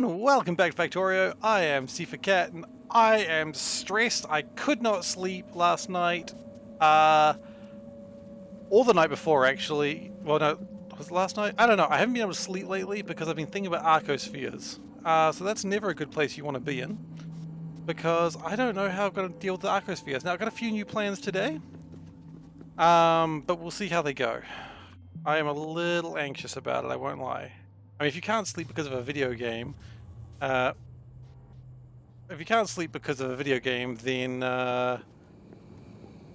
Welcome back to Factorio. I am SeiferKatt and I am stressed. I could not sleep last night. Or the night before actually. Well, no, was it last night? I don't know. I haven't been able to sleep lately because I've been thinking about Arcospheres. So that's never a good place you want to be in, because I don't know how I'm going to deal with the Arcospheres. Now I've got a few new plans today. But we'll see how they go. I am a little anxious about it, I won't lie. I mean, if you can't sleep because of a video game, then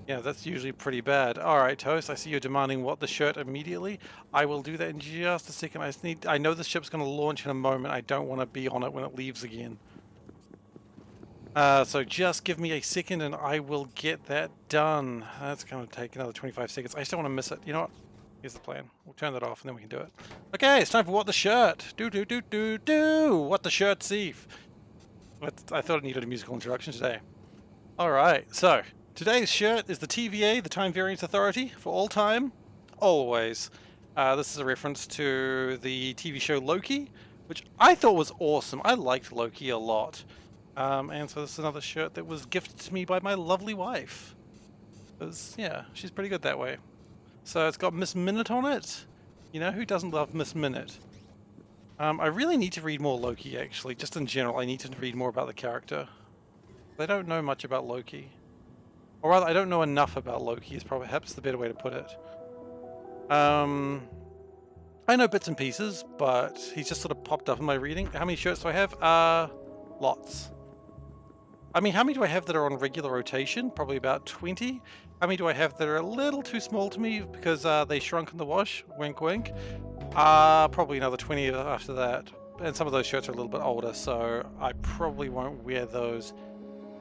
yeah, that's usually pretty bad. Alright, Toast, I see you're demanding what the shirt immediately. I will do that in just a second. I know the ship's going to launch in a moment. I don't want to be on it when it leaves again. So just give me a second and I will get that done. That's going to take another 25 seconds. I just don't want to miss it. You know what? Here's the plan. We'll turn that off and then we can do it. Okay, it's time for What the Shirt. What the Shirt, Seif. I thought it needed a musical introduction today. Alright, so today's shirt is the TVA, the Time Variance Authority, for all time, always. This is a reference to the TV show Loki, which I thought was awesome. I liked Loki a lot. And so this is another shirt that was gifted to me by my lovely wife. Because, yeah, she's pretty good that way. So it's got Miss Minute on it. You know, who doesn't love Miss Minute? I really need to read more Loki, actually. Just in general, I need to read more about the character. I don't know much about Loki. Or rather, I don't know enough about Loki is perhaps the better way to put it. I know bits and pieces, but he's just sort of popped up in my reading. How many shirts do I have? Lots. I mean, how many do I have that are on regular rotation? Probably about 20. How many do I have that are a little too small to me because they shrunk in the wash? Wink, wink. Probably another 20 after that. And some of those shirts are a little bit older, so I probably won't wear those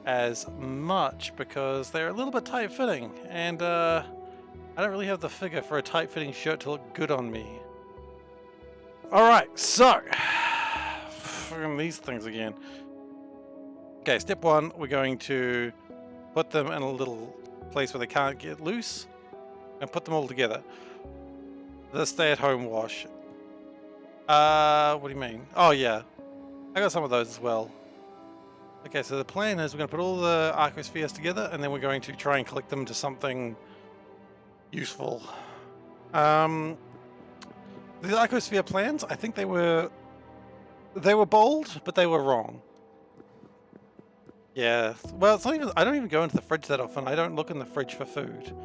as much because they're a little bit tight-fitting, and I don't really have the figure for a tight-fitting shirt to look good on me. Alright, so these things again. Okay, step one, we're going to put them in a little place where they can't get loose and put them all together. The stay-at-home wash. What do you mean? Oh yeah, I got some of those as well. Okay, so the plan is we're going to put all the Arcospheres together and then we're going to try and collect them to something useful. The Arcosphere plans, I think they were bold, but they were wrong. Yeah, well, it's not even, I don't even go into the fridge that often. I don't look in the fridge for food.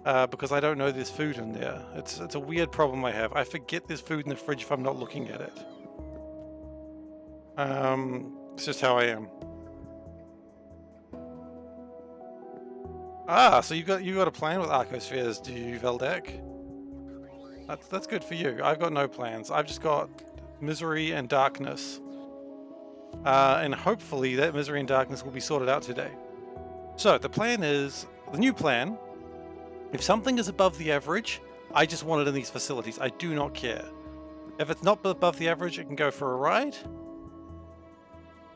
Because I don't know there's food in there. It's a weird problem I have. I forget there's food in the fridge if I'm not looking at it. It's just how I am. So you got a plan with Arcospheres, do you, Veldak? That's good for you. I've got no plans. I've just got misery and darkness. And hopefully that misery and darkness will be sorted out today. So the plan is, the new plan, if something is above the average, I just want it in these facilities. I do not care. If it's not above the average, it can go for a ride.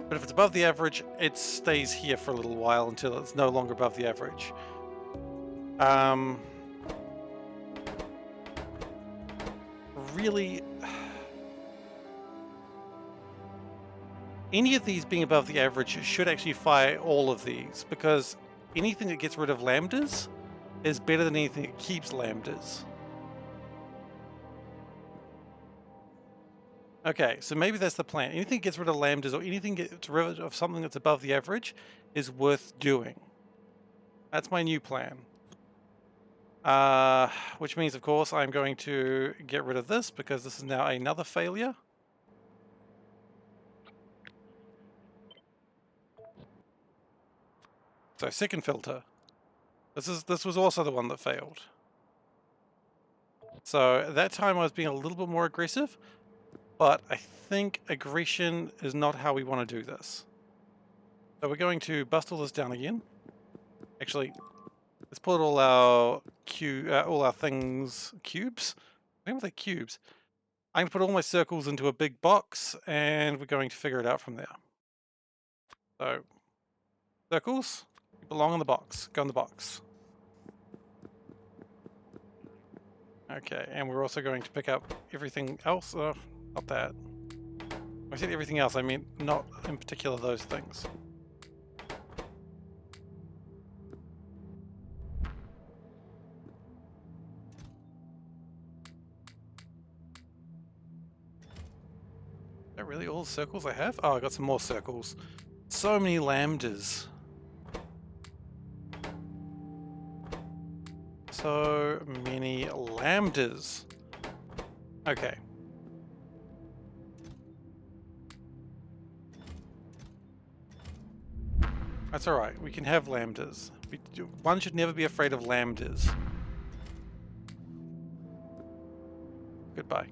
But if it's above the average, it stays here for a little while until it's no longer above the average. Really, any of these being above the average should actually fire all of these, because anything that gets rid of lambdas is better than anything that keeps lambdas. Okay, so maybe that's the plan. Anything that gets rid of lambdas or anything that gets rid of something that's above the average is worth doing. That's my new plan. Which means, of course, I'm going to get rid of this because this is now another failure. So second filter. This was also the one that failed. So that time I was being a little bit more aggressive, but I think aggression is not how we want to do this. So we're going to bust all this down again. Actually, let's put all our cubes. I think they're cubes. I'm going to put all my circles into a big box, and we're going to figure it out from there. So, circles belong in the box. Go in the box. Okay, and we're also going to pick up everything else. Not that. I said everything else, I mean not in particular those things. Is that really all the circles I have? Oh, I got some more circles. So many lambdas. So many lambdas. Okay. That's alright, we can have lambdas. One should never be afraid of lambdas. Goodbye.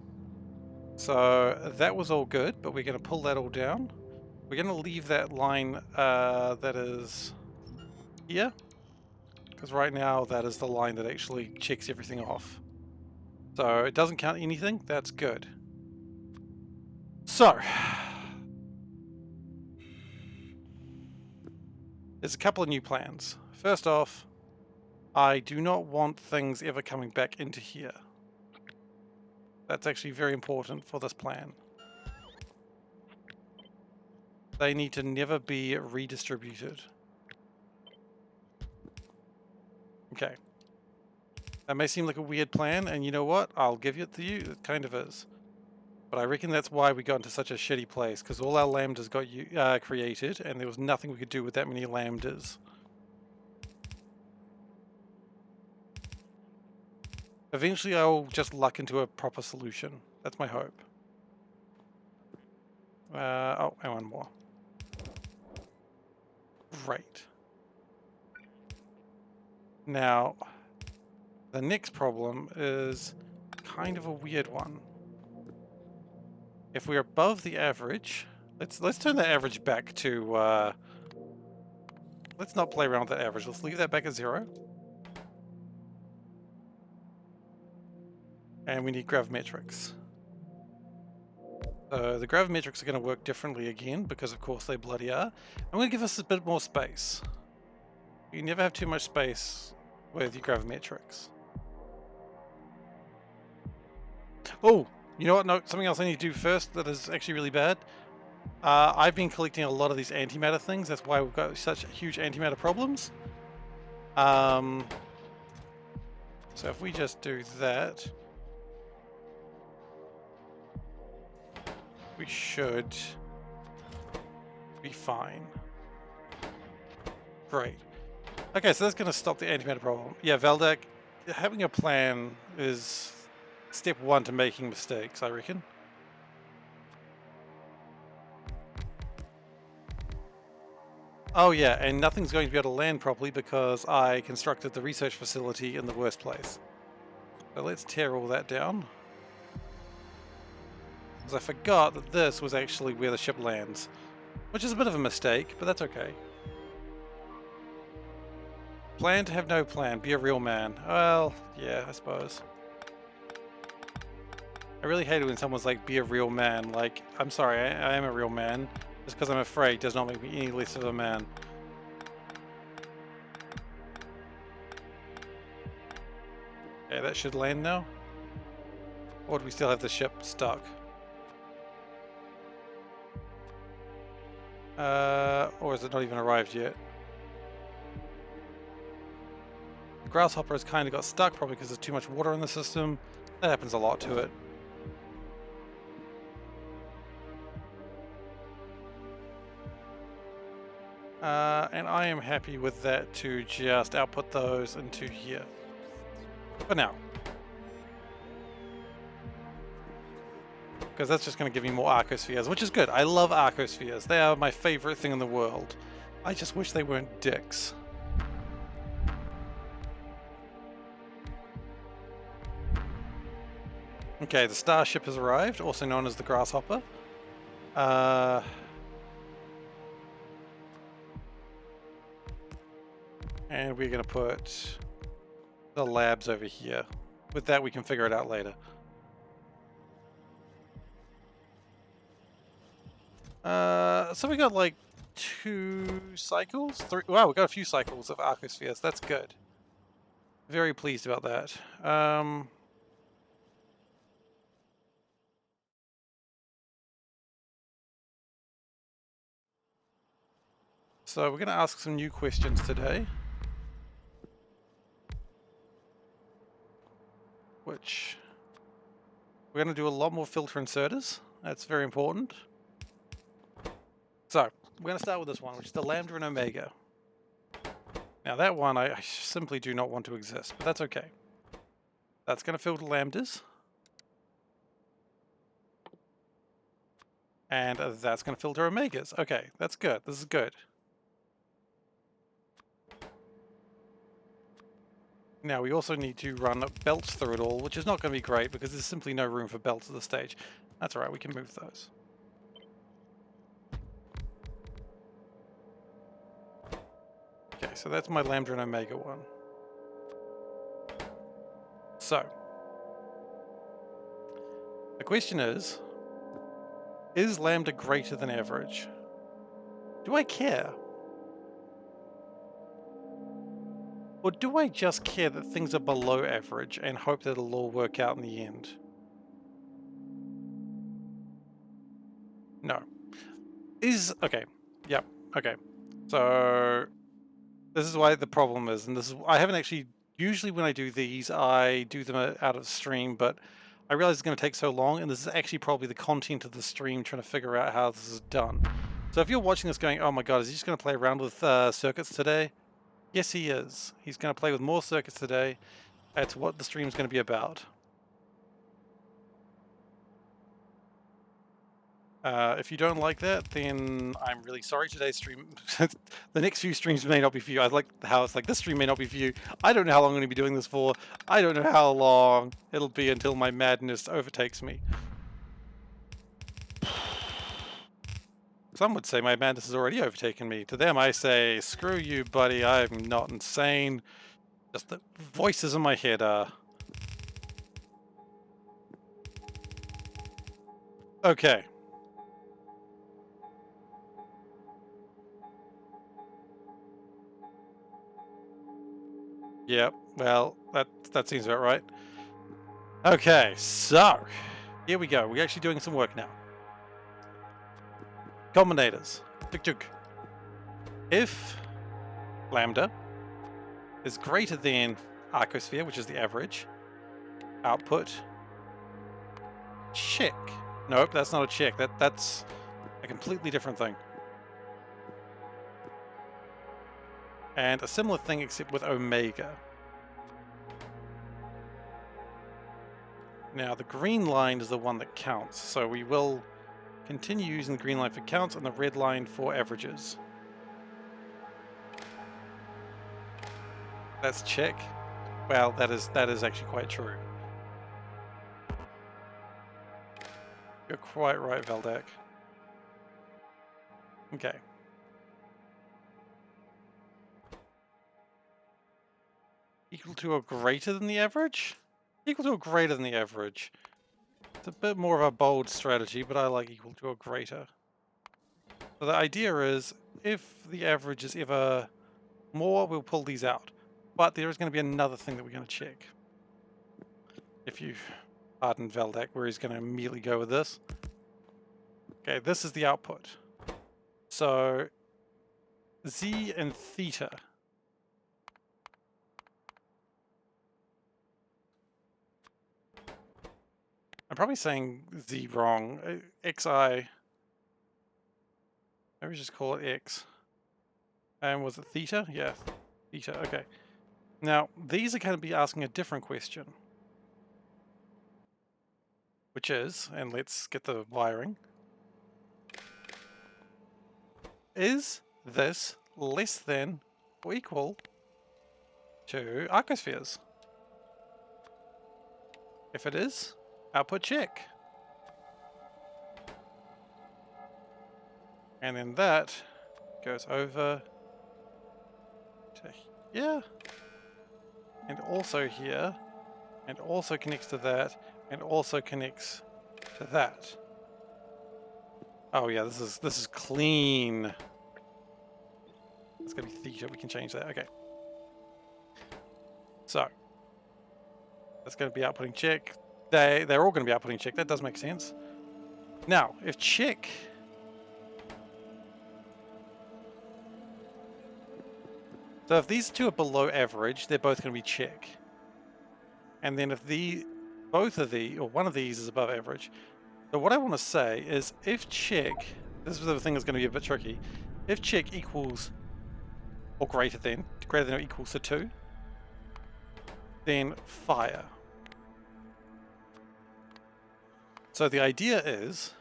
So that was all good, but we're going to pull that all down. We're going to leave that line that is here, because right now that is the line that actually checks everything off. So it doesn't count anything, that's good. So, there's a couple of new plans. First off, I do not want things ever coming back into here. That's actually very important for this plan. They need to never be redistributed. Okay. That may seem like a weird plan, and you know what? I'll give it to you. It kind of is. But I reckon that's why we got into such a shitty place, because all our lambdas got created, and there was nothing we could do with that many lambdas. Eventually I'll just luck into a proper solution. That's my hope. Oh, and one more. Great. Now, the next problem is kind of a weird one. If we're above the average, let's turn the average back to, let's not play around with that average. Let's leave that back at 0. And we need gravimetrics. So the gravimetrics are going to work differently again, because of course they bloody are. I'm going to give us a bit more space. You never have too much space with your gravimetrics. Oh, you know what? No, something else I need to do first that is actually really bad. I've been collecting a lot of these antimatter things. That's why we've got such huge antimatter problems. So if we just do that, we should be fine. Great. Okay, so that's going to stop the antimatter problem. Yeah, Valdek, having a plan is step 1 to making mistakes, I reckon. Oh yeah, and nothing's going to be able to land properly because I constructed the research facility in the worst place. So let's tear all that down. Because I forgot that this was actually where the ship lands. Which is a bit of a mistake, but that's okay. Plan to have no plan, be a real man. Well, yeah, I suppose. I really hate it when someone's like, be a real man. Like, I'm sorry, I am a real man. Just because I'm afraid does not make me any less of a man. Okay, that should land now. Or do we still have the ship stuck? Or is it not even arrived yet? The grasshopper has kind of got stuck, probably because there's too much water in the system. That happens a lot to it. And I am happy with that to just output those into here. For now. Because that's just going to give me more Arcospheres, which is good. I love Arcospheres. They are my favorite thing in the world. I just wish they weren't dicks. Okay, the starship has arrived, also known as the Grasshopper. And we're going to put the labs over here. With that, we can figure it out later. So we got like 2 cycles? 3. Wow, we got a few cycles of Arcospheres. That's good. Very pleased about that. So we're going to ask some new questions today. Which we're going to do a lot more filter inserters. That's very important. So we're going to start with this one, which is the lambda and omega. Now that one I simply do not want to exist, but that's okay. That's going to filter lambdas. And that's going to filter omegas. Okay, that's good. This is good. Now we also need to run belts through it all, which is not going to be great because there's simply no room for belts at this stage. That's alright, we can move those. Okay, so that's my lambda and omega one. So, the question is lambda greater than average? Do I care? Or do I just care that things are below average and hope that it'll all work out in the end? No. Okay. Yep. Okay. So this is why the problem is, and this is, I haven't actually, usually when I do these, I do them out of stream, but I realize it's going to take so long, and this is actually probably the content of the stream trying to figure out how this is done. So if you're watching this going, oh my god, is he just going to play around with circuits today? Yes, he is. He's going to play with more circuits today. That's what the stream's going to be about. If you don't like that, then I'm really sorry. Today's stream, the next few streams may not be for you. I like how it's like, this stream may not be for you. I don't know how long I'm going to be doing this for. I don't know how long it'll be until my madness overtakes me. Some would say my madness has already overtaken me. To them, I say, screw you, buddy. I'm not insane. Just the voices in my head are. Okay. Yep, well, that seems about right. Okay, so here we go. We're actually doing some work now. Combinators. Tuk-tuk. If lambda is greater than Arcosphere, which is the average, output check. Nope, that's not a check. That's a completely different thing. And a similar thing except with omega. Now the green line is the one that counts, so we will continue using the green line for counts and the red line for averages. That's check. Well, that is actually quite true. You're quite right, Veldak. Okay. Equal to or greater than the average? Equal to or greater than the average. It's a bit more of a bold strategy, but I like equal to or greater. So the idea is, if the average is ever more, we'll pull these out. But there is going to be another thing that we're going to check. If you pardon Veldak, where he's going to immediately go with this. Okay, this is the output. So Z and theta. I'm probably saying Z wrong. XI. Maybe just call it X. And was it theta? Yeah, theta. Okay. Now, these are going to be asking a different question. Which is, and let's get the wiring. Is this less than or equal to Arcospheres? If it is, output check. And then that goes over to here, and also here, and also connects to that, and also connects to that. Oh yeah, this is clean. It's gonna be theta, we can change that, okay. So that's gonna be outputting check. They're all gonna be outputting check, that does make sense. Now, if check So if these two are below average, they're both going to be check. And then if both of these, or one of these is above average. So what I want to say is if check, this is the thing that's going to be a bit tricky. If check equals or greater than or equals to 2, then fire. So the idea is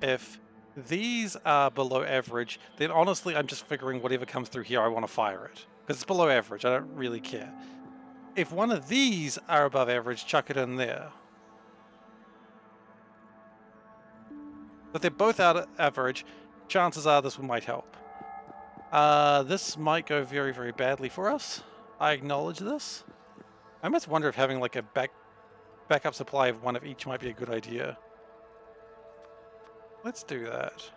if these are below average, then honestly I'm just figuring whatever comes through here I want to fire it. Because it's below average, I don't really care. If one of these are above average, chuck it in there. But they're both out of average, chances are this one might help. This might go very, very badly for us. I acknowledge this. I must wonder if having like a backup supply of one of each might be a good idea. Let's do that.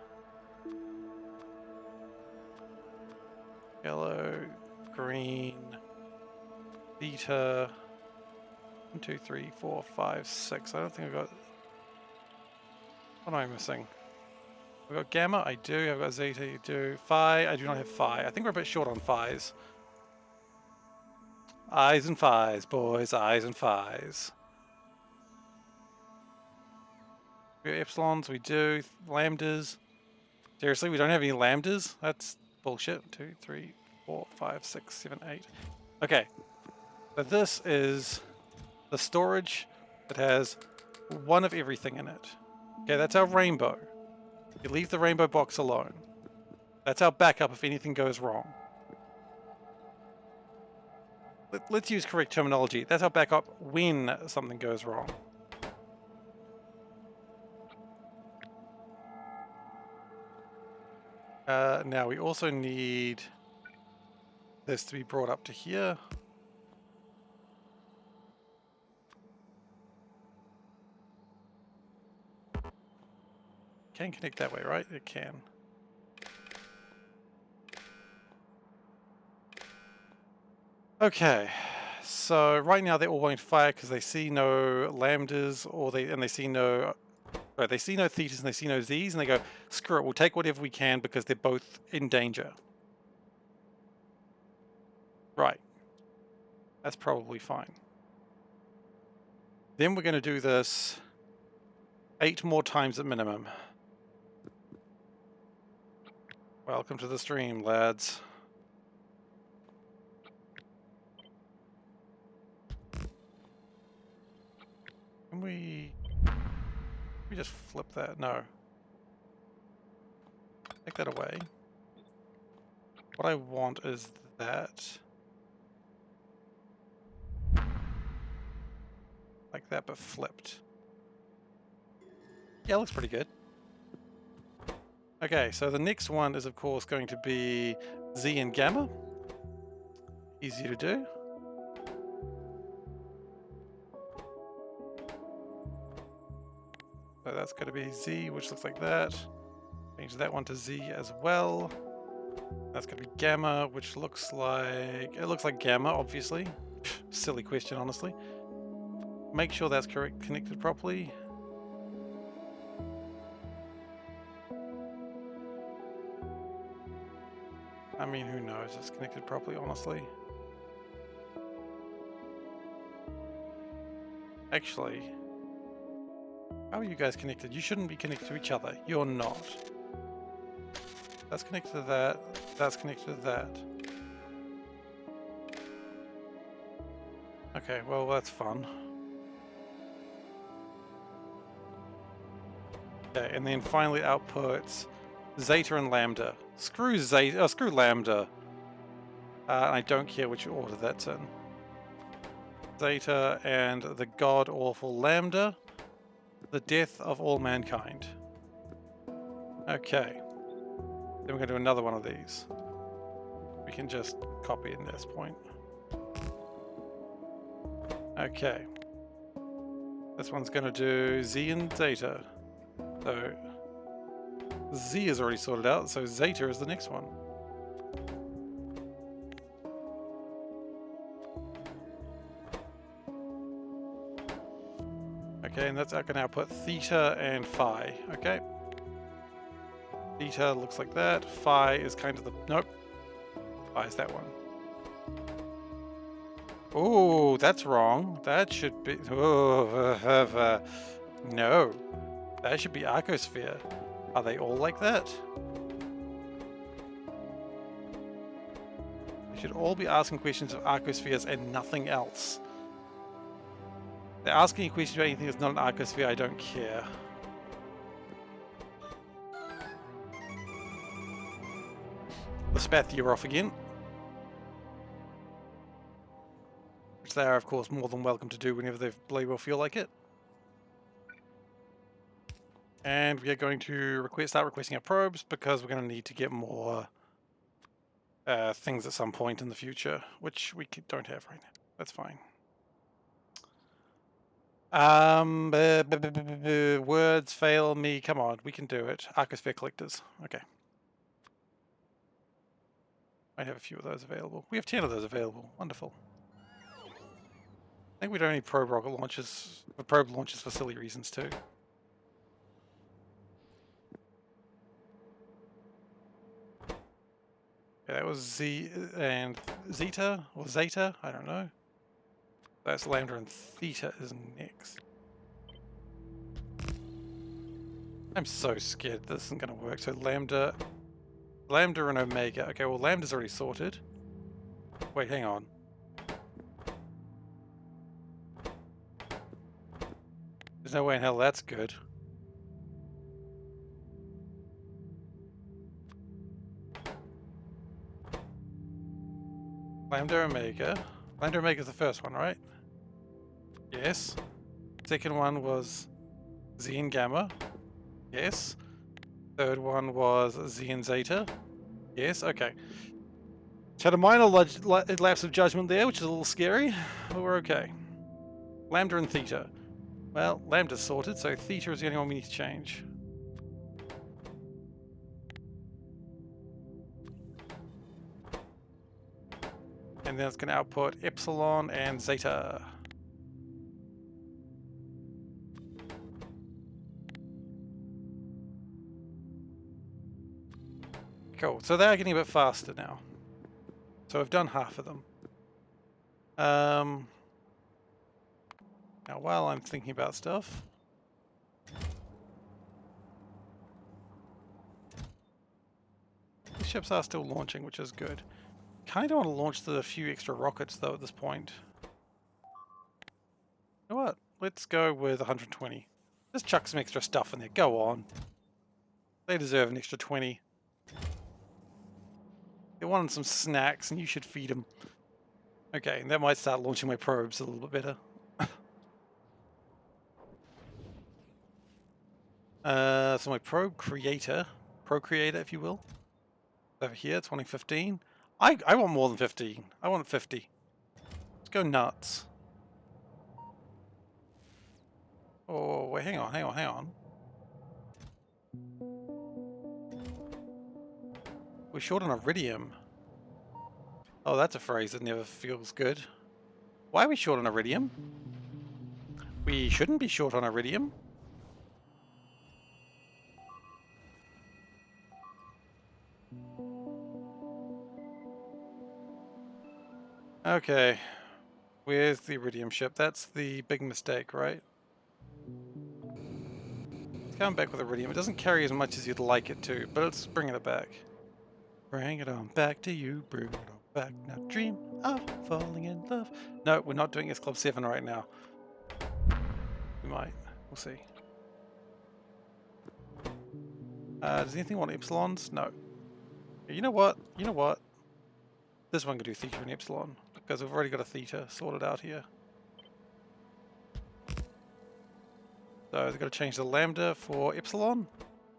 Yellow, green, beta. 1, 2, 3, 4, 5, 6. I don't think I've got... What am I missing? I've got gamma, I do. I've got zeta, I do. Phi, I do not have phi. I think we're a bit short on phis. I's and phis, boys. I's and phis. We have epsilons, we do. Lambdas. Seriously, we don't have any lambdas? That's bullshit. 2, 3, 4, 5, 6, 7, 8. Okay. So this is the storage that has one of everything in it. Okay, that's our rainbow. You leave the rainbow box alone. That's our backup if anything goes wrong. Let's use correct terminology. That's our backup when something goes wrong. Now we also need this to be brought up to here. Can connect that way, right? It can. Okay, so right now they're all wanting to fire because they see no lambdas, or they see no, right, they see no thetas and they see no z's, and they go, screw it, we'll take whatever we can because they're both in danger. Right, that's probably fine. Then we're going to do this 8 more times at minimum. Welcome to the stream, lads. Can we just flip that? No. Take that away. What I want is that. Like that, but flipped. Yeah, looks pretty good. Okay, so the next one is of course going to be Z and gamma. Easy to do. So that's going to be Z, which looks like that. Change that one to Z as well. That's going to be gamma, which looks like... It looks like gamma, obviously. Silly question, honestly. Make sure that's correct, connected properly. I mean, who knows? It's connected properly, honestly. Actually, how are you guys connected? You shouldn't be connected to each other. You're not. That's connected to that. That's connected to that. Okay, well, that's fun. Okay, and then finally outputs zeta and lambda. Screw zeta, oh, screw lambda. I don't care which order that's in. Zeta and the god-awful lambda. The death of all mankind. Okay. Then we're going to do another one of these. We can just copy in this point. Okay. This one's going to do Z and zeta. So Z is already sorted out, so zeta is the next one. Okay, and that's going to output theta and phi. Okay. Theta looks like that. Phi is kind of the... Nope. Phi is that one. Oh, that's wrong. That should be... Oh, no. That should be Arcosphere. Are they all like that? They should all be asking questions of Arcospheres and nothing else. If they're asking a question about anything that's not an Arcosphere, I don't care. The Spath, you're off again. Which they are, of course, more than welcome to do whenever they bloody well feel like it. And we are going to start requesting our probes because we're going to need to get more things at some point in the future, which we don't have right now. That's fine. Words fail me. Come on, we can do it. Arcosphere collectors. Okay. Might have a few of those available. We have 10 of those available. Wonderful. I think we don't need probe rocket launches, probe launches for silly reasons too. Yeah, that was Z and Zeta or Zeta. I don't know. That's Lambda and Theta is next. I'm so scared this isn't going to work. So Lambda and Omega. Okay, well Lambda's already sorted. Wait, hang on. There's no way in hell that's good. Lambda Omega. Lambda Omega is the first one, right? Yes. Second one was Z and Gamma. Yes. Third one was Z and Zeta. Yes, okay. Had a minor lapse of judgment there, which is a little scary, but we're okay. Lambda and Theta. Well, Lambda's sorted, so Theta is the only one we need to change. And then it's going to output Epsilon and Zeta. Cool, so they're getting a bit faster now. So we've done half of them. Now while I'm thinking about stuff... These ships are still launching, which is good. Kind of want to launch a few extra rockets though at this point. You know what? Let's go with 120. Just chuck some extra stuff in there. Go on. They deserve an extra 20. They wanted some snacks and you should feed them. Okay, that might start launching my probes a little bit better. So my probe creator, procreator if you will, over here, 2015. I want more than 15. I want 50. Let's go nuts. Oh, wait, hang on. We're short on iridium. Oh, that's a phrase that never feels good. Why are we short on iridium? We shouldn't be short on iridium. Okay. Where's the iridium ship? That's the big mistake, right? It's coming back with iridium. It doesn't carry as much as you'd like it to, but it's bringing it back. Bring it on back to you, bring it on back. Now dream of falling in love. No, we're not doing S Club 7 right now. We might. We'll see. Does anything want epsilons? No. You know what? This one can do theta and epsilon, because we've already got a theta sorted out here. So they've got to change the lambda for epsilon,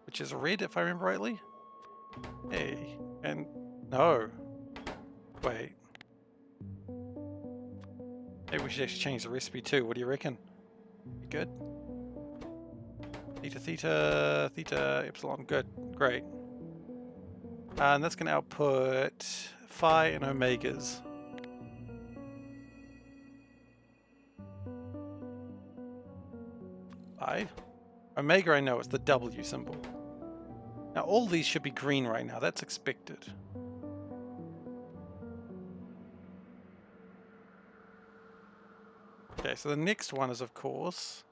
which is red if I remember rightly. Hey, and no. Wait. Maybe we should actually change the recipe too. What do you reckon? You good? Theta, epsilon. Good. Great. And that's going to output phi and omegas. Phi. Omega, I know, it's the W symbol. Now all these should be green right now. That's expected. Okay, so the next one is, of course,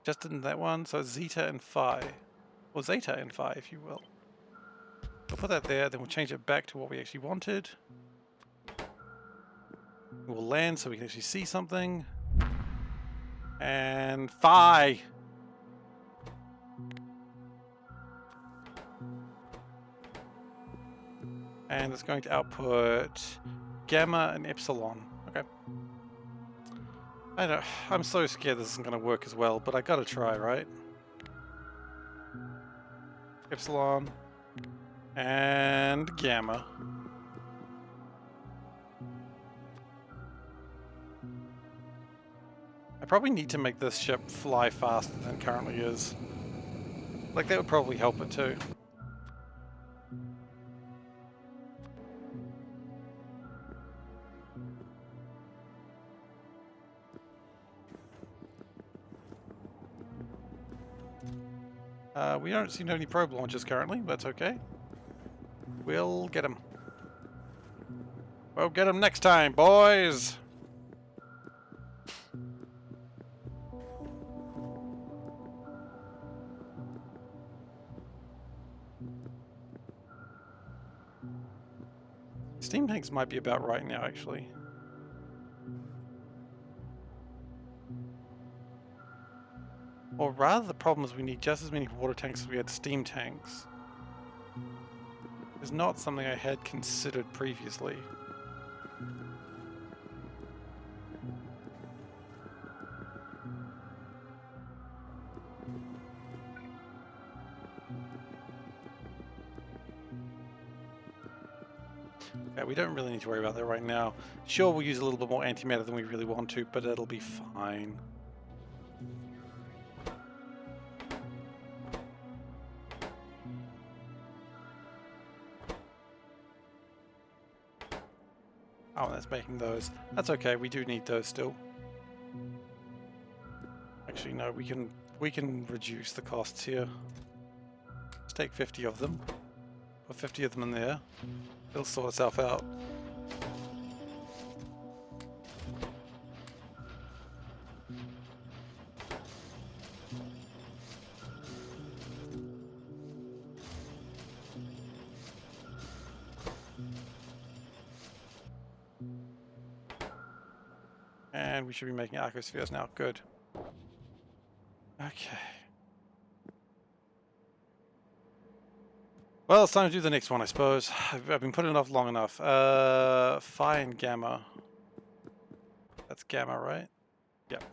just in that one, so zeta and phi. Or zeta and phi, if you will. We'll put that there, then we'll change it back to what we actually wanted. We'll land so we can actually see something. And phi! And it's going to output gamma and epsilon. Okay. I'm so scared this isn't going to work as well, but I gotta try, right? Epsilon and gamma. I probably need to make this ship fly faster than it currently is. Like, that would probably help it too. We don't seem to have any probe launchers currently, but that's okay. We'll get him. We'll get him next time, boys! Steam tanks might be about right now, actually. Or rather, the problem is we need just as many water tanks as we had steam tanks. It's not something I had considered previously. Okay, we don't really need to worry about that right now. Sure, we'll use a little bit more antimatter than we really want to, but it'll be fine. Oh, that's making those. That's okay, we do need those still. Actually, no, we can reduce the costs here. Let's take 50 of them. Put 50 of them in there. It'll sort itself out. And we should be making Arcospheres now. Good. Okay. Well, it's time to do the next one, I suppose. I've been putting it off long enough. Phi and gamma. That's gamma, right? Yep.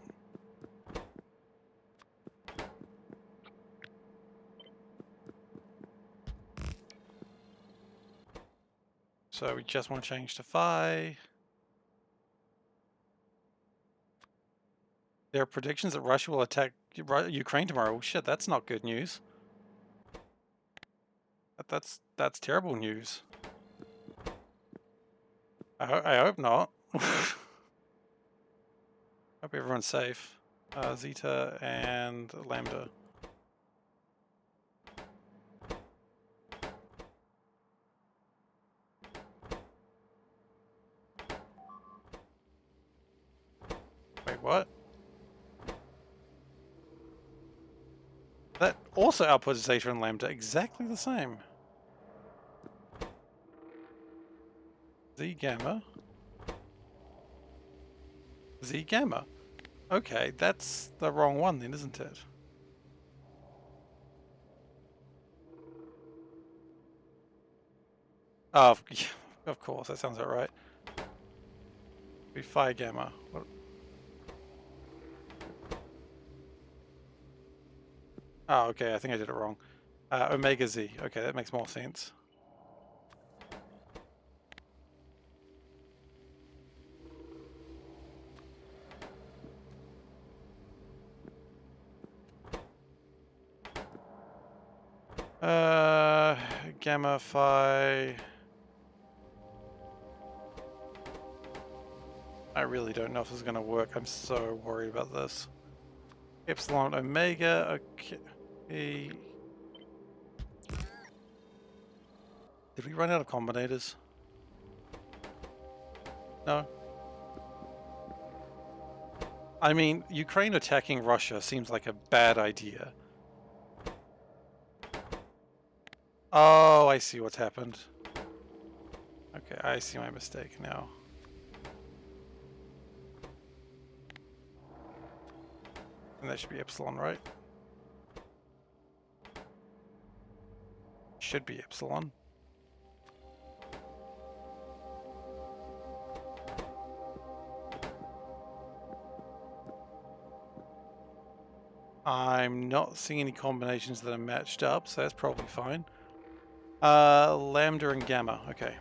So we just want to change to phi. There are predictions that Russia will attack Ukraine tomorrow. Oh, shit, that's not good news. That's terrible news. I hope not. Hope everyone's safe. Zeta and Lambda. Wait, what? That also outputs Zeta and Lambda exactly the same. Z gamma. Z gamma. Okay, that's the wrong one then, isn't it? Oh, of course, that sounds about right. Be phi gamma. What? Oh, okay, I think I did it wrong. Omega Z. Okay, that makes more sense. Gamma phi. I really don't know if this is going to work. I'm so worried about this. Epsilon omega. Okay. Did we run out of combinators? No. I mean, Ukraine attacking Russia seems like a bad idea. Oh, I see what's happened. Okay, I see my mistake now. And that should be epsilon, right? Should be epsilon. I'm not seeing any combinations that are matched up, so that's probably fine. Lambda and gamma, okay.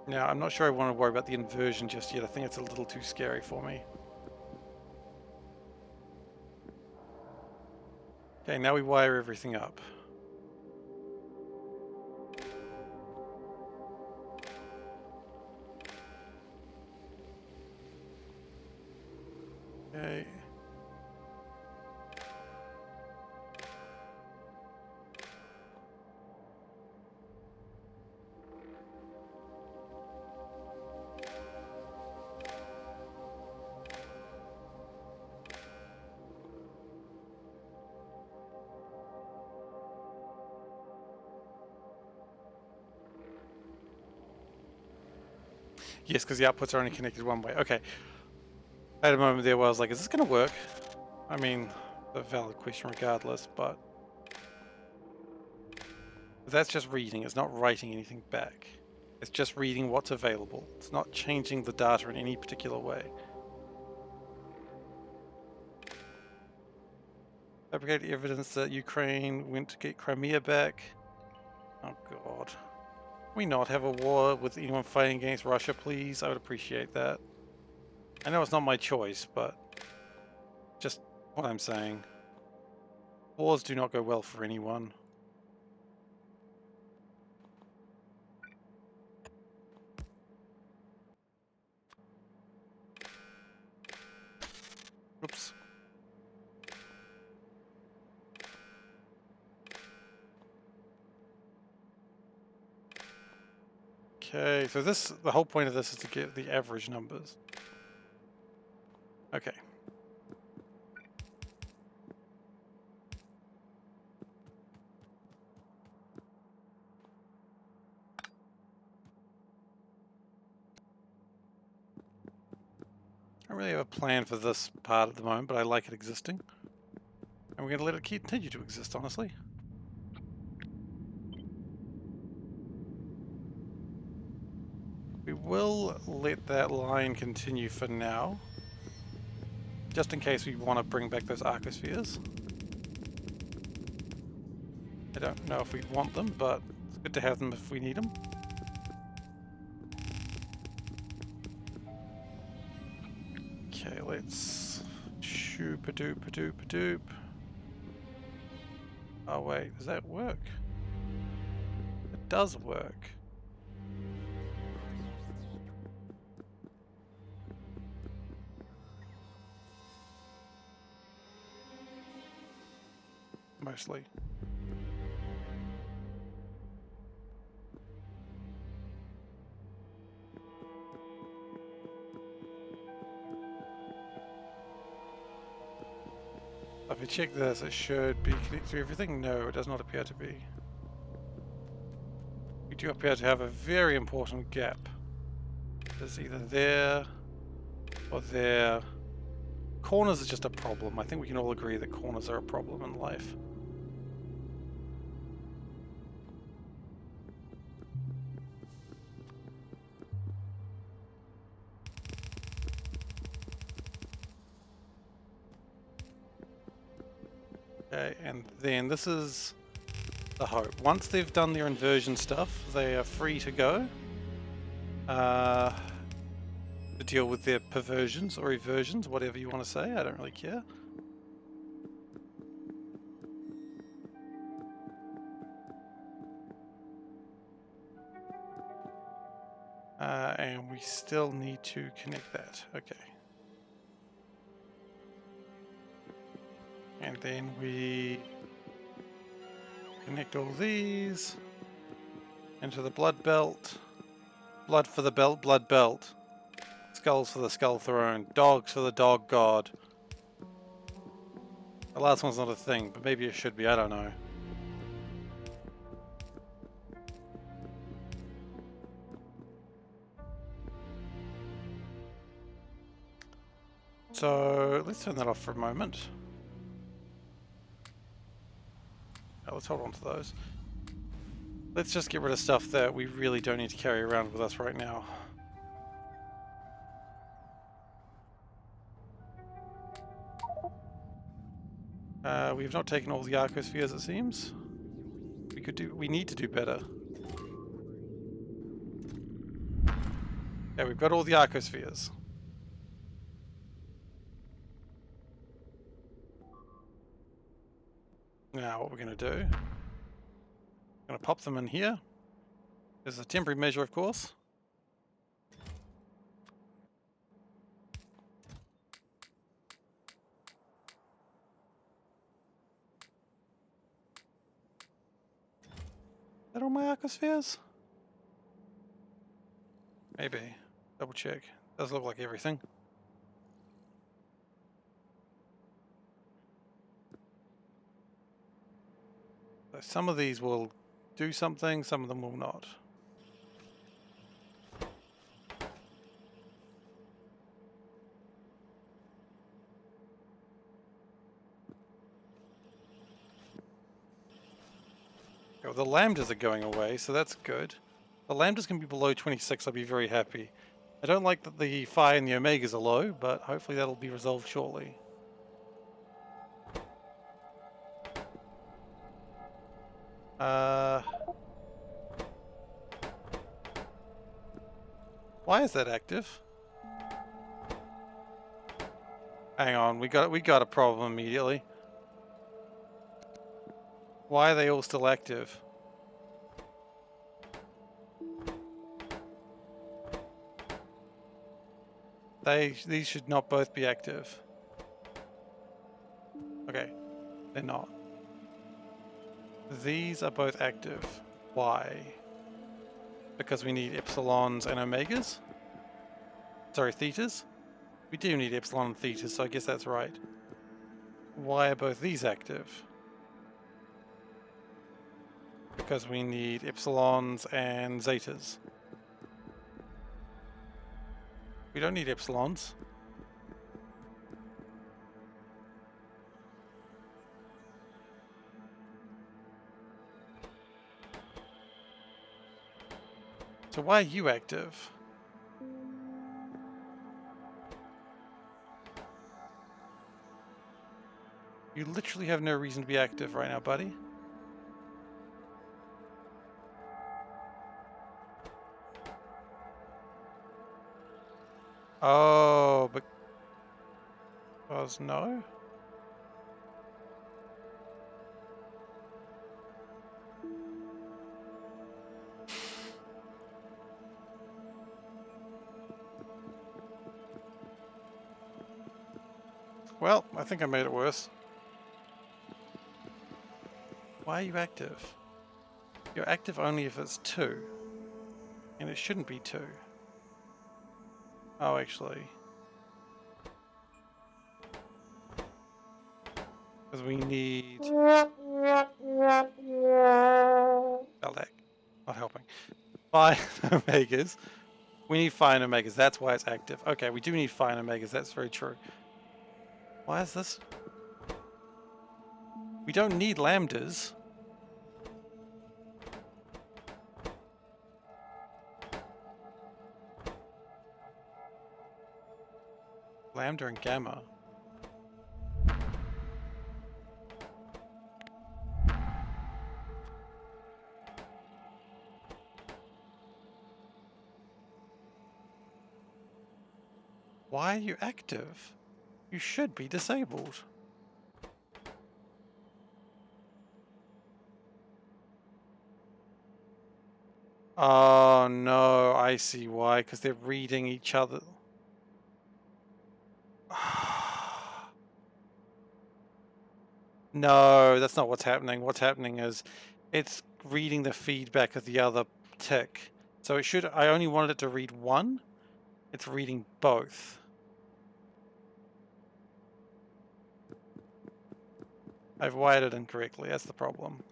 Now, I'm not sure I want to worry about the inversion just yet. I think it's a little too scary for me. Okay, now we wire everything up. Okay. Yes, because the outputs are only connected one way. Okay. I had a moment there where I was like, is this going to work? I mean, a valid question regardless, but that's just reading. It's not writing anything back. It's just reading what's available. It's not changing the data in any particular way. Fabricated evidence that Ukraine went to get Crimea back. Oh god. Can we not have a war with anyone fighting against Russia, please? I would appreciate that. I know it's not my choice, but just what I'm saying. Wars do not go well for anyone. Oops. Okay, so the whole point of this is to get the average numbers. Okay. I don't really have a plan for this part at the moment, but I like it existing. And we're going to let it continue to exist, honestly. We will let that line continue for now. Just in case we want to bring back those Arcospheres. I don't know if we want them, but it's good to have them if we need them. Okay, let's shoop-a-doop-a-doop-a-doop. Oh wait, does that work? It does work. Mostly. If I check this, it should be connected to everything. No, it does not appear to be. We do appear to have a very important gap. It's either there or there. Corners is just a problem. I think we can all agree that corners are a problem in life. Okay, and then this is the hope. Once they've done their inversion stuff, they are free to go. To deal with their perversions or eversions, whatever you want to say. I don't really care. And we still need to connect that. Okay. And then we Connect all these into the blood belt. Blood for the belt, blood belt. Skulls for the skull throne. Dogs for the dog god. The last one's not a thing, but maybe it should be, I don't know. So let's turn that off for a moment. Oh, let's hold on to those. Let's just get rid of stuff that we really don't need to carry around with us right now. We've not taken all the Arcospheres, it seems. We need to do better. Yeah, we've got all the Arcospheres. Now what we're going to do, I'm going to pop them in here. There's a temporary measure, of course. Is that all my Arcospheres? Maybe. Double check. Does look like everything. So some of these will do something, some of them will not. Okay, well, the lambdas are going away, so that's good. The lambdas can be below 26, I'll be very happy. I don't like that the phi and the omegas are low, but hopefully that'll be resolved shortly. Why is that active? Hang on, we got a problem immediately. Why are they all still active? These should not both be active. Okay, they're not. These are both active. Why? Because we need epsilons and omegas? Sorry, thetas? We do need epsilon and thetas, so I guess that's right. Why are both these active? Because we need epsilons and zetas. We don't need epsilons. So why are you active? You literally have no reason to be active right now, buddy. Oh, because no? Well, I think I made it worse. Why are you active? You're active only if it's 2. And it shouldn't be 2. Oh, actually. Because we need... Baldak. Not helping. Phi and omegas. We need phi and omegas. That's why it's active. Okay, we do need phi and omegas. That's very true. Why is this? We don't need lambdas. Lambda and gamma. Why are you active? You should be disabled. Oh no, I see why, because they're reading each other. No, that's not what's happening. What's happening is It's reading the feedback of the other tick. So it should, I only wanted it to read one. It's reading both. I've wired it incorrectly, that's the problem.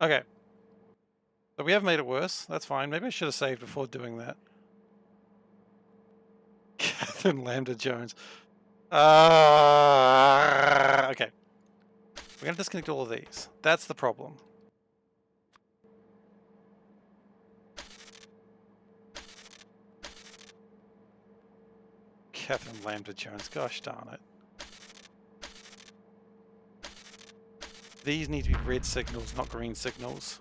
Okay. So we have made it worse, that's fine. Maybe I should have saved before doing that. Catherine Lambda Jones. Okay. We're gonna disconnect all of these. That's the problem. Catherine Lambda Jones, gosh darn it. These need to be red signals, not green signals.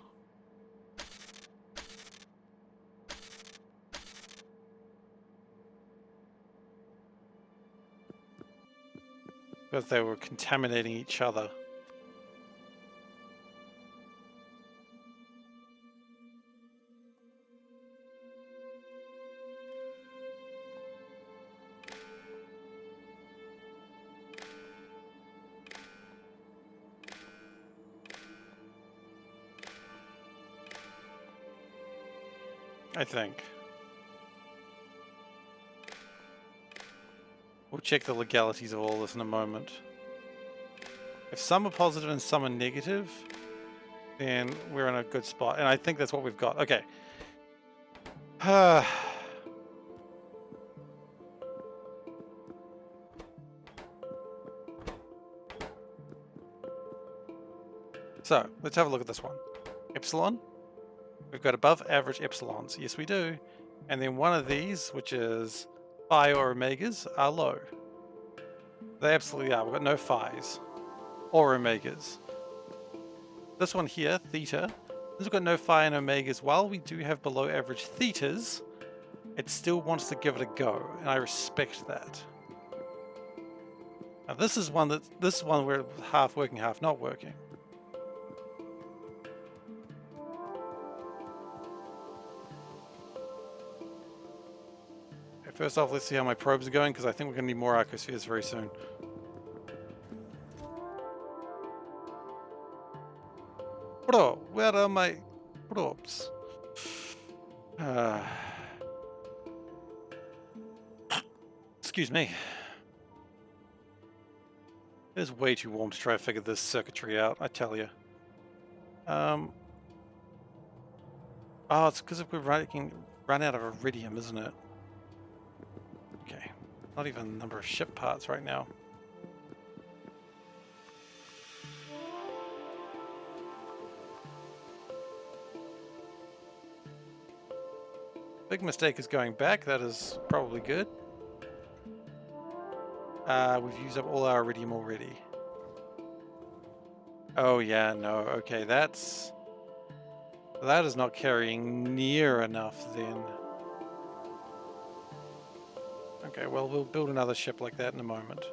Because they were contaminating each other. I think. We'll check the legalities of all this in a moment. If some are positive and some are negative, then we're in a good spot. And I think that's what we've got. Okay. So, let's have a look at this one. Epsilon. We've got above average epsilons. Yes, we do. And then one of these, which is phi or omegas, are low. They absolutely are. We've got no phis or omegas. This one here, theta, this has got no phi and omegas. While we do have below average thetas, it still wants to give it a go, and I respect that. Now this is one where half working, half not working. Okay, first off, let's see how my probes are going, because I think we're going to need more Arcospheres very soon. Bro, where are my probes? Excuse me. It is way too warm to try to figure this circuitry out, I tell you. Oh, it's because we're run out of iridium, isn't it? Okay, not even the number of ship parts right now. Big mistake is going back. That is probably good. We've used up all our iridium already. Oh yeah, no. Okay, that is not carrying near enough then. Okay, well, we'll build another ship like that in a moment.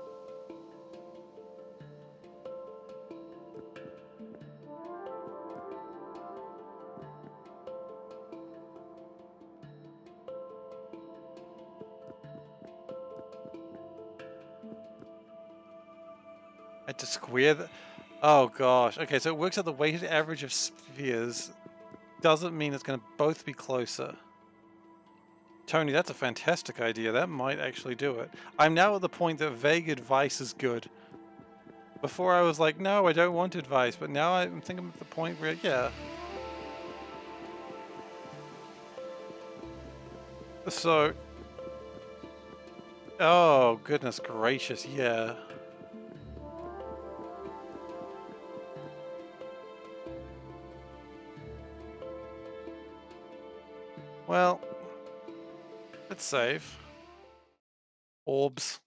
I had to square the... Oh gosh. Okay, so it works out the weighted average of spheres. Doesn't mean it's going to both be closer. Tony, that's a fantastic idea. That might actually do it. I'm now at the point that vague advice is good. Before I was like, no, I don't want advice, but now I'm thinking at the point where, yeah. So... Oh, goodness gracious, yeah. Well, let's save. Orbs.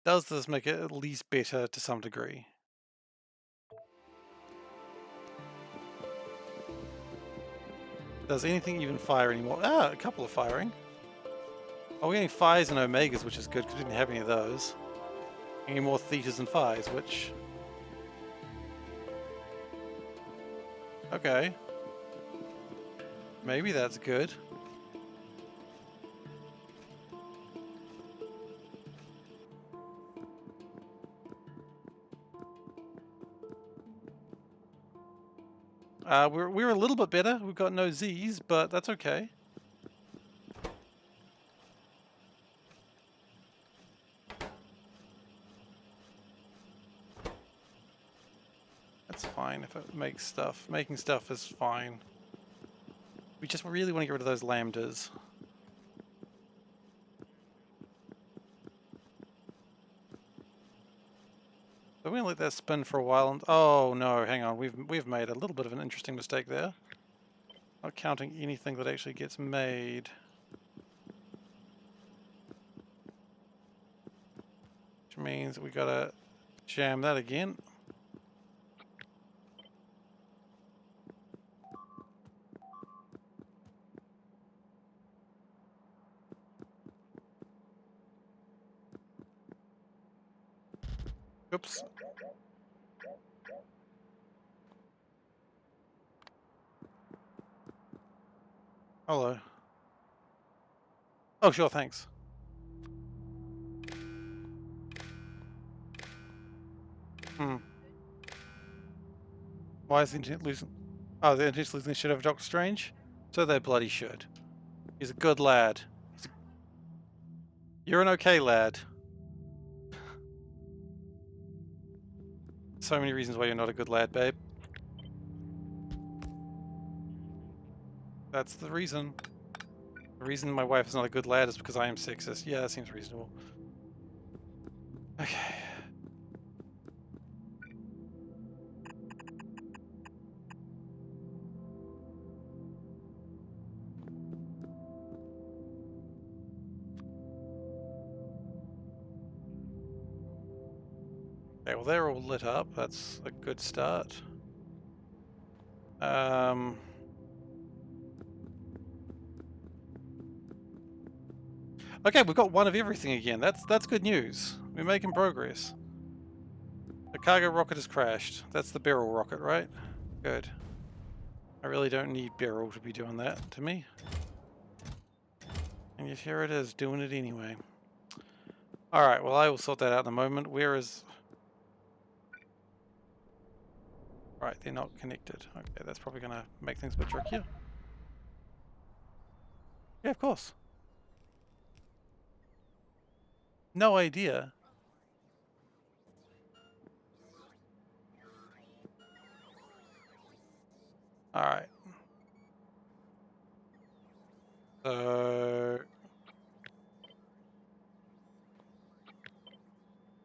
Does this make it at least better to some degree? Does anything even fire anymore? Ah, a couple of firing. Oh, we're getting phis and omegas, which is good because we didn't have any of those. Any more thetas and phis, which... Okay. Maybe that's good. We're a little bit better. We've got no Z's, but that's okay. That's fine if it makes stuff. Making stuff is fine. We just really want to get rid of those lambdas. So we're gonna let that spin for a while. And oh no, hang on. We've made a little bit of an interesting mistake there. Not counting anything that actually gets made. Which means we gotta jam that again. Oops. Hello. Oh, sure, thanks. Why is the internet losing? Oh, the internet's losing shit over Doctor Strange? So they bloody should. He's a good lad. You're an okay lad. So many reasons why you're not a good lad, babe. That's the reason. The reason my wife is not a good lad is because I am sexist. Yeah, that seems reasonable. Okay. Okay, well they're all lit up. That's a good start. Okay, we've got one of everything again. That's good news. We're making progress. The cargo rocket has crashed. That's the barrel rocket, right? Good. I really don't need barrel to be doing that to me. And yet here it is, doing it anyway. Alright, well I will sort that out in a moment. Where is... Right, they're not connected. Okay, that's probably going to make things a bit trickier. Yeah, of course. No idea. Alright. So...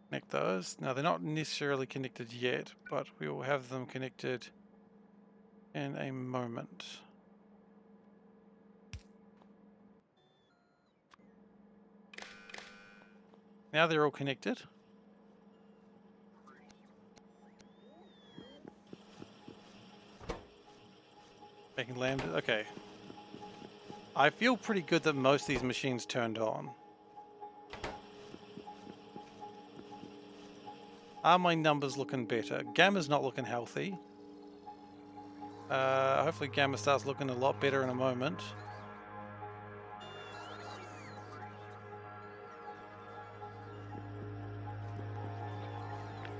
Connect those. Now, they're not necessarily connected yet, but we will have them connected in a moment. Now they're all connected. Making lambda. Okay. I feel pretty good that most of these machines turned on. Are my numbers looking better? Gamma's not looking healthy. Hopefully Gamma starts looking a lot better in a moment.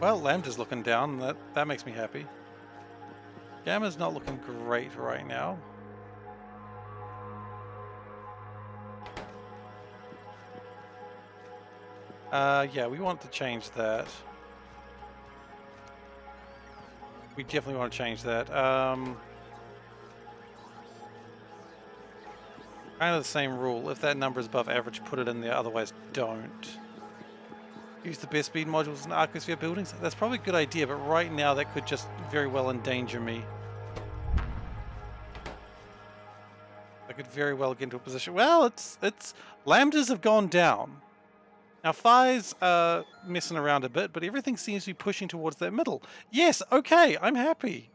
Well, Lambda's looking down. That makes me happy. Gamma's not looking great right now. Yeah, we want to change that. We definitely want to change that. Kind of the same rule. If that number is above average, put it in there. Otherwise, don't. Use the best speed modules in Arcosphere buildings. That's probably a good idea, but right now that could just very well endanger me. I could very well get into a position. Well, it's lambdas have gone down. Now phi's are messing around a bit, but everything seems to be pushing towards that middle. Yes, okay, I'm happy.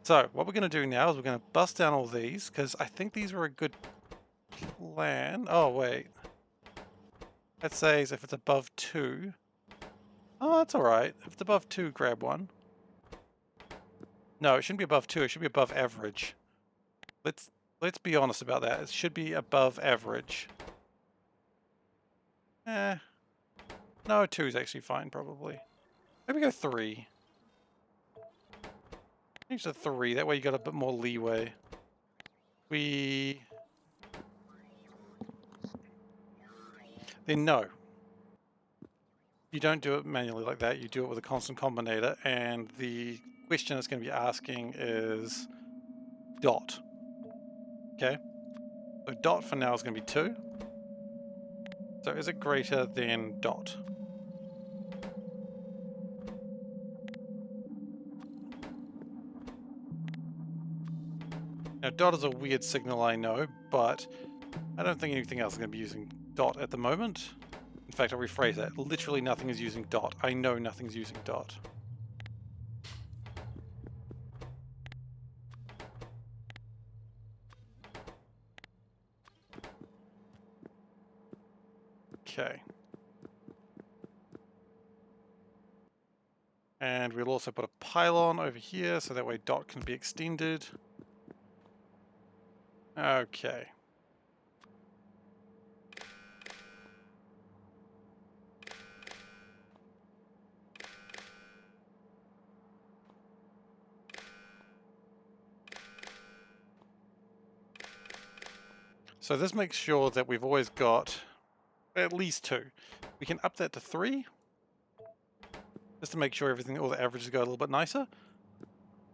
So what we're going to do now is we're going to bust down all these, because I think these were a good plan. Oh, wait. That says if it's above 2. Oh, that's alright. If it's above 2, grab one. No, it shouldn't be above 2. It should be above average. Let's be honest about that. It should be above average. No, 2 is actually fine, probably. Maybe go 3. Change to 3, that way you got a bit more leeway. Then no. You don't do it manually like that, you do it with a constant combinator, and the question it's going to be asking is dot. Okay? So dot for now is going to be 2. So is it greater than dot? Now dot is a weird signal, I know, but I don't think anything else is going to be using dot at the moment. In fact, I'll rephrase that. Literally nothing is using dot. I know nothing's using dot. Okay. And we'll also put a pylon over here, so that way dot can be extended. Okay. So this makes sure that we've always got at least 2. We can up that to 3, just to make sure everything, all the averages go a little bit nicer.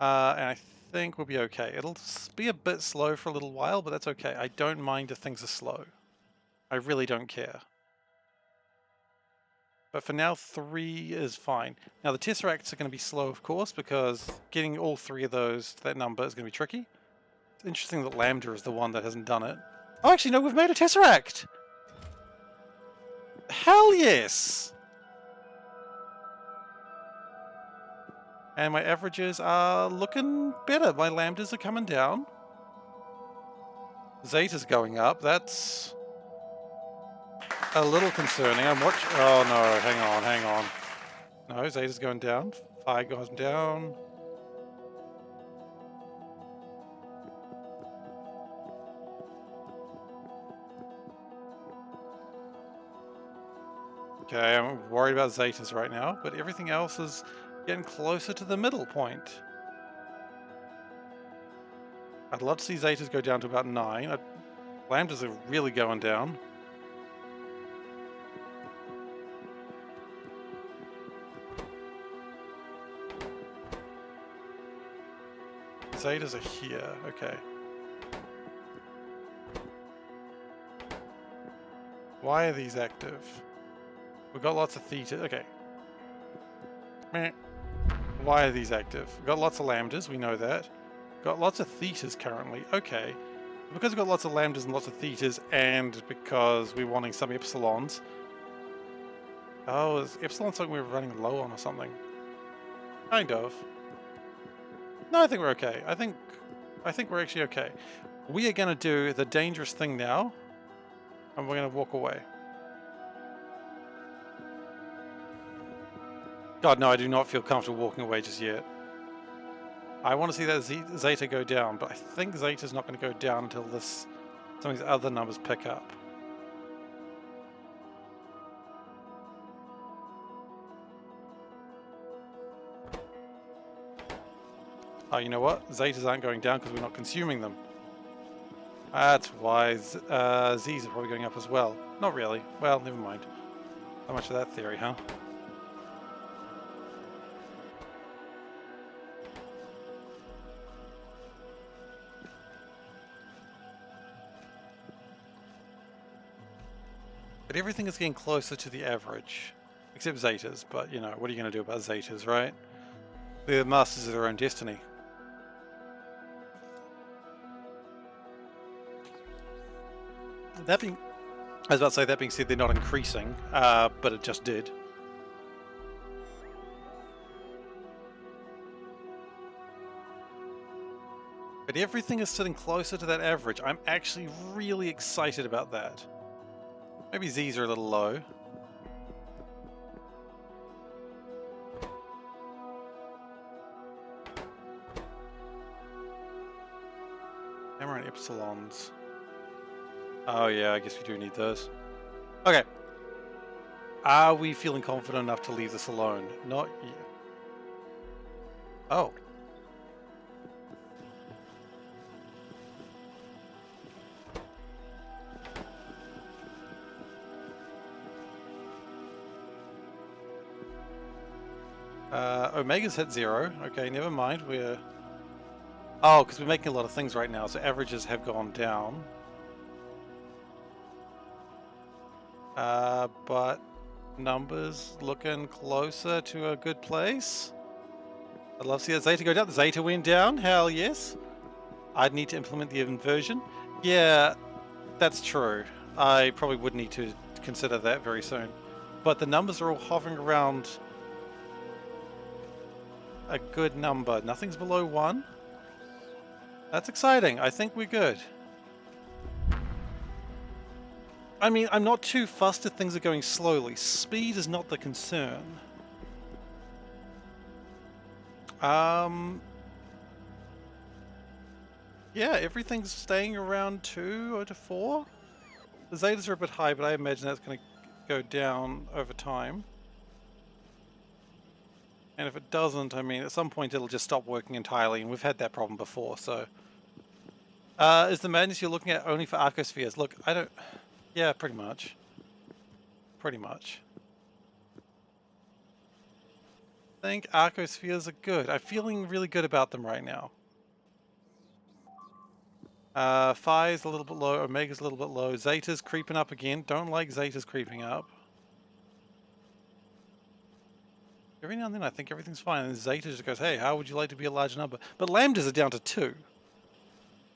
And I think we'll be okay. It'll be a bit slow for a little while, but that's okay. I don't mind if things are slow. I really don't care. But for now, 3 is fine. Now the tesseracts are going to be slow, of course, because getting all 3 of those to that number is going to be tricky. It's interesting that Lambda is the one that hasn't done it. Oh, actually, no, we've made a tesseract! Hell yes! And my averages are looking better. My lambdas are coming down. Zeta's going up. That's a little concerning. I'm watching. Oh no, hang on. No, Zeta's going down. Phi goes down. Okay, I'm worried about Zetas right now, but everything else is getting closer to the middle point. I'd love to see Zetas go down to about 9. Lambdas are really going down. Zetas are here, okay. Why are these active? We've got lots of theta, okay. Why are these active? We've got lots of lambdas, we know that. Got lots of thetas currently, okay. Because we've got lots of lambdas and lots of thetas, and because we're wanting some epsilons. Oh, is epsilon something we're running low on or something? Kind of. No, I think we're okay. I think we're actually okay. We are going to do the dangerous thing now, and we're going to walk away. God, no, I do not feel comfortable walking away just yet. I want to see that Zeta go down, but I think Zeta's not going to go down until some of these other numbers pick up. Oh, you know what? Zetas aren't going down because we're not consuming them. That's why Z's are probably going up as well. Not really. Well, never mind. Not much of that theory, huh? But everything is getting closer to the average. Except Zetas, but you know, what are you going to do about Zetas, right? They're masters of their own destiny. That being, I was about to say, that being said, they're not increasing, but it just did. But everything is sitting closer to that average. I'm actually really excited about that. Maybe Z's are a little low. Hammer and epsilons. Oh yeah, I guess we do need those. Okay. Are we feeling confident enough to leave this alone? Not yet. Oh. Omega's hit 0. Okay, never mind. We're... Oh, because we're making a lot of things right now, so averages have gone down. But numbers looking closer to a good place. I'd love to see that Zeta go down. The Zeta went down. Hell yes. I'd need to implement the inversion. Yeah, that's true. I probably would need to consider that very soon. But the numbers are all hovering around a good number. Nothing's below 1. That's exciting. I think we're good. I mean, I'm not too fussed if things are going slowly. Speed is not the concern. Yeah, everything's staying around 2 or to 4. The Zetas are a bit high, but I imagine that's going to go down over time. And if it doesn't, I mean, at some point it'll just stop working entirely, and we've had that problem before, so... is the madness you're looking at only for Arcospheres? Look, I don't... Yeah, pretty much. Pretty much. I think Arcospheres are good. I'm feeling really good about them right now. Phi's a little bit low, Omega's a little bit low, Zeta's creeping up again. Don't like Zeta's creeping up. Every now and then I think everything's fine, and Zeta just goes, hey, how would you like to be a large number? But lambdas are down to 2.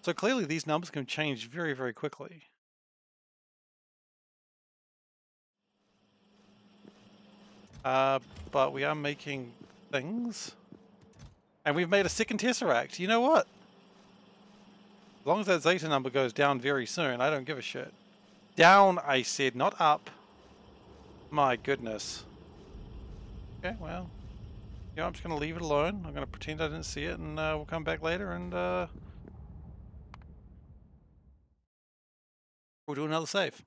So clearly these numbers can change very, very quickly. But we are making things. And we've made a second Tesseract. You know what? As long as that Zeta number goes down very soon, I don't give a shit. Down, I said, not up. My goodness. Okay, well. Yeah, I'm just going to leave it alone. I'm going to pretend I didn't see it, and we'll come back later and we'll do another save.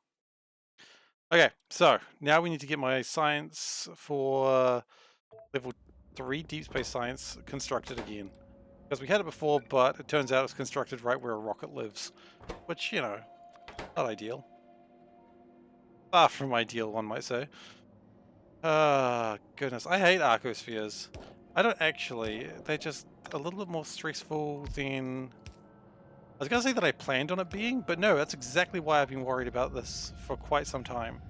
Okay, so now we need to get my science for level 3 Deep Space Science constructed again. Because we had it before, but it turns out it's constructed right where a rocket lives. Which, you know, not ideal. Far from ideal, one might say. Ah, goodness. I hate Arcospheres. I don't actually. They're just a little bit more stressful than... I was going to say that I planned on it being, but no, that's exactly why I've been worried about this for quite some time.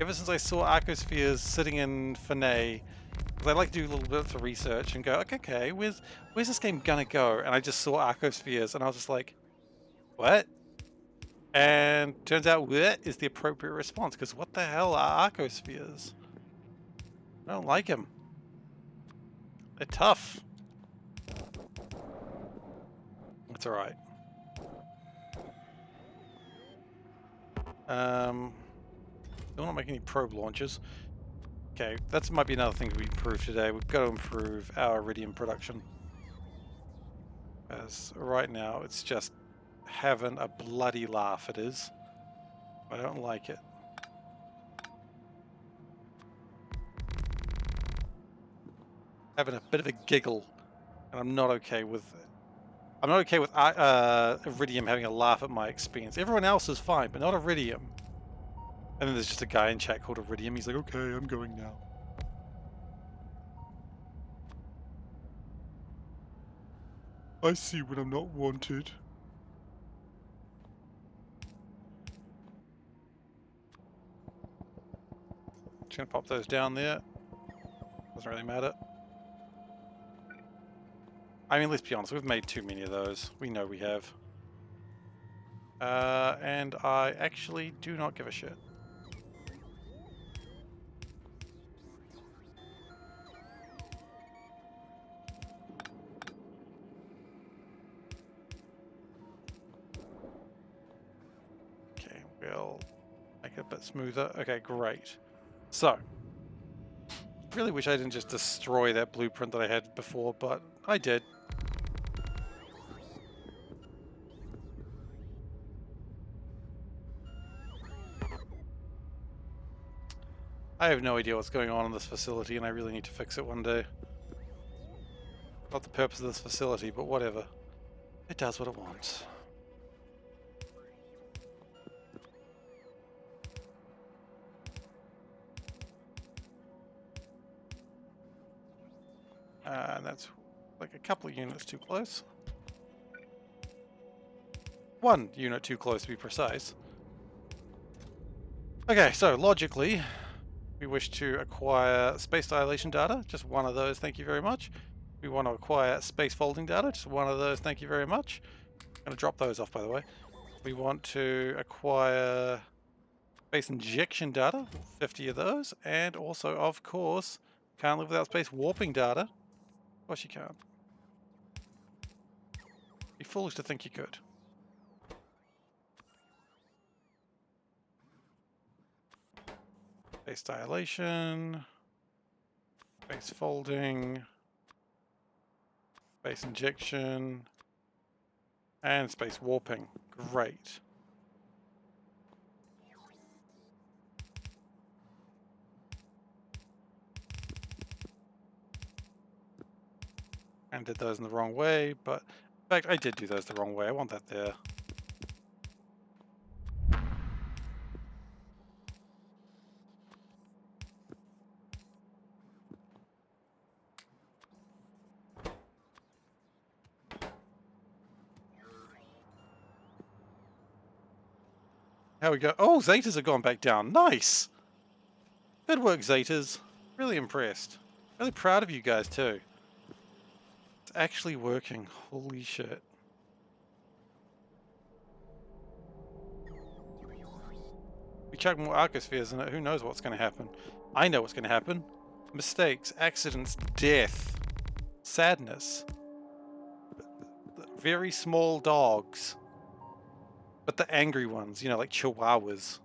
Ever since I saw Arcospheres sitting in Finay, because I like to do a little bit of research and go, okay, where's this game gonna go? And I just saw Arcospheres and I was just like, what? And turns out what is the appropriate response, because what the hell are Arcospheres? I don't like them. They're tough. That's alright. Don't want to make any probe launches. Okay, that might be another thing to improve today. We've got to improve our iridium production. As right now, it's just having a bloody laugh, it is. I don't like it. Having a bit of a giggle, and I'm not okay with it. I'm not okay with Iridium having a laugh at my expense. Everyone else is fine, but not Iridium. And then there's just a guy in chat called Iridium. He's like, okay, I'm going now. I see when I'm not wanted. Just gonna pop those down there. Doesn't really matter. I mean, let's be honest, we've made too many of those. We know we have. And I actually do not give a shit. Okay, we'll make it a bit smoother. Okay, great. So, really wish I didn't just destroy that blueprint that I had before, but I did. I have no idea what's going on in this facility, and I really need to fix it one day. Not the purpose of this facility, but whatever. It does what it wants. that's like a couple of units too close. 1 unit too close to be precise. Okay, so logically, we wish to acquire space dilation data, just one of those, thank you very much. We want to acquire space folding data, just one of those, thank you very much. I'm going to drop those off, by the way. We want to acquire space injection data, 50 of those, and also, of course, can't live without space warping data. Of course you can't. Be foolish to think you could. Space dilation, space folding, space injection, and space warping. Great. And did those in the wrong way, but in fact I did do those the wrong way. I want that there. How we go? Oh, Zetas have gone back down. Nice! Good work, Zetas. Really impressed. Really proud of you guys too. It's actually working. Holy shit. We chuck more Arcospheres in it, who knows what's going to happen. I know what's going to happen. Mistakes, accidents, death, sadness. Very small dogs. But the angry ones, you know, like chihuahuas.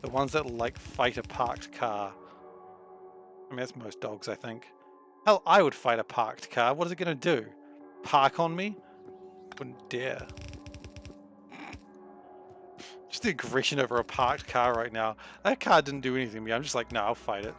The ones that like fight a parked car. I mean, that's most dogs, I think. Hell, I would fight a parked car. What is it going to do? Park on me? Wouldn't dare. Just the aggression over a parked car right now. That car didn't do anything to me. I'm just like, no, I'll fight it.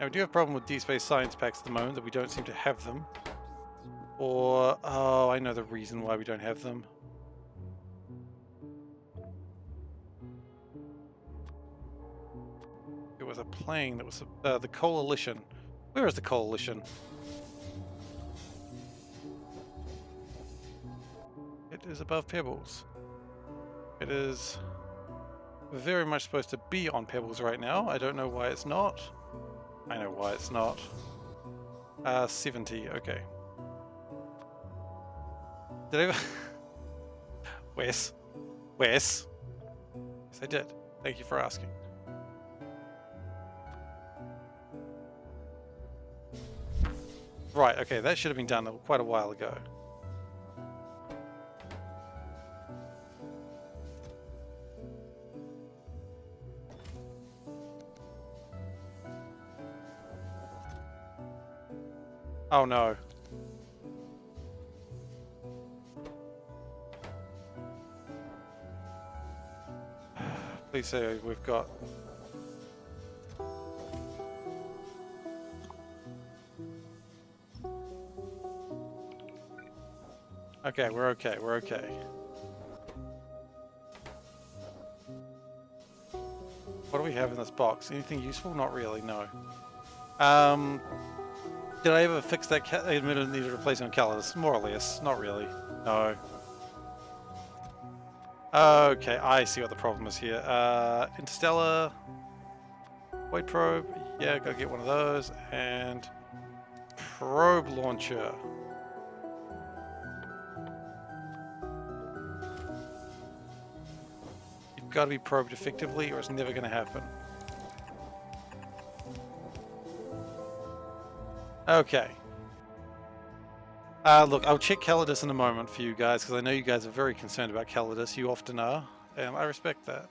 Now, we do have a problem with D-Space Science Packs at the moment, that we don't seem to have them. Or, oh, I know the reason why we don't have them. It was a plane that was the Coalition. Where is the Coalition? It is above Pebbles. It is very much supposed to be on Pebbles right now. I don't know why it's not. I know why it's not. 70, okay. Did I ever... Wes? Wes? Yes, I did. Thank you for asking. Right, okay, that should have been done quite a while ago. Oh no. Please say we've got... Okay, we're okay, we're okay. What do we have in this box? Anything useful? Not really, no. Did I ever fix that? I admitted it needed replacing on Calidus. More or less. Not really. No. Okay, I see what the problem is here. Interstellar. Void probe. Yeah, gotta get one of those. And probe launcher. You've got to be probed effectively or it's never going to happen. Okay. Look, I'll check Calidus in a moment for you guys, because I know you guys are very concerned about Calidus. You often are, and I respect that.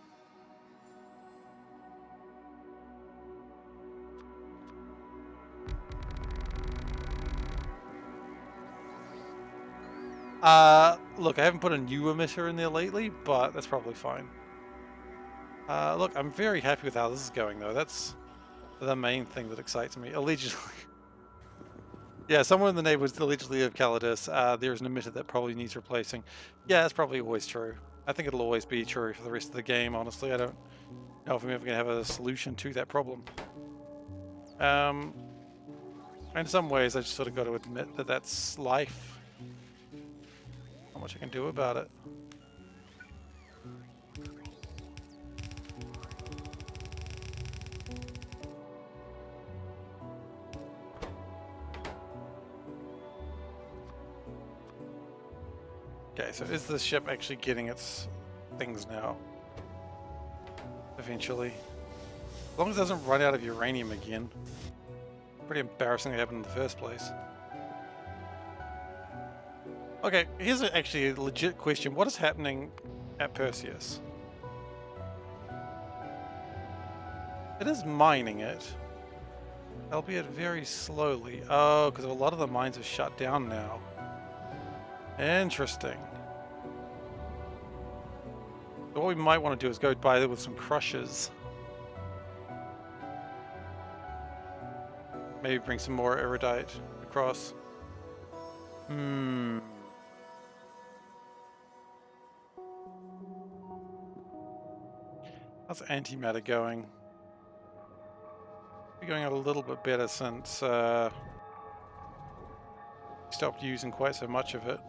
Look, I haven't put a new emitter in there lately, but that's probably fine. Look, I'm very happy with how this is going, though. That's the main thing that excites me. Allegedly. Yeah, somewhere in the neighborhood allegedly of Calidus, there's an emitter that probably needs replacing. Yeah, that's probably always true. I think it'll always be true for the rest of the game, honestly. I don't know if I'm ever going to have a solution to that problem. In some ways, I just sort of got to admit that that's life. Not much I can do about it. Okay, so is the ship actually getting its things now? Eventually. As long as it doesn't run out of uranium again. Pretty embarrassing that happened in the first place. Okay, here's actually a legit question. What is happening at Perseus? It is mining it, albeit very slowly. Oh, because a lot of the mines are shut down now. Interesting. So what we might want to do is go by there with some crushers. Maybe bring some more erudite across. How's antimatter going? Be going a little bit better since stopped using quite so much of it.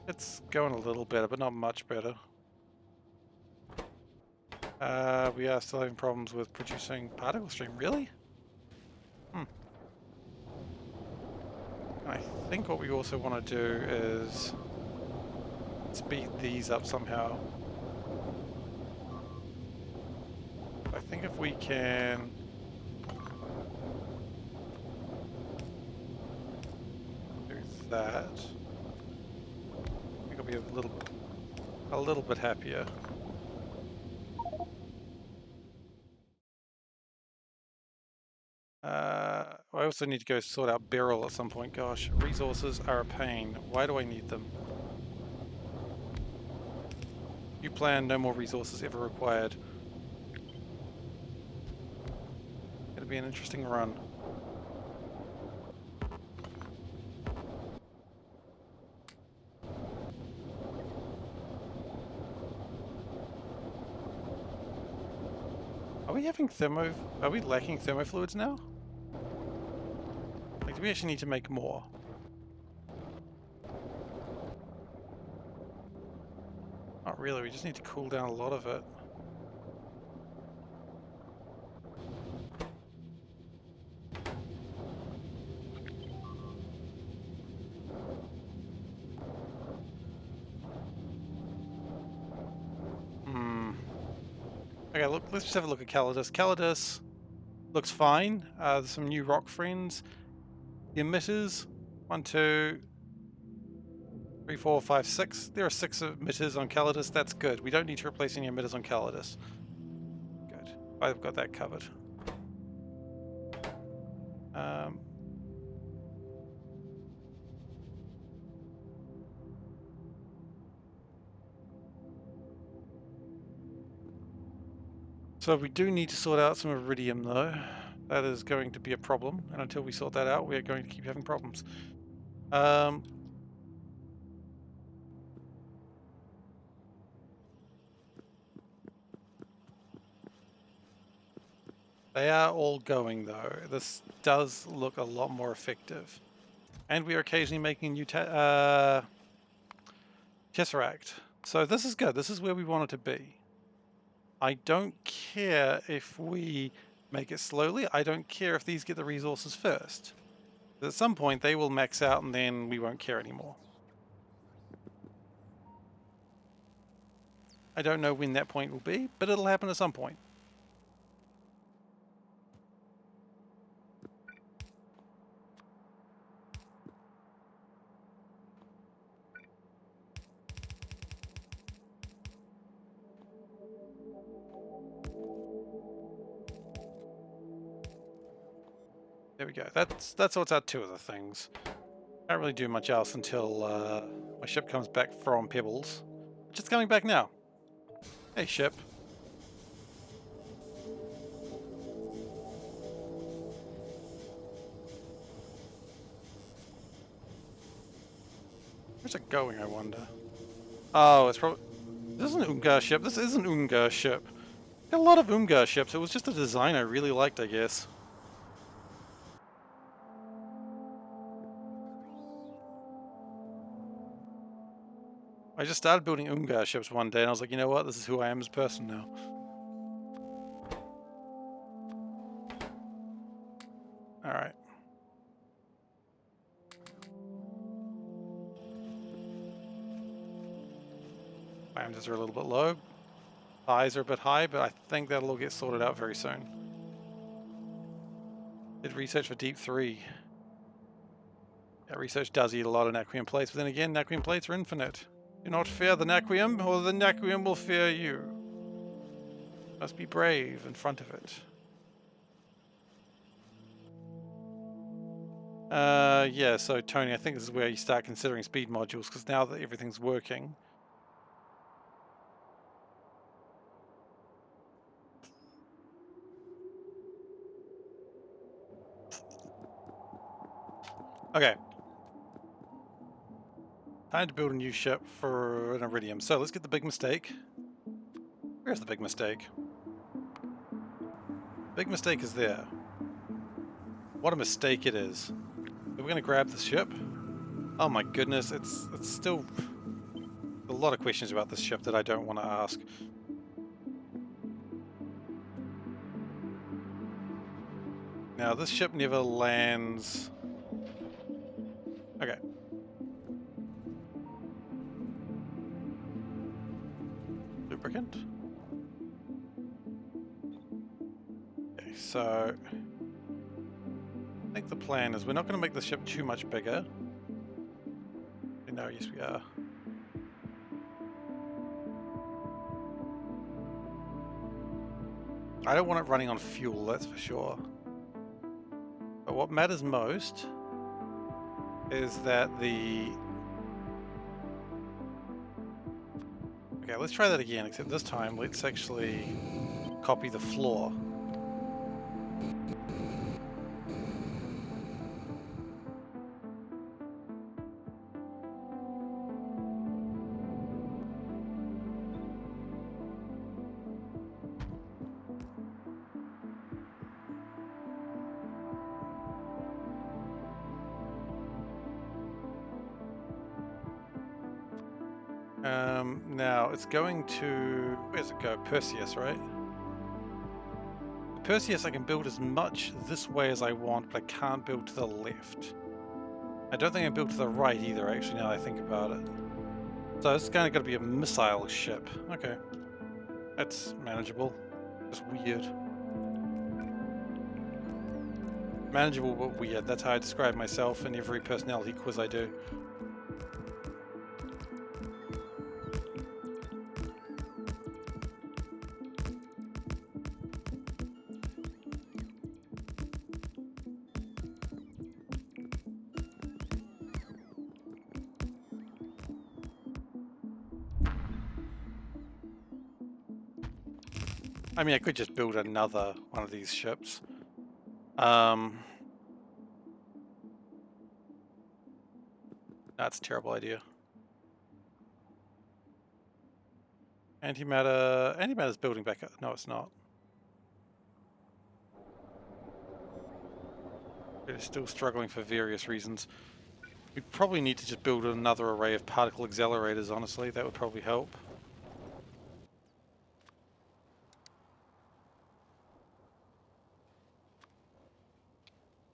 It's going a little better, but not much better. We are still having problems with producing particle stream. Really? I think what we also want to do is speed these up somehow. I think if we can do that, I think I'll be a little bit happier. I also need to go sort out Beryl at some point. Gosh, resources are a pain. Why do I need them? You plan, no more resources ever required. It'll be an interesting run. Are we having are we lacking thermofluids now? Like, do we actually need to make more? Not really, we just need to cool down a lot of it. Okay, look, let's just have a look at Calidus. Calidus looks fine. There's some new rock friends. The emitters, 1, 2, 3, 4, 5, 6. There are 6 emitters on Calidus. That's good. We don't need to replace any emitters on Calidus. Good. I've got that covered. So we do need to sort out some iridium, though. That is going to be a problem, and until we sort that out, we are going to keep having problems. They are all going, though. This does look a lot more effective. And we are occasionally making new Tesseract. So this is good. This is where we want it to be. I don't care if we make it slowly. I don't care if these get the resources first. At some point, they will max out and then we won't care anymore. I don't know when that point will be, but it'll happen at some point. There we go. That's what's our 2 other things. Can't really do much else until my ship comes back from Pebbles, which is coming back now. Hey, ship. Where's it going, I wonder? Oh, it's probably... This is an Ungar ship. This is an Ungar ship. Got a lot of Ungar ships. It was just a design I really liked, I guess. I just started building Ungar ships one day and I was like, you know what? This is who I am as a person now. Alright. Diameters are a little bit low. Highs are a bit high, but I think that'll all get sorted out very soon. Did research for Deep 3. Yeah, research does eat a lot of Naquium plates, but then again, Naquium plates are infinite. Do not fear the Naquium, or the Naquium will fear you. Must be brave in front of it. Yeah, so Tony, I think this is where you start considering speed modules, because now that everything's working... Okay. Time to build a new ship for an Iridium. So let's get the big mistake. Where's the big mistake? Big mistake is there. What a mistake it is. We're going to grab the ship. Oh my goodness, it's still a lot of questions about this ship that I don't want to ask. Now this ship never lands. Okay. Lubricant. Okay, so I think the plan is we're not going to make the ship too much bigger. No, yes we are. I don't want it running on fuel, that's for sure. But what matters most is that the... Okay, let's try that again, except this time let's actually copy the floor. Now it's going to, where's it go? Perseus, right? Perseus I can build as much this way as I want, but I can't build to the left. I don't think I can build to the right either, actually, now that I think about it. So it's kind of got to be a missile ship. Okay. That's manageable. Just weird. Manageable but weird. That's how I describe myself in every personality quiz I do. I mean, I could just build another one of these ships. That's a terrible idea. Antimatter... Antimatter's building back up. No, it's not. It's still struggling for various reasons. We probably need to just build another array of particle accelerators, honestly. That would probably help.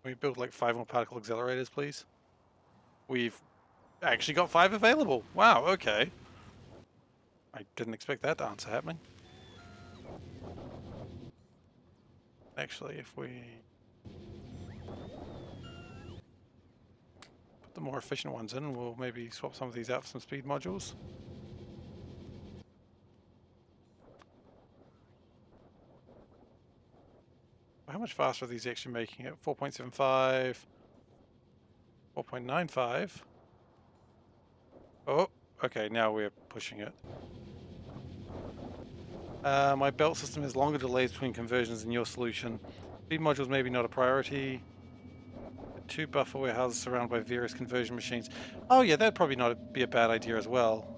Can we build like 5 more particle accelerators, please? We've actually got 5 available. Wow, okay. I didn't expect that answer happening. Actually, if we put the more efficient ones in, we'll maybe swap some of these out for some speed modules. How much faster are these actually making it? 4.75, 4.95. Oh, okay, now we're pushing it. My belt system has longer delays between conversions than your solution. Speed modules maybe not a priority. 2 buffer warehouses surrounded by various conversion machines. Oh yeah, that'd probably not be a bad idea as well.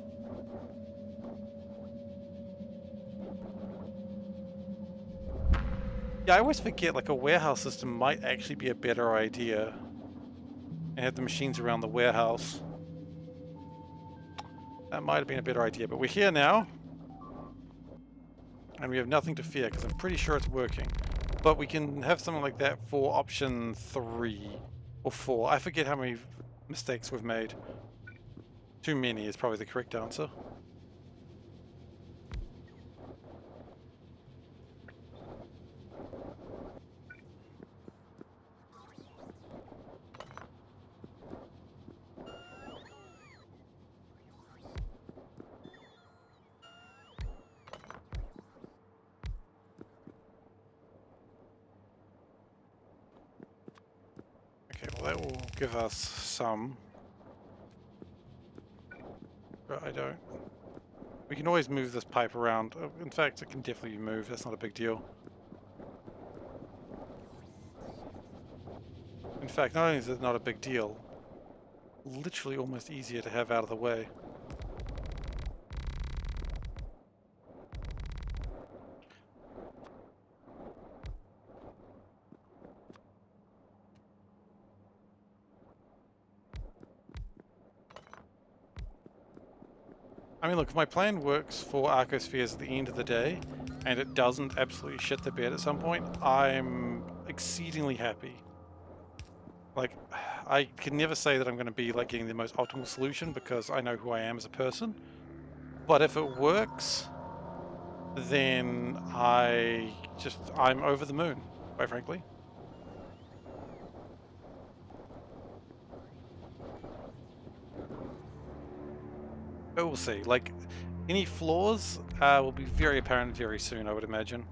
Yeah, I always forget, like, a warehouse system might actually be a better idea. And have the machines around the warehouse. That might have been a better idea, but we're here now. And we have nothing to fear, because I'm pretty sure it's working. But we can have something like that for option 3 or 4. I forget how many mistakes we've made. Too many is probably the correct answer. Okay, well that will give us some. But I don't. We can always move this pipe around. In fact, it can definitely be moved. That's not a big deal. In fact, not only is it not a big deal, literally almost easier to have out of the way. I mean, look, if my plan works for Arcospheres at the end of the day, and it doesn't absolutely shit the bed at some point, I'm exceedingly happy. Like, I can never say that I'm going to be, like, getting the most optimal solution, because I know who I am as a person. But if it works, then I'm over the moon, quite frankly. But we'll see. Like, any flaws will be very apparent very soon, I would imagine.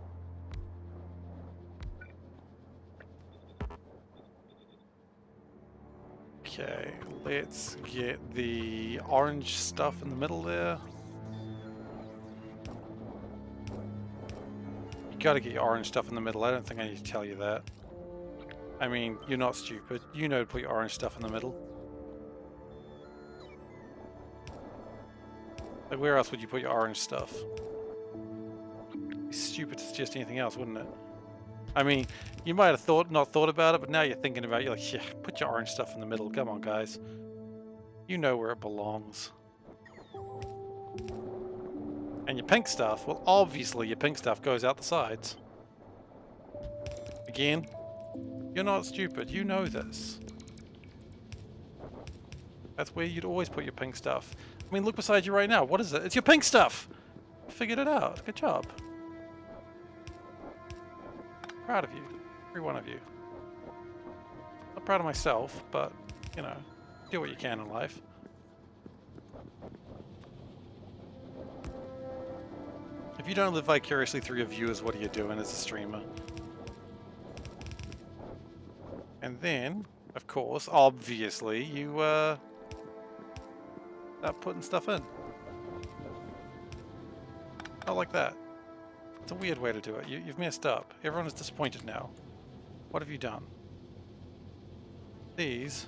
Okay, let's get the orange stuff in the middle there. You gotta get your orange stuff in the middle. I don't think I need to tell you that. I mean, you're not stupid. You know to put your orange stuff in the middle. Like, where else would you put your orange stuff? It'd be stupid to suggest anything else, wouldn't it? I mean, you might have not thought about it, but now you're thinking about it. You're like, yeah, put your orange stuff in the middle. Come on, guys. You know where it belongs. And your pink stuff, well, obviously your pink stuff goes out the sides. Again, you're not stupid. You know this. That's where you'd always put your pink stuff. I mean, look beside you right now. What is it? It's your pink stuff! Figured it out. Good job. Proud of you. Every one of you. Not proud of myself, but, you know, do what you can in life. If you don't live vicariously through your viewers, what are you doing as a streamer? And then, of course, obviously, you, start putting stuff in. Not like that. It's a weird way to do it. You've messed up. Everyone is disappointed now. What have you done? These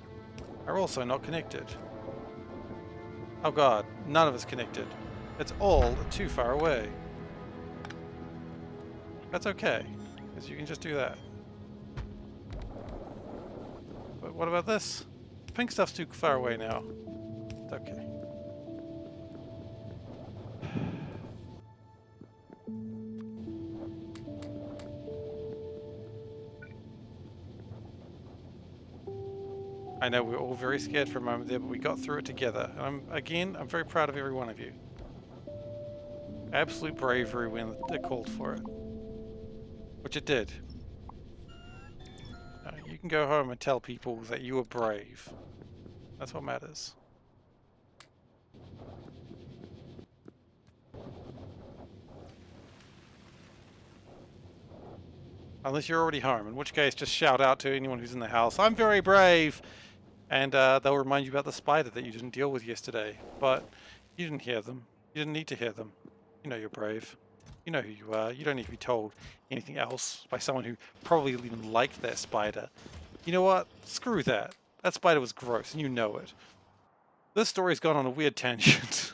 are also not connected. Oh god, none of it's connected. It's all too far away. That's okay, because you can just do that. But what about this? Pink stuff's too far away now. It's okay. I know we were all very scared for a moment there, but we got through it together. And I'm very proud of every one of you. Absolute bravery when it called for it. Which it did. You can go home and tell people that you were brave. That's what matters. Unless you're already home, in which case just shout out to anyone who's in the house, "I'm very brave!" And they'll remind you about the spider that you didn't deal with yesterday. But you didn't hear them. You didn't need to hear them. You know you're brave. You know who you are. You don't need to be told anything else by someone who probably even liked that spider. You know what? Screw that. That spider was gross, and you know it. This story's gone on a weird tangent.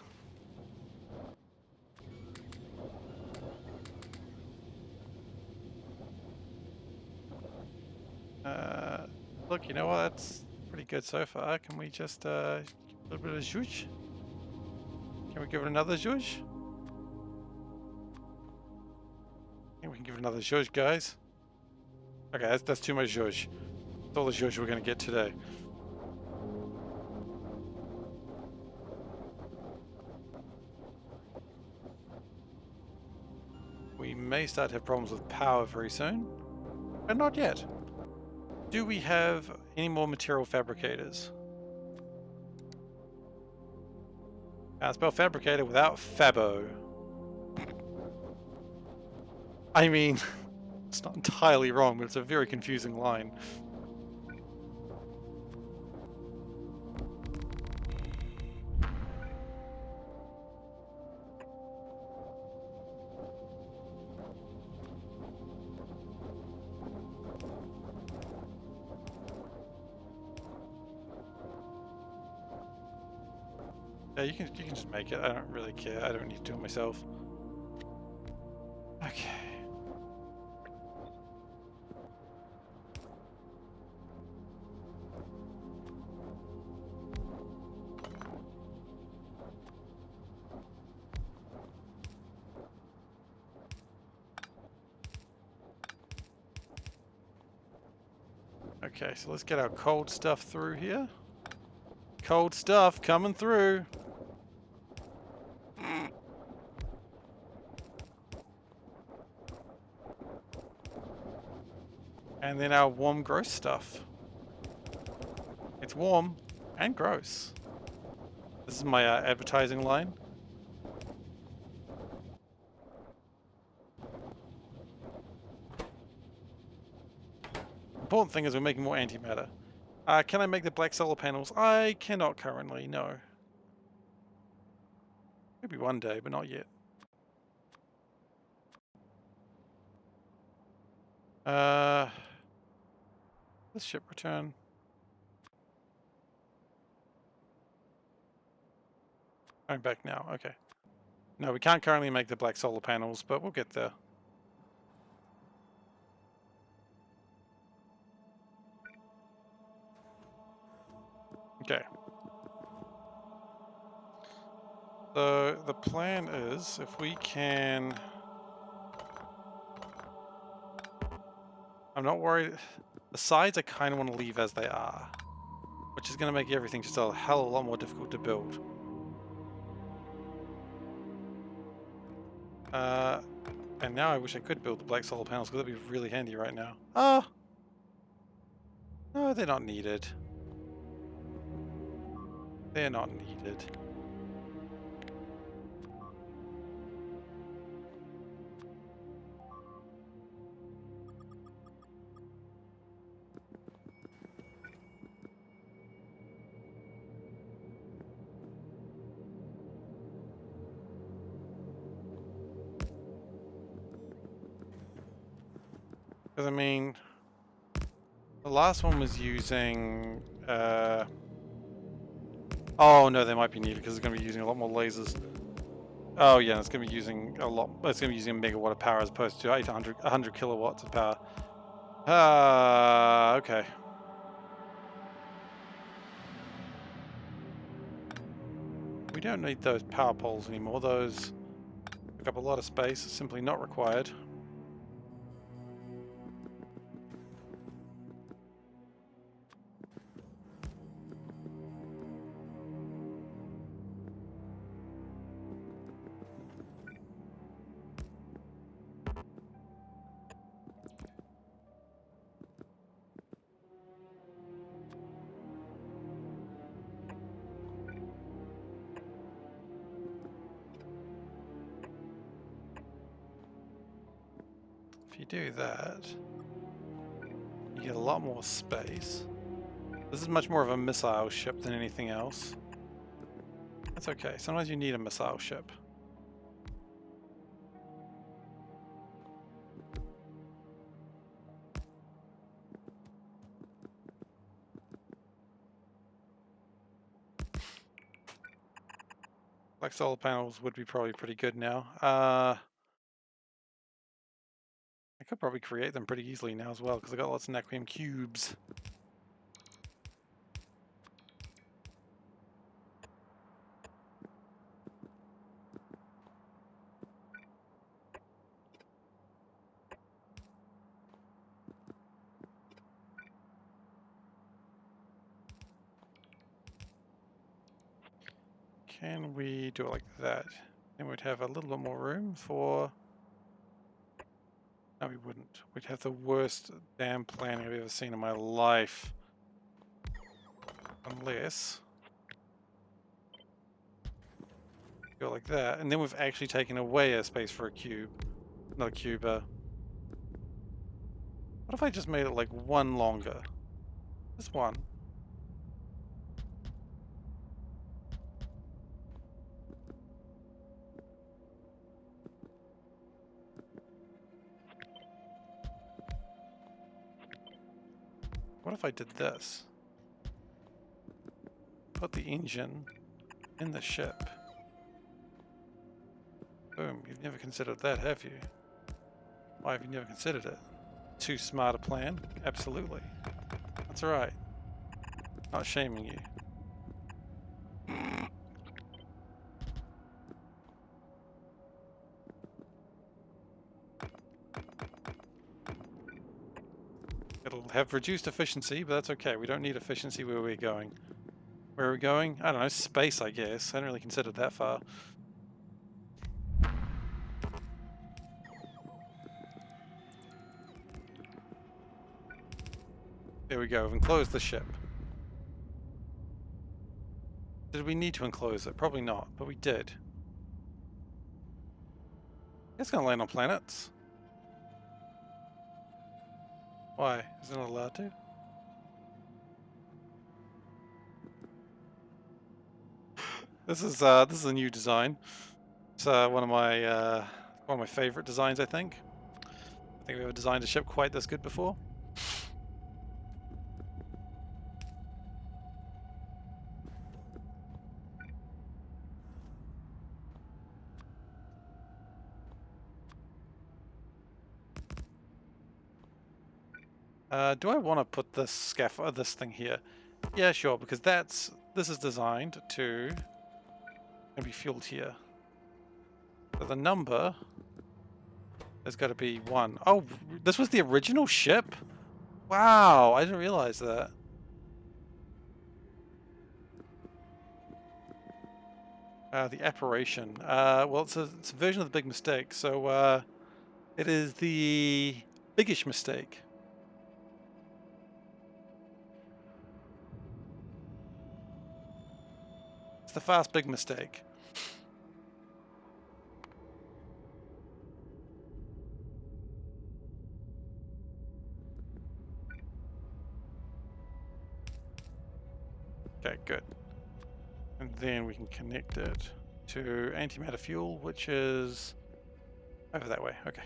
Look, you know what? That's pretty good so far. Can we just, a little bit of zhuzh? Can we give it another zhuzh? I think we can give it another zhuzh, guys. Okay, that's too much zhuzh. That's all the zhuzh we're going to get today. We may start to have problems with power very soon, but not yet. Do we have any more material fabricators? Can't spell fabricator without Fabo. I mean, it's not entirely wrong, but it's a very confusing line. Yeah, you can just make it. I don't really care. I don't need to do it myself. Okay. Okay, so let's get our cold stuff through here. Cold stuff coming through. And then our warm, gross stuff. It's warm and gross. This is my advertising line. Important thing is we're making more antimatter. Can I make the black solar panels? I cannot currently, no. Maybe one day, but not yet. This ship return. I'm back now, okay. No, we can't currently make the black solar panels, but we'll get there. Okay. So the plan is, if we can... I'm not worried. The sides I kind of want to leave as they are, which is going to make everything just a hell of a lot more difficult to build. And now I wish I could build the black solar panels, because that'd be really handy right now. Oh! No, they're not needed. They're not needed. Because, I mean, the last one was using... Oh, no, they might be needed, because it's going to be using a lot more lasers. Oh, yeah, it's going to be using a lot... It's going to be using a megawatt of power as opposed to 100 kilowatts of power. Okay. We don't need those power poles anymore. Those took up a lot of space. Simply not required. If you do that, you get a lot more space. This is much more of a missile ship than anything else. That's okay. Sometimes you need a missile ship. Like solar panels would be probably pretty good now. I could probably create them pretty easily now as well, because I got lots of Naquium cubes. Can we do it like that? Then we'd have a little bit more room for... No, we wouldn't. We'd have the worst damn planning I've ever seen in my life. Unless... go like that, and then we've actually taken away a space for a cube. Not a cube, what if I just made it like one longer? Just one. What if I did this? Put the engine in the ship. Boom, you've never considered that, have you? Why have you never considered it? Too smart a plan? Absolutely. That's alright. Not shaming you. It'll have reduced efficiency, but that's okay. We don't need efficiency where we're going. Where are we going? I don't know, space, I guess. I hadn't really considered that far. There we go, we've enclosed the ship. Did we need to enclose it? Probably not, but we did. It's gonna land on planets. Why? Is it not allowed to? This is a new design. It's one of my favorite designs, I think. I think we've ever designed a ship quite this good before. Do I want to put this scaffold, this thing here? Yeah, sure, because this is designed to be fueled here. So the number has got to be 1. Oh, this was the original ship? Wow, I didn't realize that. The apparition. Well, it's a version of the big mistake, so it is the biggish mistake. It's the fast big mistake. Okay, good. And then we can connect it to antimatter fuel, which is over that way. Okay.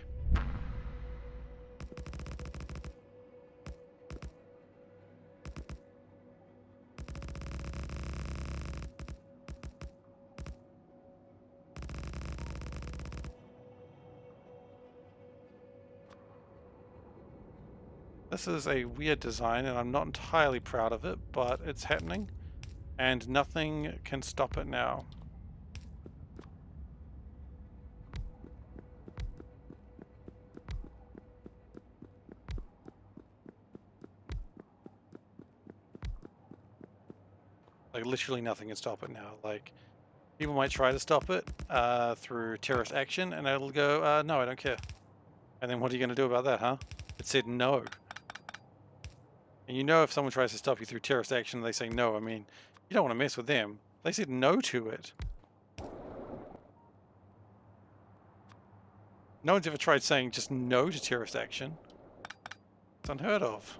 This is a weird design, and I'm not entirely proud of it, but it's happening, and nothing can stop it now. Like, literally nothing can stop it now. Like, people might try to stop it through terrorist action, and it'll go, no, I don't care. And then what are you going to do about that, huh? It said no. And you know if someone tries to stop you through terrorist action and they say no, I mean, you don't want to mess with them. They said no to it. No one's ever tried saying just no to terrorist action. It's unheard of.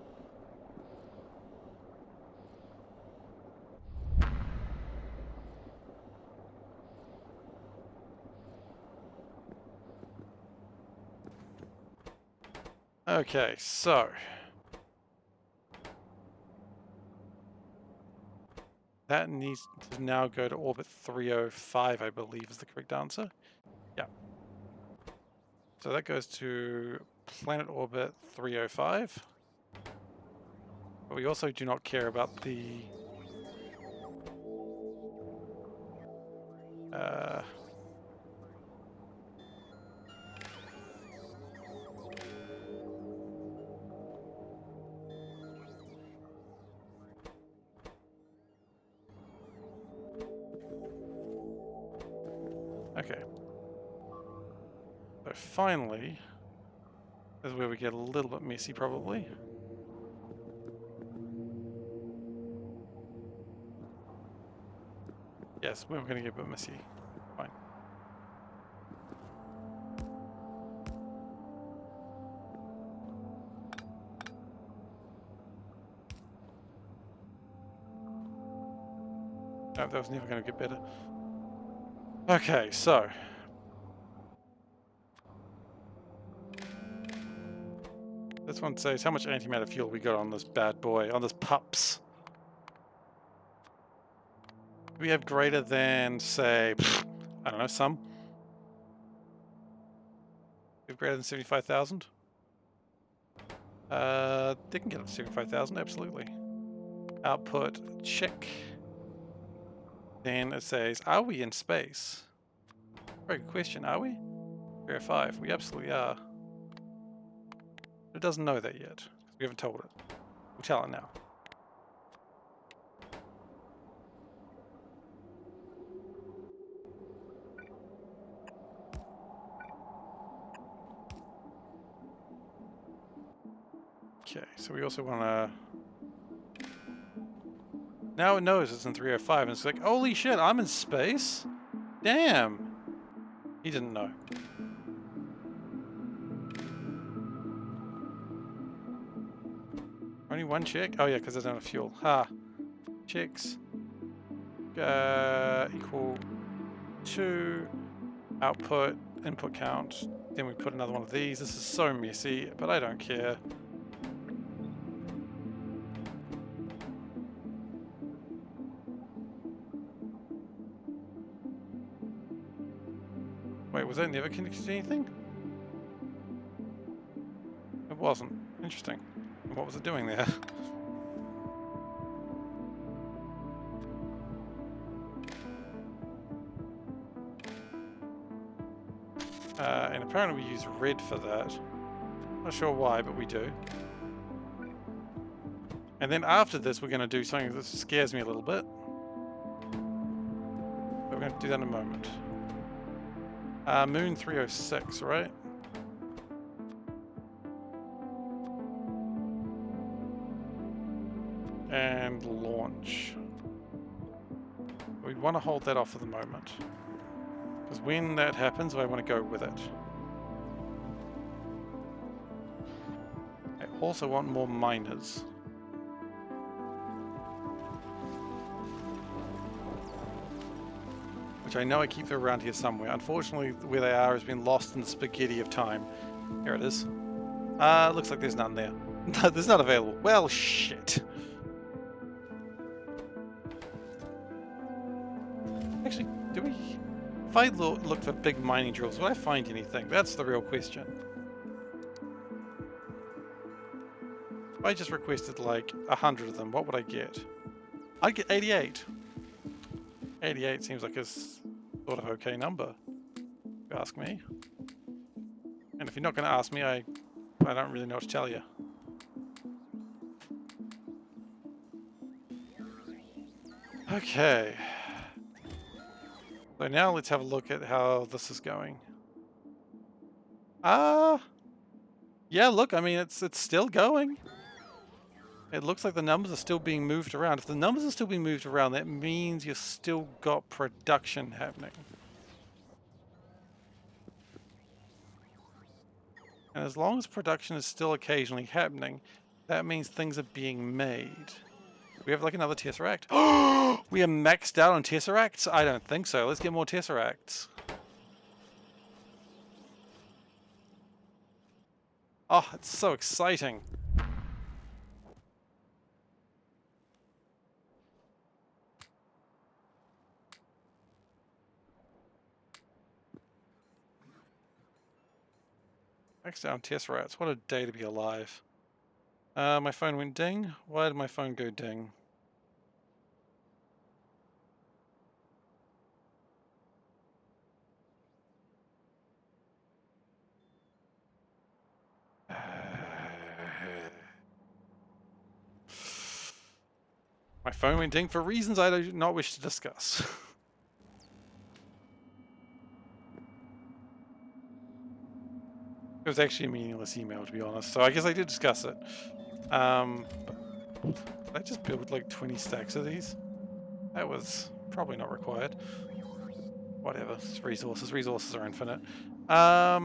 Okay, so That needs to now go to orbit 305, I believe is the correct answer. Yeah. So that goes to planet orbit 305. But we also do not care about the... Okay. So finally, this is where we get a little bit messy probably. Yes, we're going to get a bit messy. Fine. No, that was never going to get better. Okay, so... this one says how much antimatter fuel we got on this bad boy, on this pups. We have greater than, say, I don't know, some. We have greater than 75,000. They can get up to 75,000, absolutely. Output, check. Then it says, are we in space? Very good question, are we? Verify, we absolutely are. It doesn't know that yet. We haven't told it. We'll tell it now. Okay, so we also want to... now it knows it's in 305 and it's like, holy shit, I'm in space? Damn! He didn't know. Only one check? Oh yeah, because there's no fuel. Ha! Checks. Equal 2. Output, input count. Then we put another one of these. This is so messy, but I don't care. Wait, was that never connected to anything? It wasn't. Interesting. What was it doing there? And apparently we use red for that. Not sure why, but we do. And then after this, we're going to do something that scares me a little bit. But we're going to do that in a moment. Moon 306, right? And launch. We want to hold that off for the moment. Because when that happens, I want to go with it. I also want more miners. Which I know I keep them around here somewhere. Unfortunately, where they are has been lost in the spaghetti of time. Here it is. Looks like there's none there. There's none available. Well, shit. Actually, do we... if I look for big mining drills, would I find anything? That's the real question. If I just requested like 100 of them, what would I get? I'd get 88. 88 seems like a sort of okay number, if you ask me. And if you're not going to ask me, I don't really know what to tell you. Okay. So now let's have a look at how this is going. Yeah, look, I mean, it's still going. It looks like the numbers are still being moved around. If the numbers are still being moved around, that means you've still got production happening. And as long as production is still occasionally happening, that means things are being made. We have like another Tesseract. Oh, we are maxed out on Tesseracts? I don't think so. Let's get more Tesseracts. Oh, it's so exciting. Max down test rats. What a day to be alive. My phone went ding. Why did my phone go ding? My phone went ding for reasons I do not wish to discuss. It was actually a meaningless email, to be honest, so I guess I did discuss it. But did I just build like 20 stacks of these? That was probably not required. Whatever, it's resources. Resources are infinite. I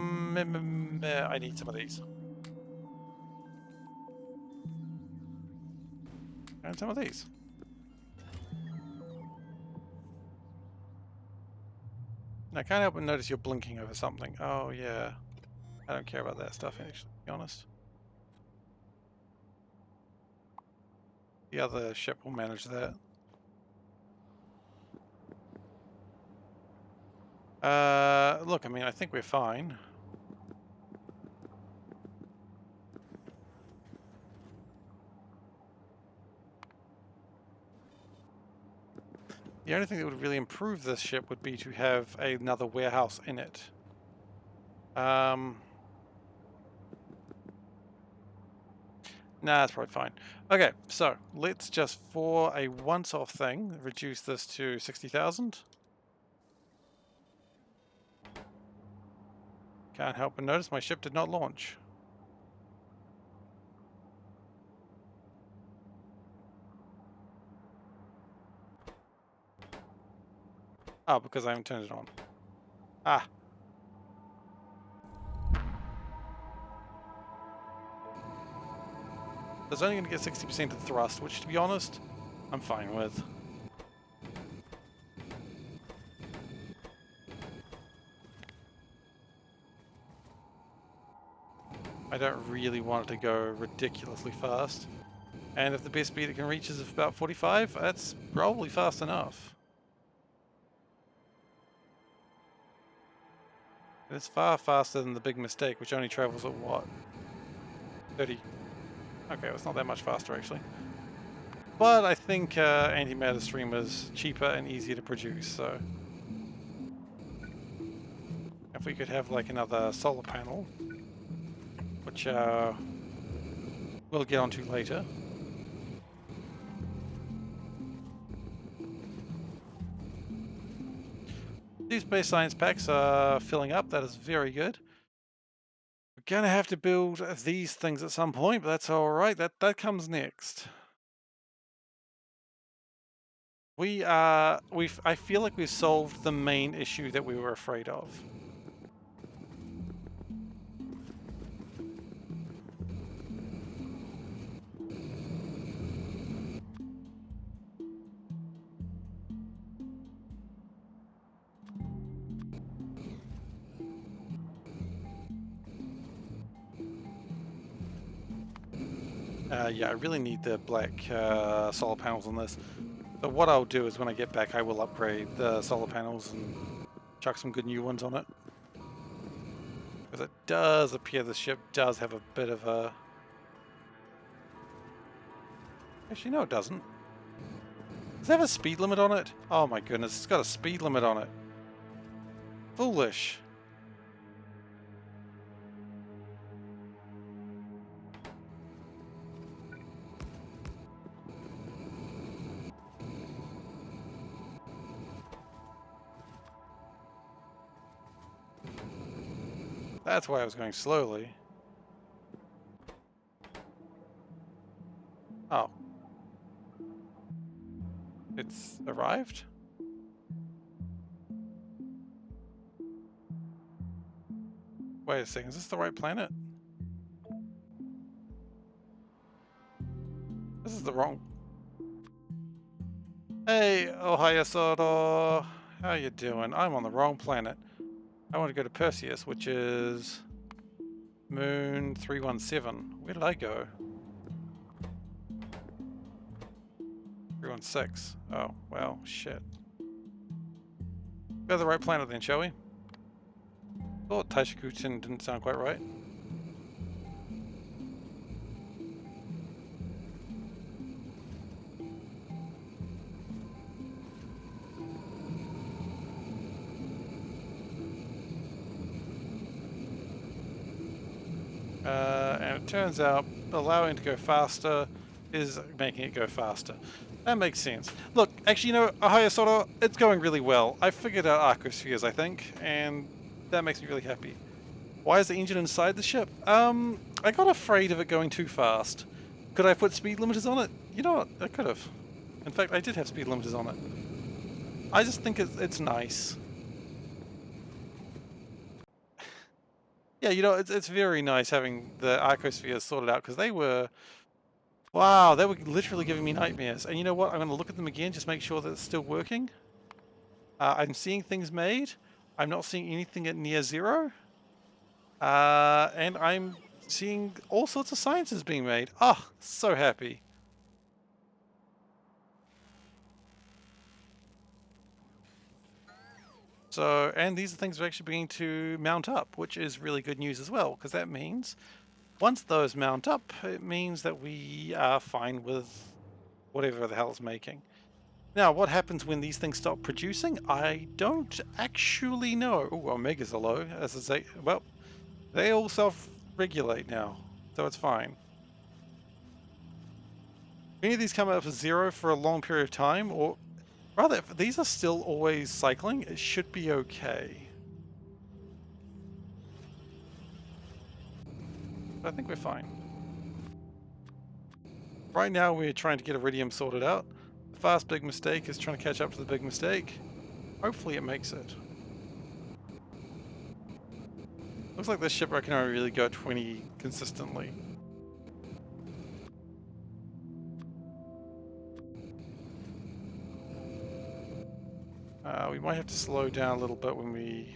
need some of these. And some of these. I can't help but notice you're blinking over something. Oh yeah. I don't care about that stuff, actually, to be honest. The other ship will manage that. Look, I mean, I think we're fine. The only thing that would really improve this ship would be to have another warehouse in it. Nah, that's probably fine. Okay, so let's just, for a once-off thing, reduce this to 60,000. Can't help but notice my ship did not launch. Oh, because I haven't turned it on. Ah. It's only going to get 60% of thrust, which, to be honest, I'm fine with. I don't really want it to go ridiculously fast. And if the best speed it can reach is about 45, that's probably fast enough. It's far faster than the big mistake, which only travels at what? 30. Okay, well, it's not that much faster actually. But I think antimatter stream is cheaper and easier to produce, so if we could have like another solar panel, which we'll get onto later. These space science packs are filling up, that is very good. We're gonna have to build these things at some point, but that's alright, that comes next. I feel like we've solved the main issue that we were afraid of. Yeah, I really need the black solar panels on this. So what I'll do is when I get back, I will upgrade the solar panels and chuck some good new ones on it. Because it does appear the ship does have a bit of a... Actually, no, it doesn't. Does it have a speed limit on it? Oh my goodness, it's got a speed limit on it. Foolish. That's why I was going slowly. Oh. It's arrived? Wait a second, is this the right planet? This is the wrong... Hey, Ohayasoro! How you doing? I'm on the wrong planet. I want to go to Perseus, which is... Moon 317. Where did I go? 316. Oh, well, shit. Go to the right planet then, shall we? Thought Taishikutin didn't sound quite right. And it turns out allowing it to go faster is making it go faster. That makes sense. Look, actually, you know, Ahaya Sora, it's going really well. I figured out Arcospheres, I think, and that makes me really happy. Why is the engine inside the ship? I got afraid of it going too fast. Could I have put speed limiters on it? You know what? I could have. In fact, I did have speed limiters on it. I just think it's nice. Yeah, you know, it's very nice having the Arcospheres sorted out because they were, wow, they were literally giving me nightmares. And you know what? I'm going to look at them again, just make sure that it's still working. I'm seeing things made. I'm not seeing anything at near zero. And I'm seeing all sorts of sciences being made. Ah, so happy. So, and these are things we're actually beginning to mount up, which is really good news as well, because that means once those mount up, it means that we are fine with whatever the hell it's making. Now, what happens when these things stop producing? I don't actually know. Oh, Omegas are low. As I say, well, they all self-regulate now, so it's fine. If any of these come up to zero for a long period of time, or rather, if these are still always cycling, it should be okay. I think we're fine. Right now, we're trying to get Iridium sorted out. The fast big mistake is trying to catch up to the big mistake. Hopefully it makes it. Looks like this shipwreck can only really go 20 consistently. We might have to slow down a little bit when we...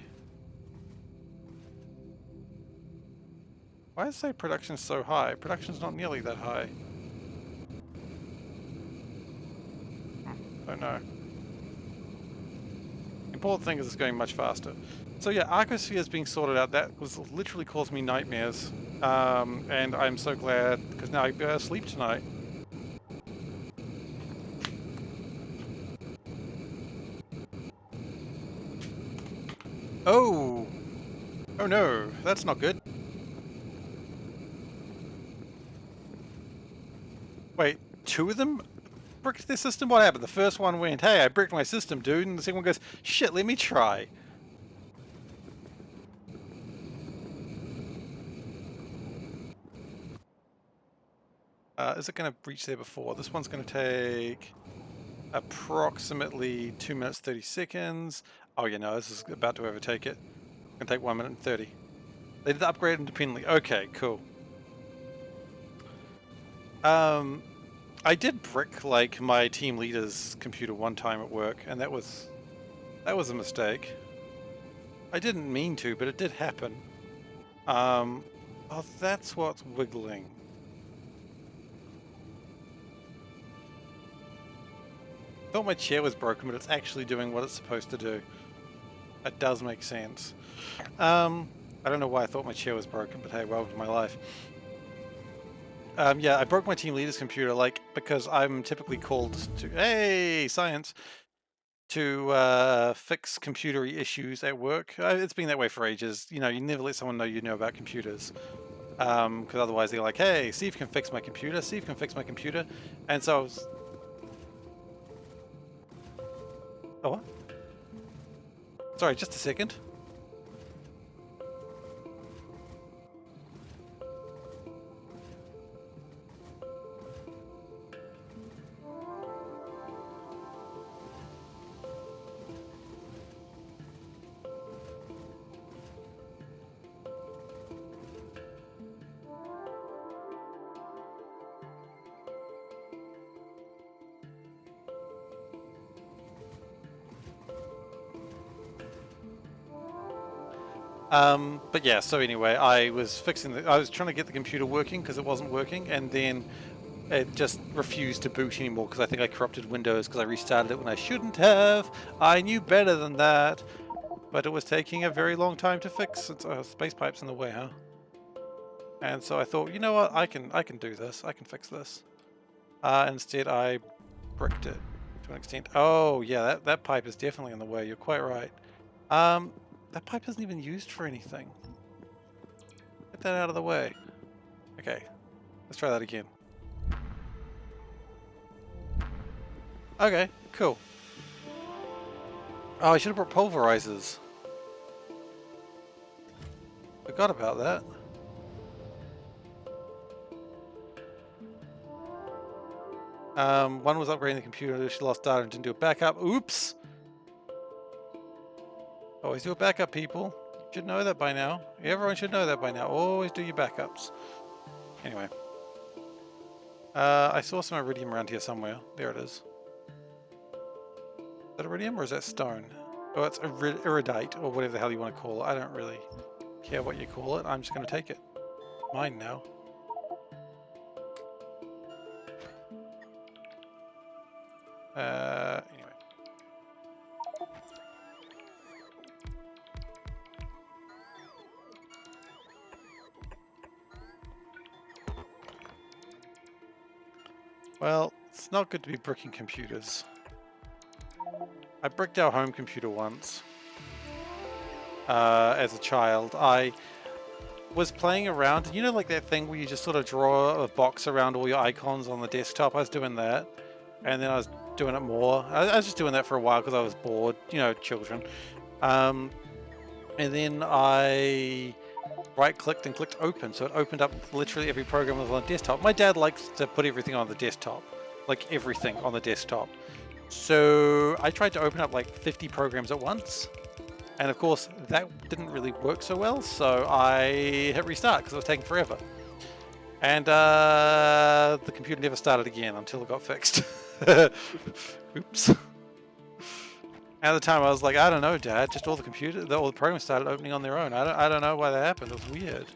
Why does it say production is so high? Production's not nearly that high. Don't know. The important thing is it's going much faster. So yeah, Arcospheres being sorted out, that was literally caused me nightmares. And I'm so glad, because now I can go to sleep tonight. Oh! Oh no, that's not good. Wait, two of them bricked their system? What happened? The first one went, hey, I bricked my system, dude, and the second one goes, shit, let me try. Is it going to reach there before? This one's going to take approximately 2 minutes 30 seconds. Oh, yeah, no, this is about to overtake it. It's going to take 1 minute and 30. They did upgrade independently. Okay, cool. I did brick like my team leader's computer one time at work, and that was a mistake. I didn't mean to, but it did happen. Oh, that's what's wiggling. I thought my chair was broken, but it's actually doing what it's supposed to do. That does make sense. I don't know why I thought my chair was broken, but hey, welcome to my life. Yeah, I broke my team leader's computer, like, because I'm typically called to, hey, science, to fix computery issues at work. It's been that way for ages. You know, you never let someone know you know about computers. Because otherwise they're like, hey, see if you can fix my computer, see if you can fix my computer. And so I was... Oh, what? Sorry, just a second. But yeah, so anyway, I was trying to get the computer working because it wasn't working, and then it just refused to boot anymore because I think I corrupted Windows because I restarted it when I shouldn't have. I knew better than that, but it was taking a very long time to fix. It's space pipe's in the way, huh? And so I thought, you know what, I can do this. I can fix this. Instead, I bricked it to an extent. Oh yeah, that pipe is definitely in the way. You're quite right. That pipe isn't even used for anything. Get that out of the way. Okay, let's try that again. Okay, cool. Oh, I should have brought pulverizers. Forgot about that. One was upgrading the computer. She lost data and didn't do a backup. Oops! Always do a backup, people. You should know that by now. Everyone should know that by now. Always do your backups. Anyway. I saw some iridium around here somewhere. There it is. Is that iridium or is that stone? Oh, it's iridite or whatever the hell you want to call it. I don't really care what you call it. I'm just going to take it. Mine now. Anyway. Well, it's not good to be bricking computers. I bricked our home computer once. As a child. I was playing around, you know, like that thing where you just sort of draw a box around all your icons on the desktop. I was doing that, and then I was doing it more. I was just doing that for a while because I was bored, you know, children. And then I right-clicked and clicked open, so it opened up literally every program that was on the desktop. My dad likes to put everything on the desktop, like everything on the desktop. So I tried to open up like 50 programs at once. And of course, that didn't really work so well, so I hit restart because it was taking forever. And the computer never started again until it got fixed. Oops. At the time, I was like, I don't know, Dad. Just all the programs started opening on their own. I don't know why that happened. It was weird.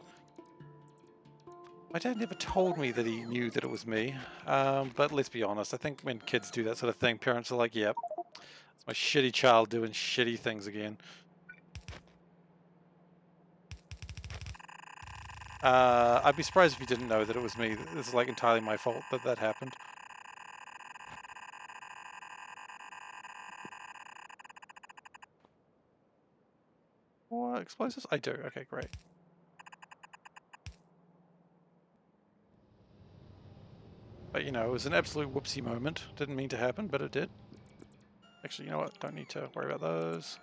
My dad never told me that he knew that it was me. But let's be honest. I think when kids do that sort of thing, parents are like, yep, it's my shitty child doing shitty things again. I'd be surprised if you didn't know that it was me. This is like entirely my fault that that happened. What explosives? I do. Okay, great. But you know, it was an absolute whoopsie moment. Didn't mean to happen, but it did. Actually, you know what? Don't need to worry about those.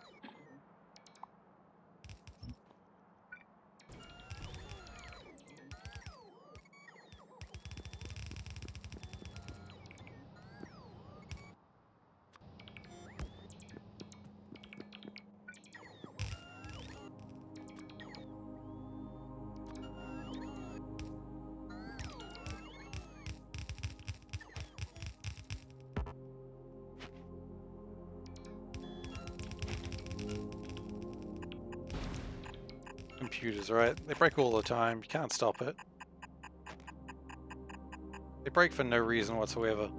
Computers, right? They break all the time. You can't stop it. They break for no reason whatsoever.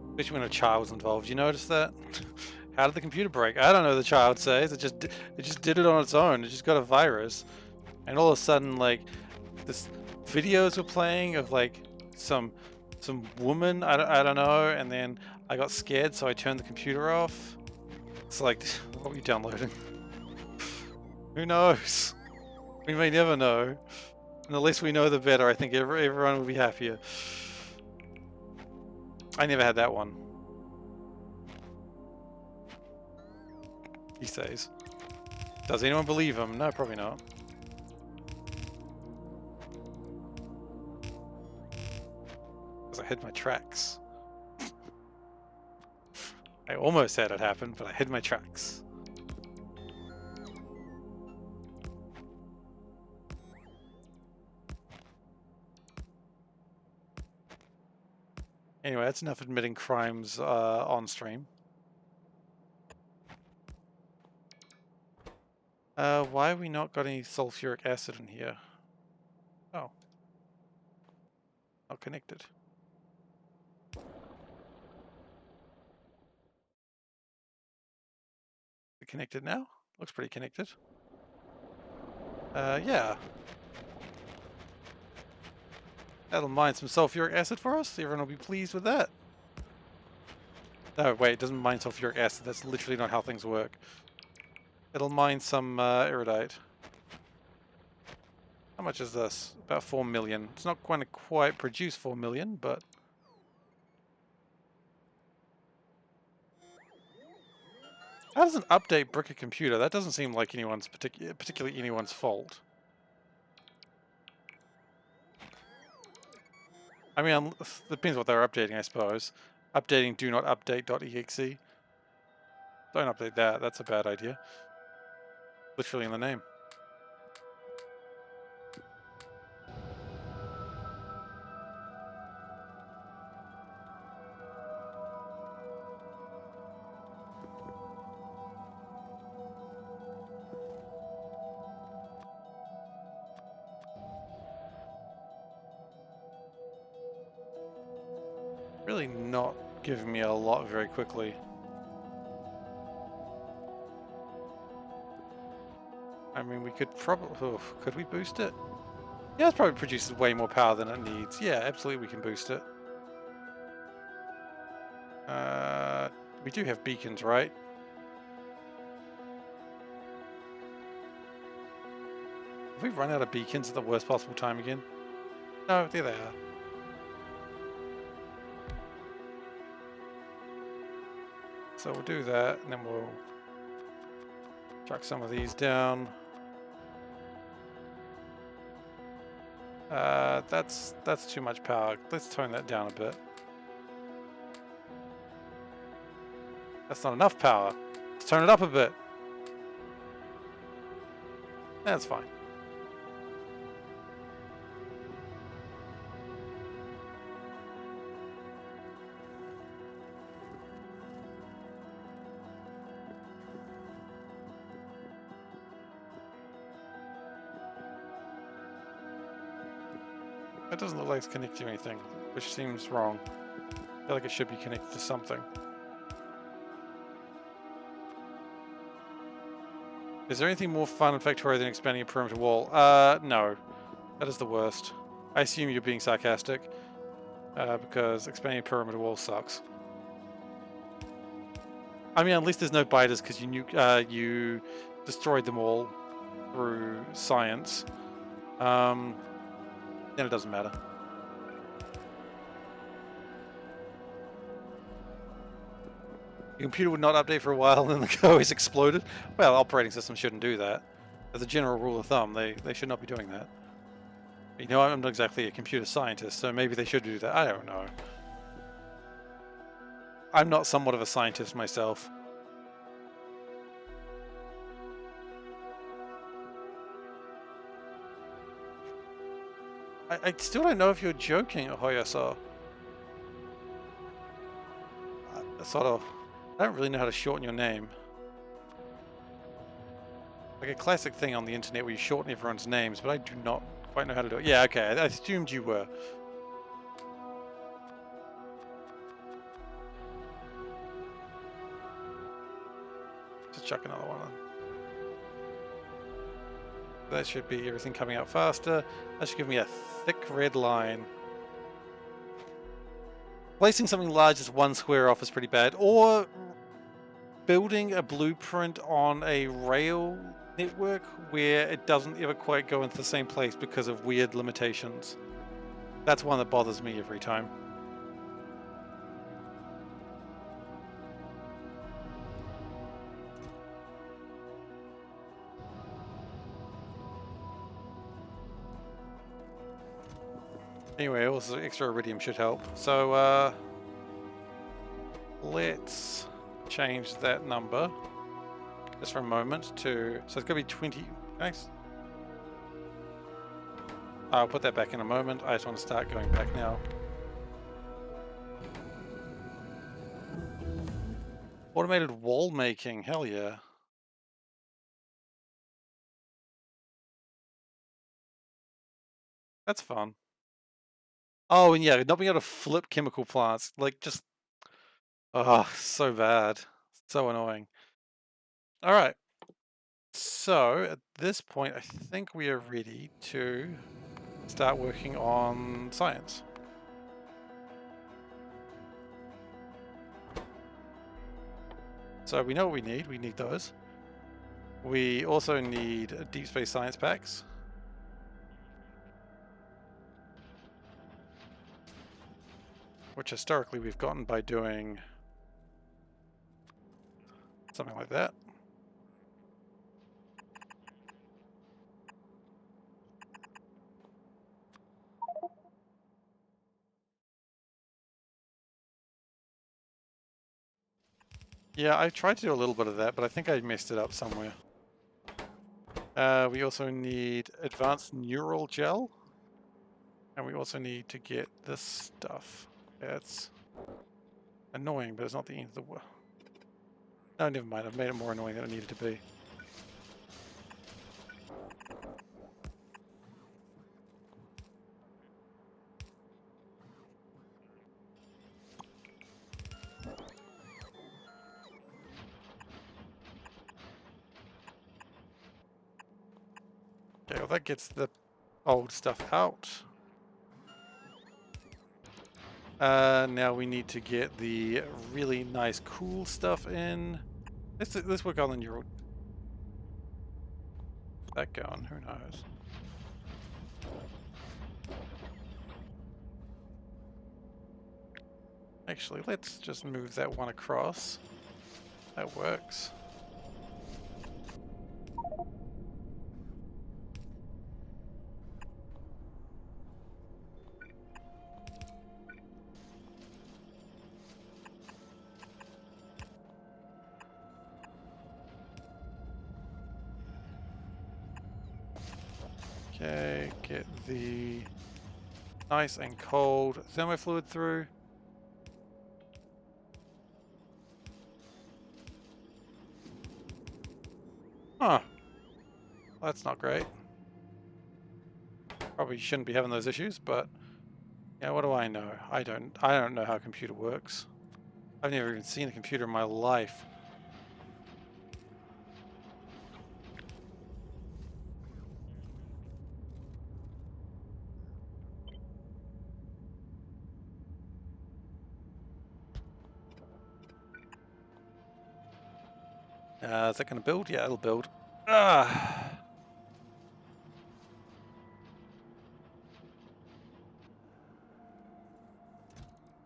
Especially when a child's involved. You notice that? How did the computer break? I don't know, the child says. It just did it on its own. It just got a virus. And all of a sudden, like, this videos were playing of like some woman, I don't know, and then I got scared, so I turned the computer off. It's like, what were you downloading? Who knows? We may never know. And the less we know, the better. I think everyone will be happier. I never had that one. He says. Does anyone believe him? No, probably not. Because I hid my tracks. I almost had it happen, but I hid my tracks. Anyway, that's enough admitting crimes on stream. Why have we not got any sulfuric acid in here? Oh. Not connected. Is it connected now? Looks pretty connected. Yeah. That'll mine some sulfuric acid for us. Everyone will be pleased with that. No, wait, it doesn't mine sulfuric acid. That's literally not how things work. It'll mine some iridite. How much is this? About 4 million. It's not going to quite produce 4 million, but... How does an update brick a computer? That doesn't seem like anyone's particularly anyone's fault. I mean, it depends what they're updating, I suppose. Updating do not update.exe. Don't update that, that's a bad idea. Literally in the name. Really not giving me a lot very quickly. I mean, we could probably... Oh, could we boost it? Yeah, it probably produces way more power than it needs. Yeah, absolutely we can boost it. We do have beacons, right? Have we run out of beacons at the worst possible time again? No, there they are. So we'll do that, and then we'll chuck some of these down. That's too much power. Let's tone that down a bit. That's not enough power. Let's turn it up a bit. That's fine. That doesn't look like it's connected to anything, which seems wrong. I feel like it should be connected to something. Is there anything more fun in Factorio than expanding a perimeter wall? No. That is the worst. I assume you're being sarcastic, because expanding a perimeter wall sucks. I mean, at least there's no biters because you destroyed them all through science. Then it doesn't matter. Your computer would not update for a while and then the code is exploded. Well, operating systems shouldn't do that. As a general rule of thumb, they should not be doing that. You know, I'm not exactly a computer scientist, so maybe they should do that. I don't know. I'm not somewhat of a scientist myself. I still don't know if you're joking, Hoyaso. Sort of. I don't really know how to shorten your name. Like a classic thing on the internet where you shorten everyone's names, but I do not quite know how to do it. Yeah, okay, I assumed you were. Just chuck another one on. That should be everything coming out faster. That should give me a thick red line. Placing something large as one square off is pretty bad. Or building a blueprint on a rail network where it doesn't ever quite go into the same place because of weird limitations. That's one that bothers me every time. Anyway, also extra iridium should help. So let's change that number just for a moment to, so it's going to be 20. Nice. I'll put that back in a moment. I just want to start going back now. Automated wall making, hell yeah. That's fun. Oh, and yeah, not being able to flip chemical plants, like just, oh, so bad. So annoying. All right. So at this point, I think we are ready to start working on science. So we know what we need. We need those. We also need deep space science packs. which historically we've gotten by doing something like that. Yeah, I tried to do a little bit of that, but I think I messed it up somewhere. We also need advanced neural gel. And we also need to get this stuff. Yeah, it's annoying, but it's not the end of the world. No, never mind. I've made it more annoying than it needed to be. Okay, well that gets the old stuff out. Now we need to get the really nice cool stuff in. Let's work on the neural. That going, who knows? Actually, let's just move that one across. That works. Okay, get the nice and cold thermofluid through. Huh. That's not great. Probably shouldn't be having those issues, but yeah, what do I know? I don't know how a computer works. I've never even seen a computer in my life. Is that going to build? Yeah, it'll build. Ah.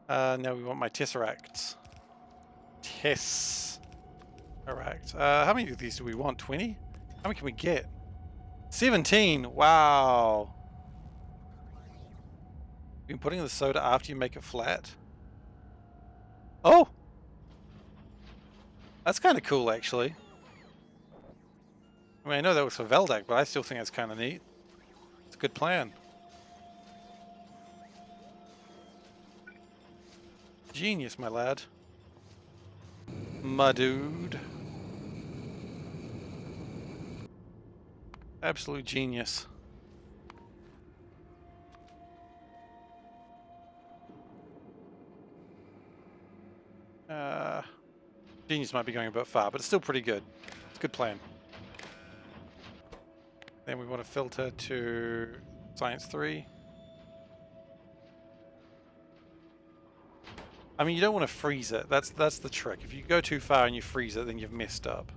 Now we want my tesseracts. Tesseract. How many of these do we want? 20? How many can we get? 17! Wow! Been putting the soda after you make it flat? Oh! That's kind of cool, actually. I mean, I know that was for Veldak, but I still think that's kind of neat. It's a good plan. Genius, my lad. My dude. Absolute genius. Genius might be going a bit far, but it's still pretty good. It's a good plan. Then we want to filter to Science 3. I mean, you don't want to freeze it. That's the trick. If you go too far and you freeze it, then you've messed up.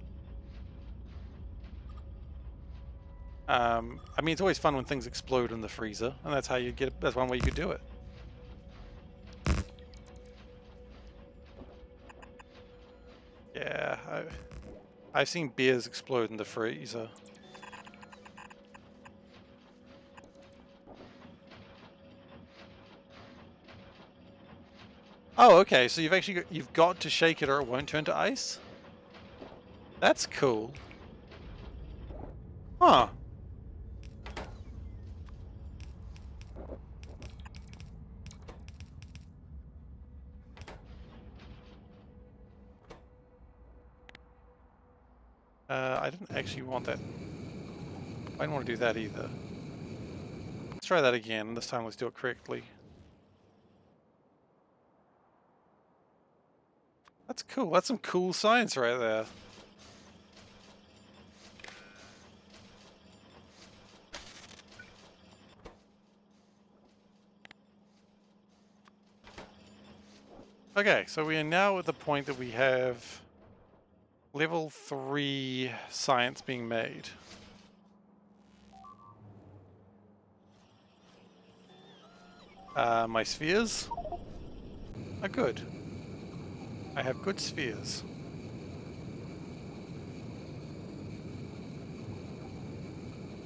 I mean, it's always fun when things explode in the freezer, and that's how you get it. That's one way you could do it. Yeah, I've seen beers explode in the freezer. Oh, okay. So you've got to shake it or it won't turn to ice. That's cool. Huh. I didn't actually want that. I didn't want to do that either. Let's try that again. This time let's do it correctly. That's cool. That's some cool science right there. Okay, so we are now at the point that we have level 3 science being made. My spheres. Oh, good. I have good spheres.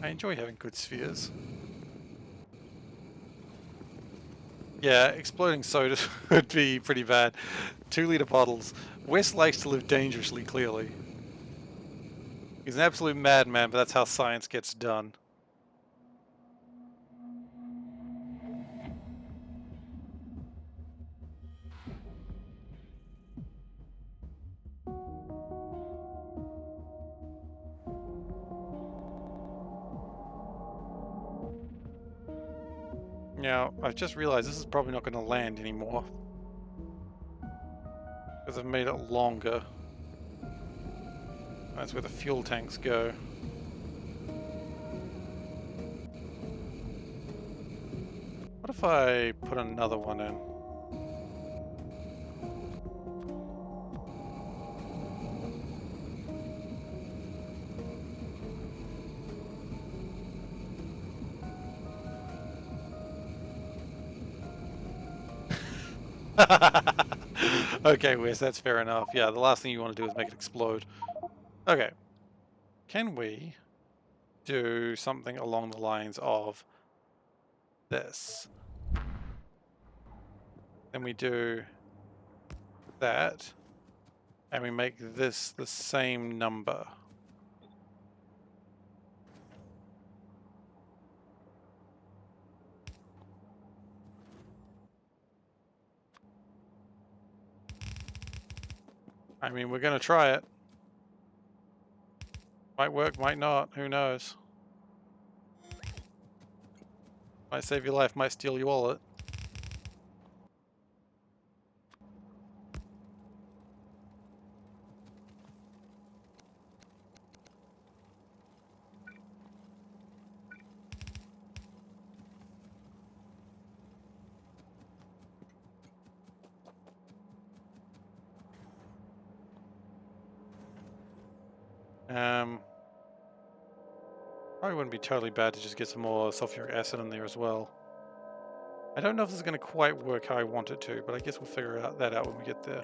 I enjoy having good spheres. Yeah, exploding soda would be pretty bad. 2-liter bottles. Wes likes to live dangerously, clearly. He's an absolute madman, but that's how science gets done. Now, I've just realized this is probably not going to land anymore. Because I've made it longer. That's where the fuel tanks go. What if I put another one in? Okay, Wes, that's fair enough. Yeah, the last thing you want to do is make it explode. Okay. Can we do something along the lines of this? Then we do that, and we make this the same number. I mean, we're going to try it. Might work, might not, who knows. Might save your life, might steal your wallet. Probably wouldn't be totally bad to just get some more sulfuric acid in there as well. I don't know if this is going to quite work how I want it to, but I guess we'll figure that out when we get there.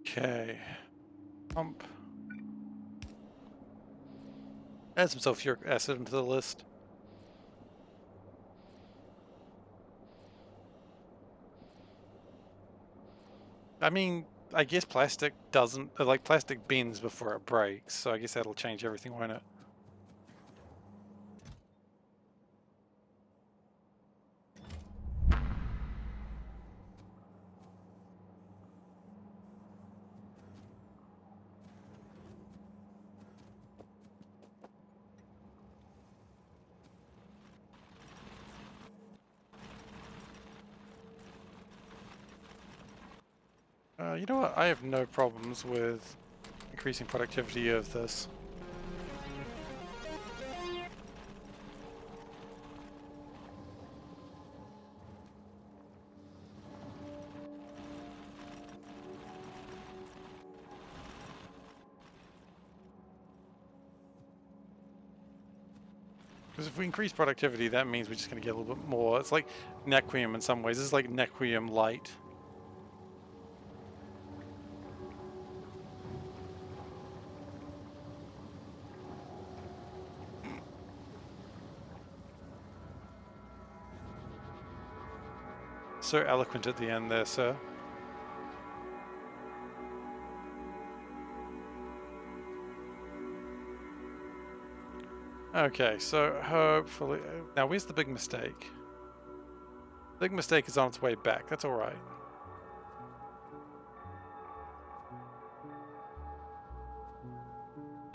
Okay. Pump. Add some sulfuric acid into the list. I mean, I guess plastic doesn't, like plastic bends before it breaks, so I guess that'll change everything, won't it? You know what? I have no problems with increasing productivity of this. Because if we increase productivity, that means we're just going to get a little bit more. It's like Nequium in some ways. This is like Nequium light. So eloquent at the end there, sir. Okay, so hopefully... Now, where's the big mistake? Big mistake is on its way back. That's alright.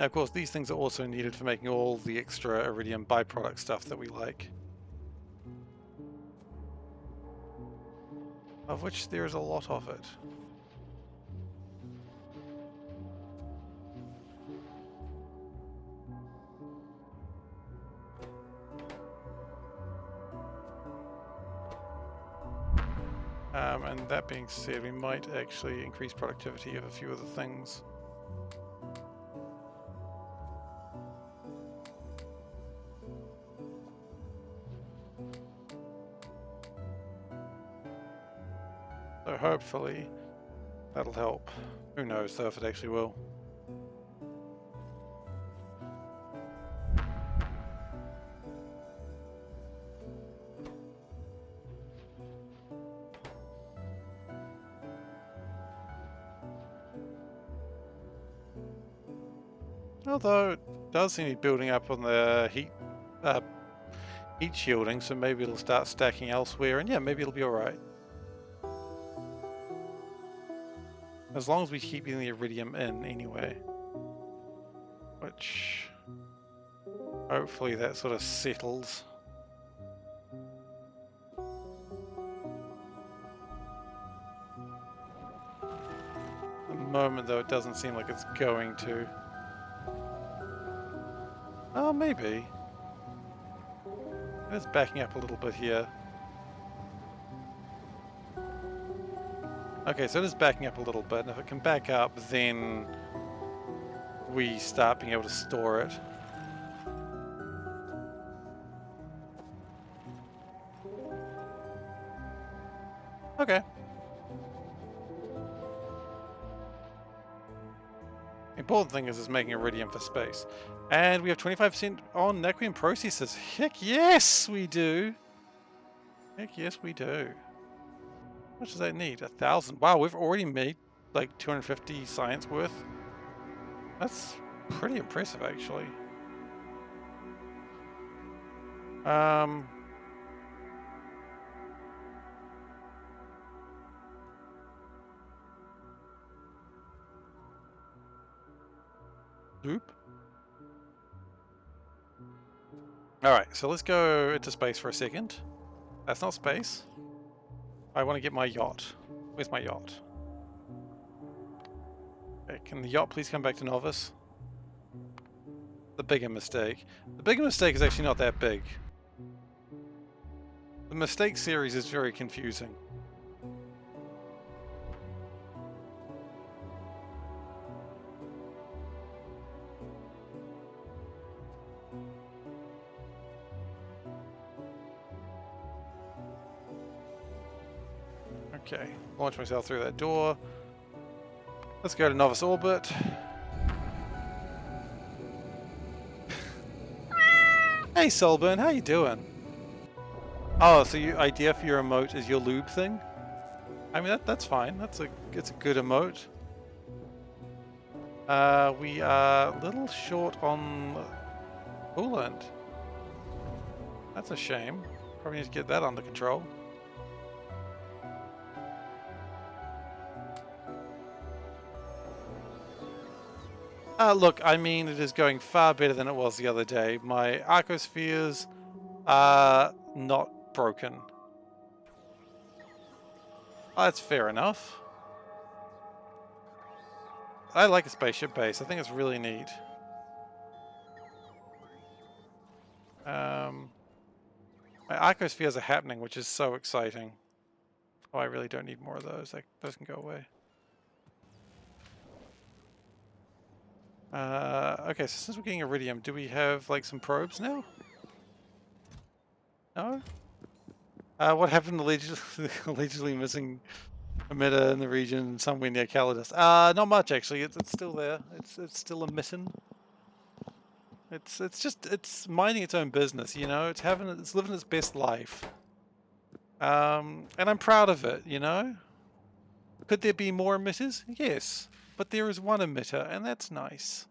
Now, of course, these things are also needed for making all the extra iridium byproduct stuff that we like. Of which there is a lot of it. And that being said, we might actually increase productivity of a few other things. So hopefully that'll help. Who knows though if it actually will. Although it does seem to be building up on the heat shielding, so maybe it'll start stacking elsewhere, and yeah, maybe it'll be alright. As long as we keep getting the iridium in anyway. Which hopefully that sort of settles. At the moment though, it doesn't seem like it's going to. Oh, maybe. It's backing up a little bit here. Okay, so it is backing up a little bit, and if it can back up, then we start being able to store it. Okay. The important thing is making iridium for space. And we have 25% on Naquium processors. Heck yes, we do. Heck yes, we do. How much does that need? 1,000. Wow, we've already made like 250 science worth. That's pretty impressive, actually. Oop. Alright, so let's go into space for a second. That's not space. I want to get my yacht. Where's my yacht? Okay, can the yacht please come back to Novice? The bigger mistake. The bigger mistake is actually not that big. The mistake series is very confusing. Okay, launch myself through that door. Let's go to Novice orbit. Hey Solburn, how you doing? Oh, so your idea for your emote is your lube thing? I mean that's fine. It's a good emote. We are a little short on coolant. That's a shame. Probably need to get that under control. Look, I mean, it is going far better than it was the other day. My Arcospheres are not broken. Oh, that's fair enough. I like a spaceship base. I think it's really neat. My Arcospheres are happening, which is so exciting. Oh, I really don't need more of those. Those can go away. Okay, so since we're getting iridium, do we have like some probes now? No? What happened to allegedly missing emitter in the region somewhere near Calidus? Not much actually. It's still there. It's still a missing. It's minding its own business, you know. It's living its best life. And I'm proud of it, you know. Could there be more emitters? Yes, but there is one emitter, and that's nice.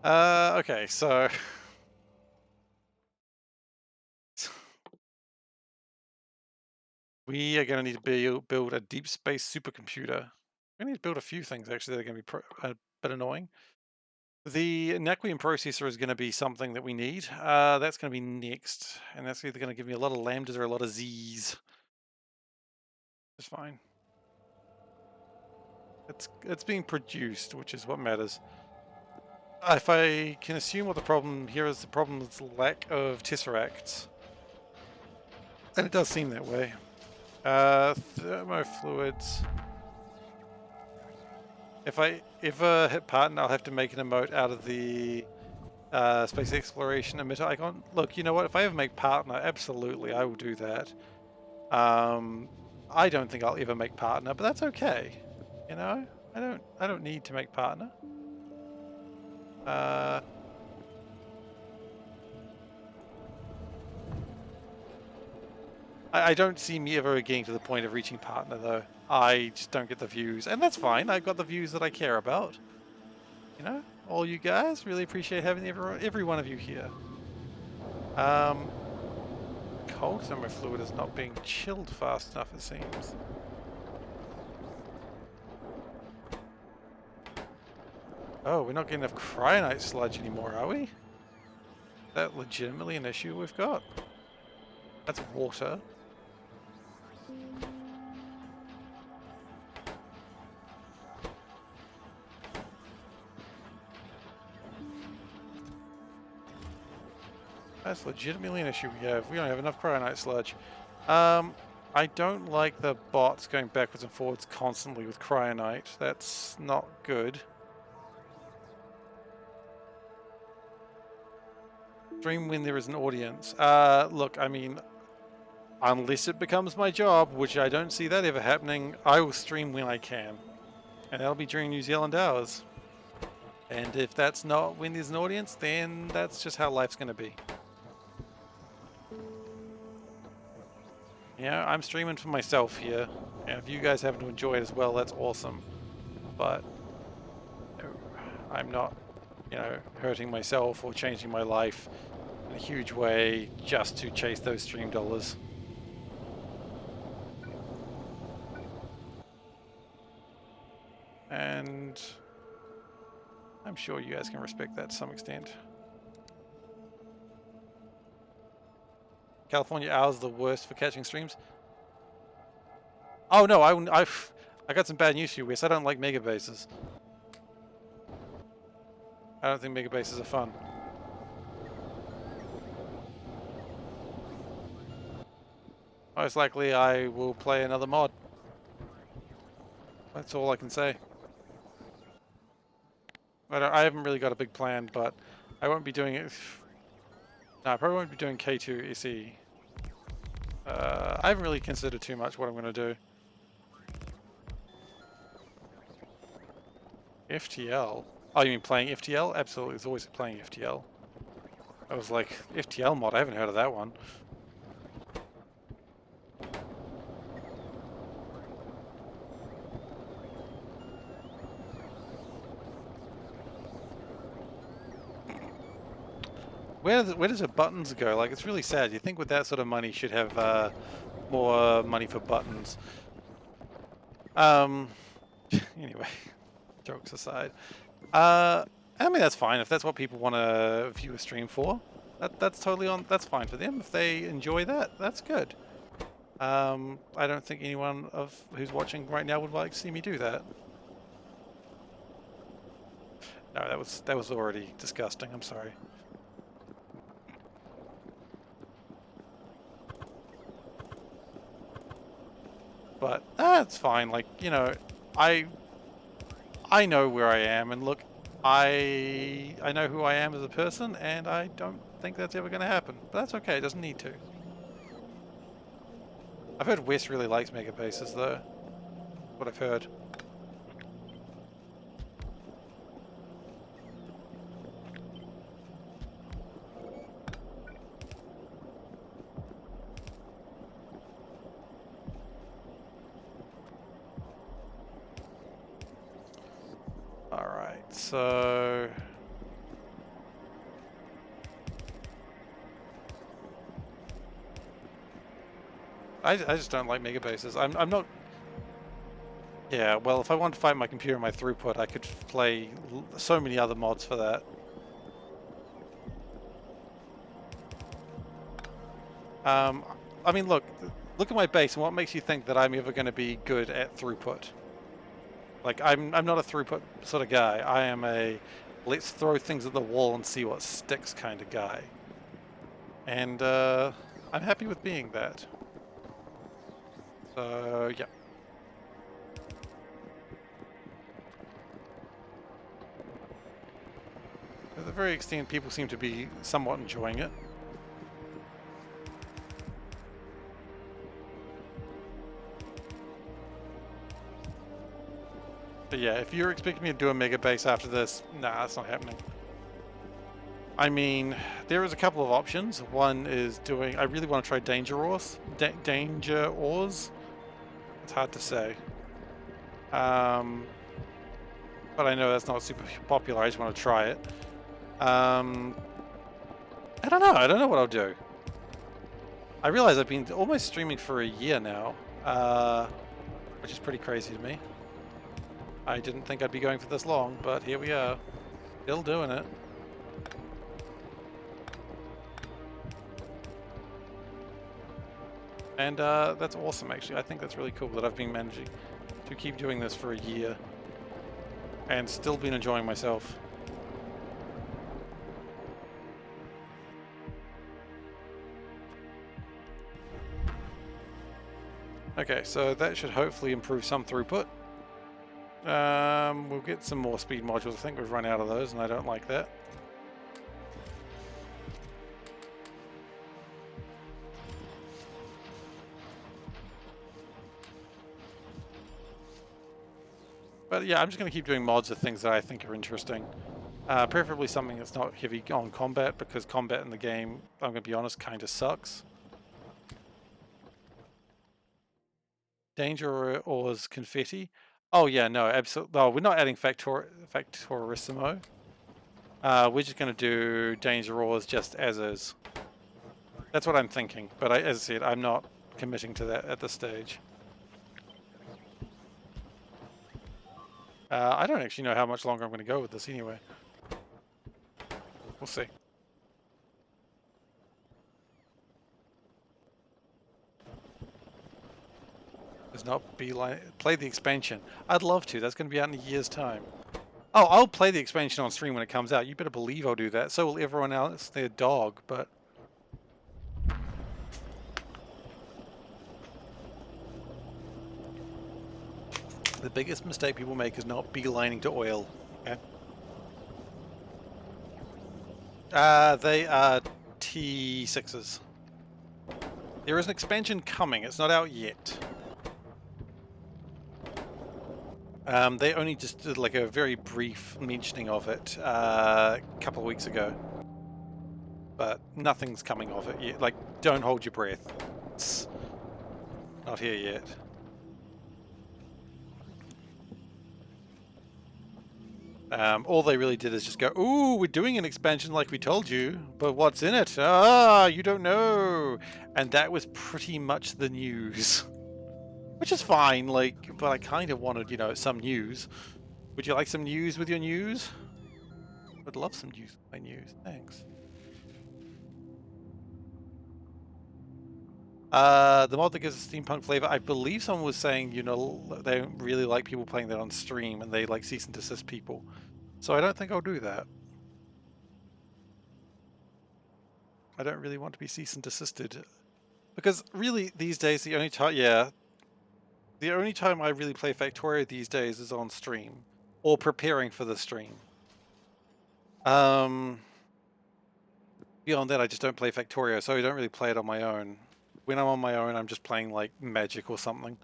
Okay, so we are going to need to build a deep space supercomputer. We need to build a few things actually that are going to be a bit annoying. The Naquium processor is going to be something that we need. That's going to be next, and that's either going to give me a lot of lambdas or a lot of z's. It's fine. It's being produced, which is what matters. If I can assume what the problem here is, the problem is lack of tesseracts. And it does seem that way. Thermofluids. If I ever hit partner, I'll have to make an emote out of the space exploration emitter icon. Look, you know what? If I ever make partner, absolutely, I will do that. I don't think I'll ever make partner, but that's okay. You know, I don't need to make partner. I don't see me ever getting to the point of reaching partner though. I just don't get the views, and that's fine. I've got the views that I care about. You know, all you guys, really appreciate having every one of you here. Cold summer fluid is not being chilled fast enough, it seems. Oh, we're not getting enough cryonite sludge anymore, are we? Is that legitimately an issue we've got? That's water. That's legitimately an issue we have. We don't have enough cryonite sludge. I don't like the bots going backwards and forwards constantly with cryonite. That's not good. Stream when there is an audience. Look, I mean, unless it becomes my job, which I don't see that ever happening, I will stream when I can. And that'll be during New Zealand hours. And if that's not when there's an audience, then that's just how life's going to be. Yeah, I'm streaming for myself here, and if you guys happen to enjoy it as well, that's awesome. But I'm not, you know, hurting myself or changing my life in a huge way just to chase those stream dollars. And I'm sure you guys can respect that to some extent. California hours the worst for catching streams. Oh no, I got some bad news for you, Wes. I don't like mega bases. I don't think mega bases are fun. Most likely I will play another mod. That's all I can say. I haven't really got a big plan, but I won't be doing it. No, I probably won't be doing K2 SE. I haven't really considered too much what I'm going to do. FTL? Oh, you mean playing FTL? Absolutely, there's always playing FTL. I was like, FTL mod, I haven't heard of that one. Where does the buttons go? Like, it's really sad. You think with that sort of money should have more money for buttons. Anyway, jokes aside. I mean, that's fine. If that's what people want to view a stream for, that's totally on. That's fine for them. If they enjoy that, that's good. I don't think anyone who's watching right now would like to see me do that. No, that was already disgusting. I'm sorry. But that's fine. Like, you know, I know where I am, and look, I know who I am as a person, and I don't think that's ever going to happen. But that's okay. It doesn't need to. I've heard Wes really likes mega bases, though. What I've heard. Alright, so... I just don't like mega bases. I'm not... Yeah, well, if I wanted to fight my computer and my throughput, I could play so many other mods for that. I mean, look at my base, and what makes you think that I'm ever going to be good at throughput? Like, I'm not a throughput sort of guy. I am a let's throw things at the wall and see what sticks kind of guy. And I'm happy with being that. So, yeah. To the very extent, people seem to be somewhat enjoying it. But yeah, if you're expecting me to do a mega base after this, nah, that's not happening. I mean, there is a couple of options. One is doing, I really want to try danger ores. Danger ores? It's hard to say. But I know that's not super popular. I just want to try it. I don't know. I don't know what I'll do. I realize I've been almost streaming for a year now, which is pretty crazy to me. I didn't think I'd be going for this long, but here we are. Still doing it. And that's awesome, actually. I think that's really cool that I've been managing to keep doing this for a year and still been enjoying myself. Okay, so that should hopefully improve some throughput. We'll get some more speed modules. I think we've run out of those, and I don't like that. But yeah, I'm just going to keep doing mods of things that I think are interesting. Preferably something that's not heavy on combat, because combat in the game, I'm going to be honest, kind of sucks. Danger ores confetti. Oh yeah, no, absolutely. No, we're not adding Factorissimo. We're just going to do danger ores just as is. That's what I'm thinking. But as I said, I'm not committing to that at this stage. I don't actually know how much longer I'm going to go with this anyway. We'll see. Does not beeline. Play the expansion. I'd love to. That's going to be out in a year's time. Oh, I'll play the expansion on stream when it comes out. You better believe I'll do that. So will everyone else, their dog, but... The biggest mistake people make is not beelining to oil. Okay. They are T6s. There is an expansion coming. It's not out yet. They only just did like a very brief mentioning of it a couple of weeks ago. But nothing's coming of it yet. Like, don't hold your breath. It's not here yet. All they really did is just go, ooh, we're doing an expansion like we told you, but what's in it? Ah, you don't know. And that was pretty much the news. Which is fine, like, but I kind of wanted, you know, some news. Would you like some news with your news? I'd love some news with my news, thanks. The mod that gives a steampunk flavor, I believe someone was saying, you know, they don't really like people playing that on stream and they like cease and desist people. So I don't think I'll do that. I don't really want to be cease and desisted. Because really, these days, the only time, the only time I really play Factorio these days is on stream. Or preparing for the stream. Beyond that, I just don't play Factorio, so I don't really play it on my own. When I'm on my own, I'm just playing like Magic or something.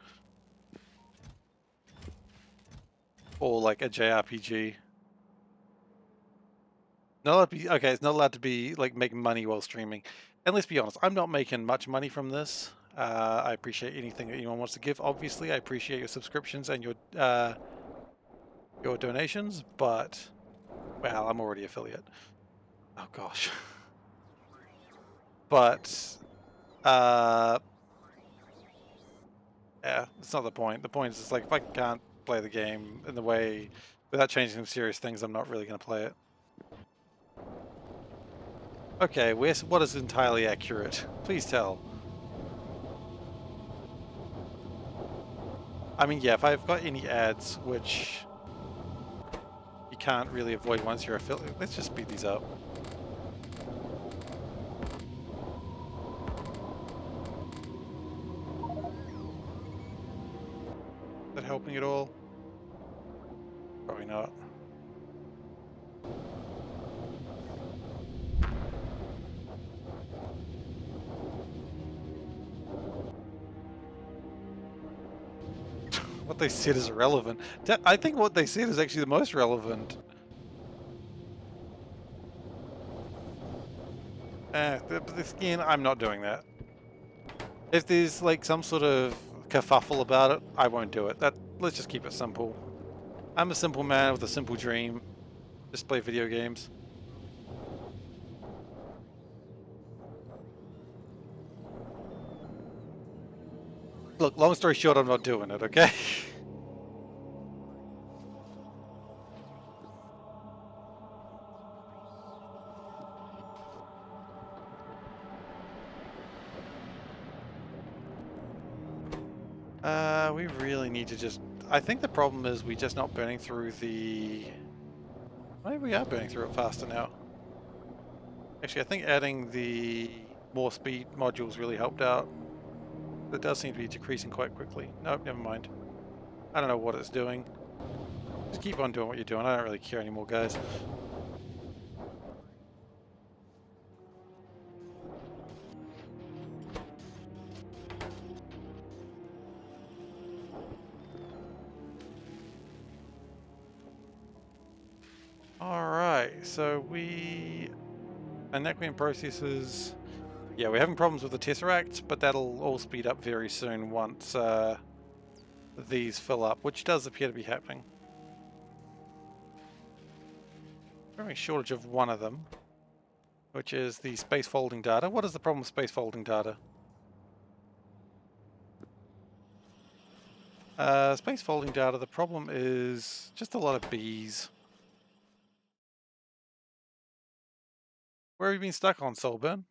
Or like a JRPG. Not allowed to be, okay, it's not allowed to be like making money while streaming. And let's be honest, I'm not making much money from this. I appreciate anything that anyone wants to give. Obviously, I appreciate your subscriptions and your donations, but well, I'm already affiliate. Oh gosh. But yeah, it's not the point. The point is, it's like if I can't play the game in the way without changing some serious things, I'm not really going to play it. Okay, what is entirely accurate? Please tell. I mean, yeah, if I've got any ads, which you can't really avoid once you're affiliate. Let's just speed these up. Is that helping at all? Probably not. What they said is irrelevant. I think what they said is actually the most relevant. Again, I'm not doing that. If there's like some sort of kerfuffle about it, I won't do it. Let's just keep it simple. I'm a simple man with a simple dream. Just play video games. Look, long story short, I'm not doing it, okay? We really need to just... I think the problem is we're just not burning through the... Maybe we are burning through it faster now. Actually, I think adding the more speed modules really helped out. It does seem to be decreasing quite quickly. Nope, never mind. I don't know what it's doing. Just keep on doing what you're doing. I don't really care anymore, guys. Alright, so Anaquian processes... Yeah, we're having problems with the Tesseract, but that'll all speed up very soon once these fill up, which does appear to be happening. We're having a shortage of one of them, which is the space folding data. What is the problem with space folding data? Space folding data, the problem is just a lot of bees. Where have you been stuck on, Soulburn?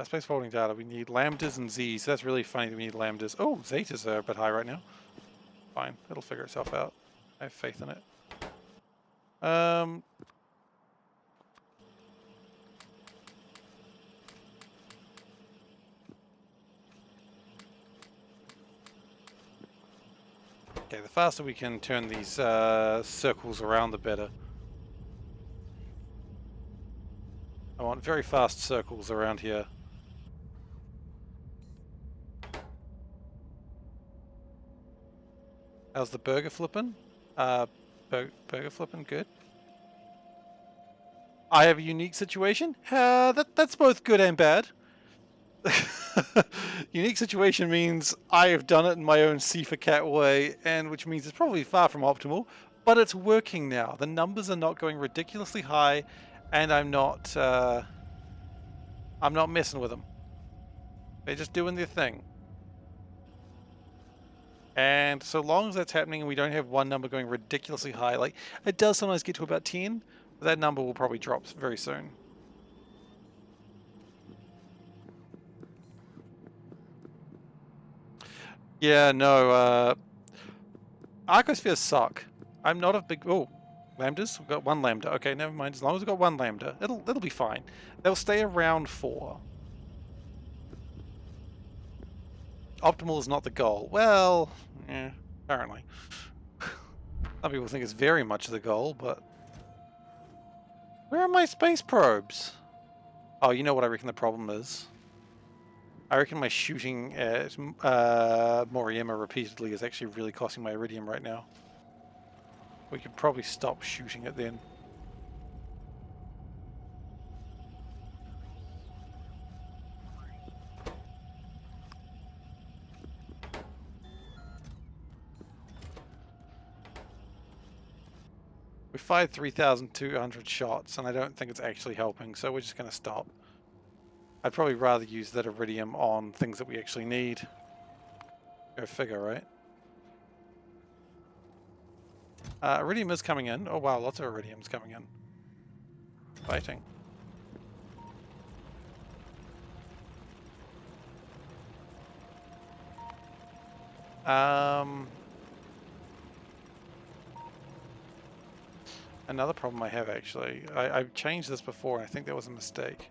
Space folding data, we need lambdas and z's. That's really funny that we need lambdas. Oh, zetas are a bit high right now. Fine, it'll figure itself out. I have faith in it. Okay, the faster we can turn these circles around, the better. I want very fast circles around here. How's the burger flipping? Burger flipping, good. I have a unique situation. That's both good and bad. Unique situation means I have done it in my own SeiferKatt way, and which means it's probably far from optimal, but it's working now. The numbers are not going ridiculously high, and I'm not messing with them. They're just doing their thing. And so long as that's happening and we don't have one number going ridiculously high, like it does sometimes get to about 10, but that number will probably drop very soon. Yeah, no, Arcospheres suck. I'm not a big... Oh, lambdas? We've got one lambda. Okay, never mind. As long as we've got one lambda, it'll be fine. They'll stay around 4. Optimal is not the goal. Well, yeah, apparently. Some people think it's very much the goal, but... Where are my space probes? Oh, you know what I reckon the problem is? I reckon my shooting at Moriema repeatedly is actually really costing my iridium right now. We could probably stop shooting it then. We fired 3,200 shots and I don't think it's actually helping, so we're just going to stop. I'd probably rather use that iridium on things that we actually need. Go figure, right? Iridium is coming in. Oh wow, lots of iridium's coming in. Fighting. Another problem I have, actually. I've changed this before, and I think that was a mistake.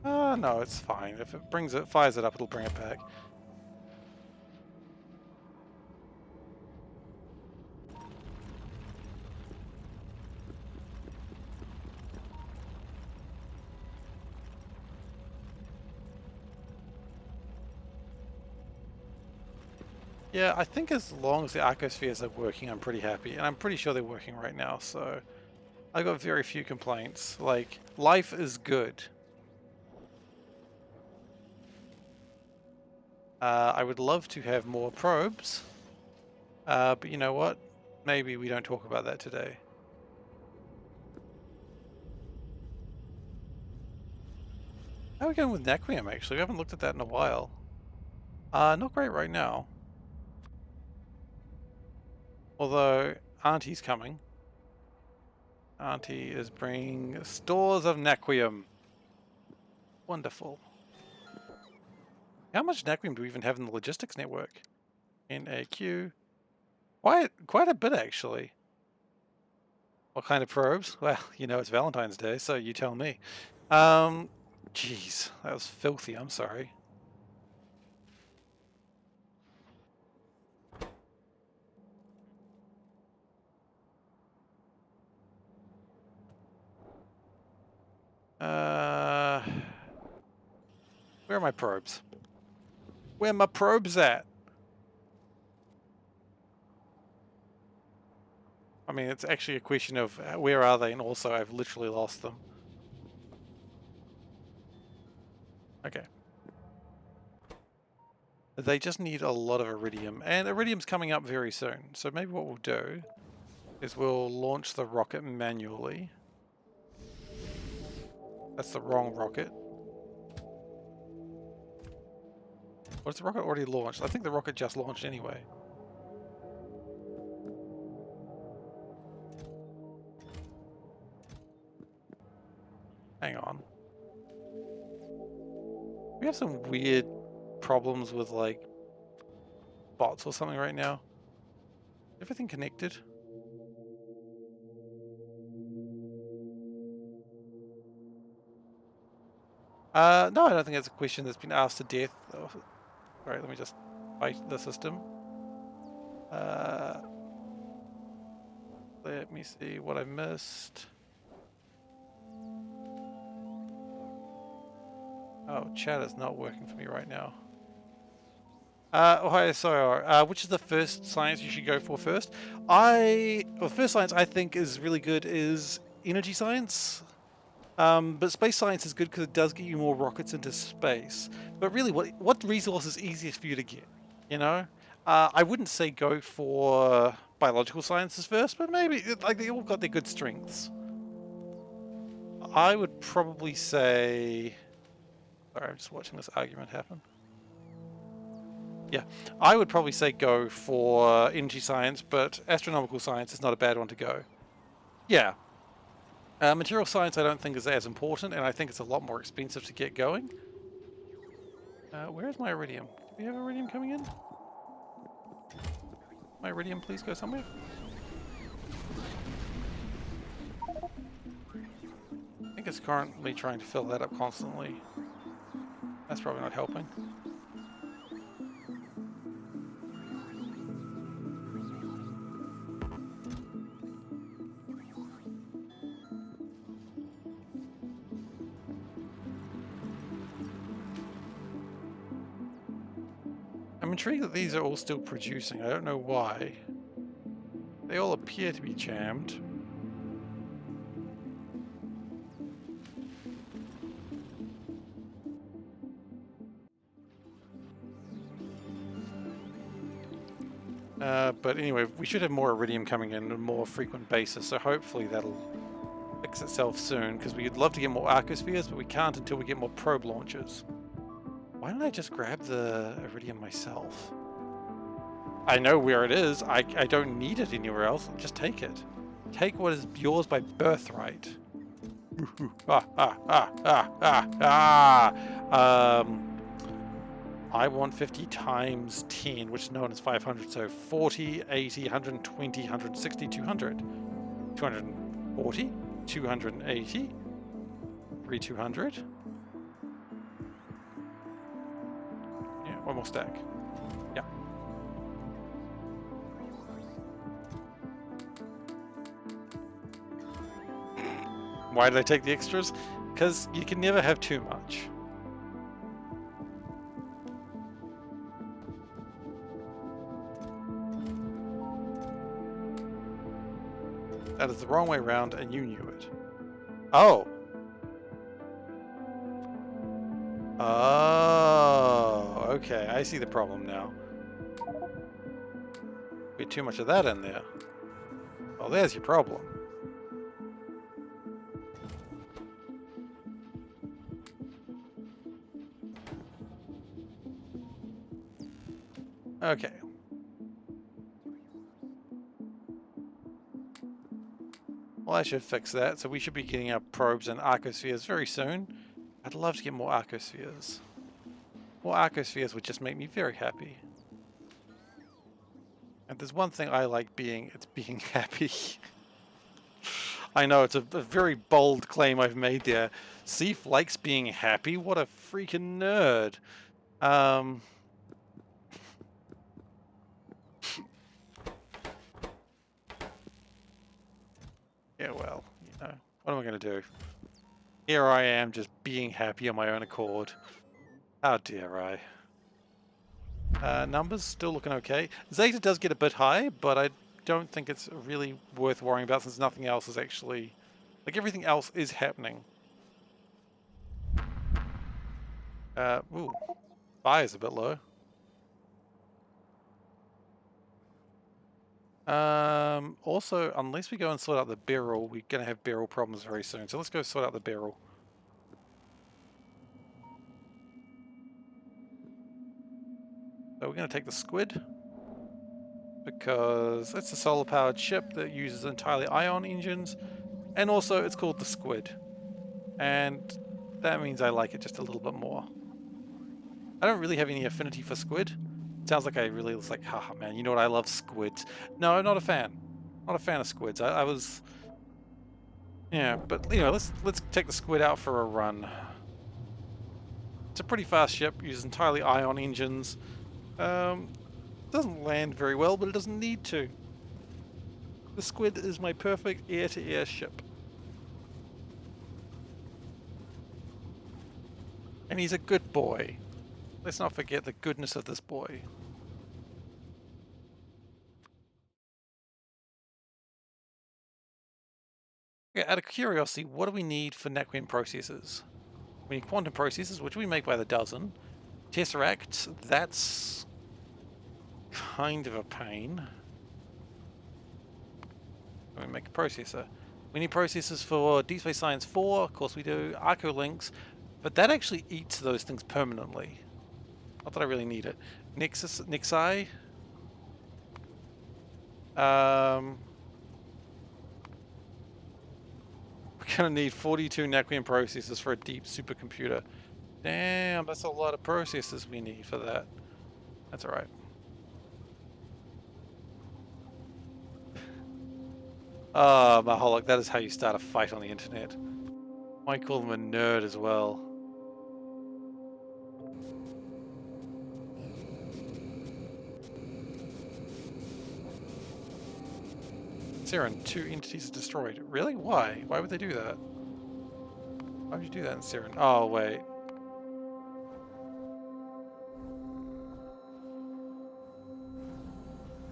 No, it's fine. If it fires it up, it'll bring it back. Yeah, I think as long as the Arcospheres are working, I'm pretty happy. And I'm pretty sure they're working right now, so I've got very few complaints. Like, life is good. I would love to have more probes, but you know what? Maybe we don't talk about that today. How are we going with Naquium, actually? We haven't looked at that in a while. Not great right now. Although, Auntie's coming. Auntie is bringing stores of Naquium. Wonderful. How much Naquium do we even have in the logistics network? NAQ. Quite a bit, actually. What kind of probes? Well, you know, it's Valentine's Day, so you tell me. Jeez, that was filthy. I'm sorry. Where are my probes? Where are my probes at? I mean, it's actually a question of where are they, and also I've literally lost them. Okay. They just need a lot of iridium, and iridium's coming up very soon. So maybe what we'll do is we'll launch the rocket manually. That's the wrong rocket. Was the rocket already launched? I think the rocket just launched anyway. Hang on. We have some weird problems with, like, bots or something right now. Everything connected? No, I don't think that's a question that's been asked to death. Oh, alright, let me just fight the system. Let me see what I missed. Oh, chat is not working for me right now. Hi, sorry. Which is the first science you should go for first? Well, first science I think is really good is energy science. But space science is good because it does get you more rockets into space. But really, what resource is easiest for you to get? You know? I wouldn't say go for biological sciences first, but maybe, like, they all got their good strengths. I would probably say... Sorry, I'm just watching this argument happen. Yeah, I would probably say go for energy science, but astronomical science is not a bad one to go. Yeah. Material science I don't think is as important, and I think it's a lot more expensive to get going. Where is my iridium? Do we have iridium coming in? My iridium, please go somewhere. I think it's currently trying to fill that up constantly. That's probably not helping. I'm intrigued that these are all still producing. I don't know why. They all appear to be jammed. But anyway, we should have more iridium coming in on a more frequent basis, so hopefully that'll fix itself soon, because we'd love to get more Arcospheres, but we can't until we get more probe launchers. Why don't I just grab the iridium myself? I know where it is. I don't need it anywhere else. Just take it. Take what is yours by birthright. I want 50 times 10, which is known as 500. So 40, 80, 120, 160, 200. 240, 280, 200. Yeah, one more stack. Yeah. Why did I take the extras? Because you can never have too much. That is the wrong way around, and you knew it. Oh. Oh, okay. I see the problem now. We had too much of that in there. Well, there's your problem. Okay. Well, I should fix that. So we should be getting our probes and Arcospheres very soon. I'd love to get more Arcospheres. More Arcospheres would just make me very happy. And there's one thing I like being, it's being happy. I know, it's a very bold claim I've made there. Seif likes being happy? What a freaking nerd. Yeah, well, you know, what am I going to do? Here I am just being happy on my own accord. How dare I? Numbers still looking okay. Zeta does get a bit high, but I don't think it's really worth worrying about since nothing else is actually... Like, everything else is happening. Ooh. Fire's a bit low. Also, unless we go and sort out the barrel, we're going to have barrel problems very soon. So let's go sort out the barrel. So we're going to take the squid, because it's a solar-powered ship that uses entirely ion engines, and also it's called the Squid. And that means I like it just a little bit more. I don't really have any affinity for squid. It sounds like I really was like, haha man, you know what, I love squids. No, I'm not a fan. Not a fan of squids. I was... Yeah, but you know, let's take the squid out for a run. It's a pretty fast ship, uses entirely ion engines. Doesn't land very well, but it doesn't need to. The squid is my perfect air-to-air ship. And he's a good boy. Let's not forget the goodness of this boy. Okay, out of curiosity, what do we need for Naquian processors? We need quantum processors, which we make by the dozen. Tesseract, that's kind of a pain. We make a processor. We need processors for Deep Space Science 4, of course we do. Arco links, but that actually eats those things permanently. Not that I really need it. Nexi. We're gonna need 42 Naquian processors for a deep supercomputer. Damn, that's a lot of processors we need for that. That's alright. Ah, Maholic, that is how you start a fight on the internet. Might call them a nerd as well. Saren, 2 entities are destroyed. Really? Why? Why would they do that? Why would you do that in Saren? Oh, wait.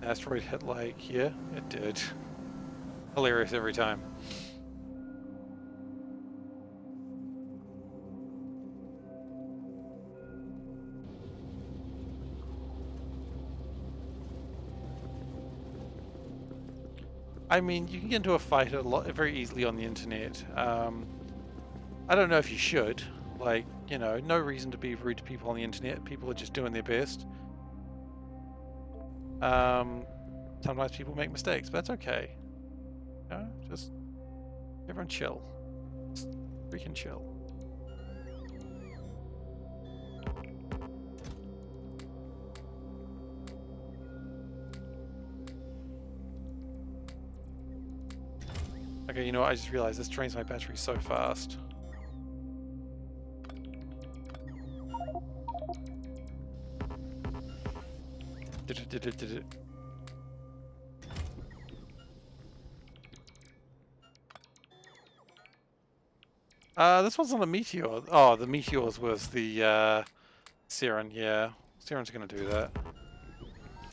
Asteroid hit like here? It did. Hilarious every time. I mean, you can get into a fight very easily on the internet. I don't know if you should. Like, you know, no reason to be rude to people on the internet. People are just doing their best. Sometimes people make mistakes, but that's okay. You know, just everyone chill. Just freaking chill. you know what? I just realized this drains my battery so fast. Did it. This one's not a meteor. Oh, the meteors was the Siren, yeah. Siren's gonna do that.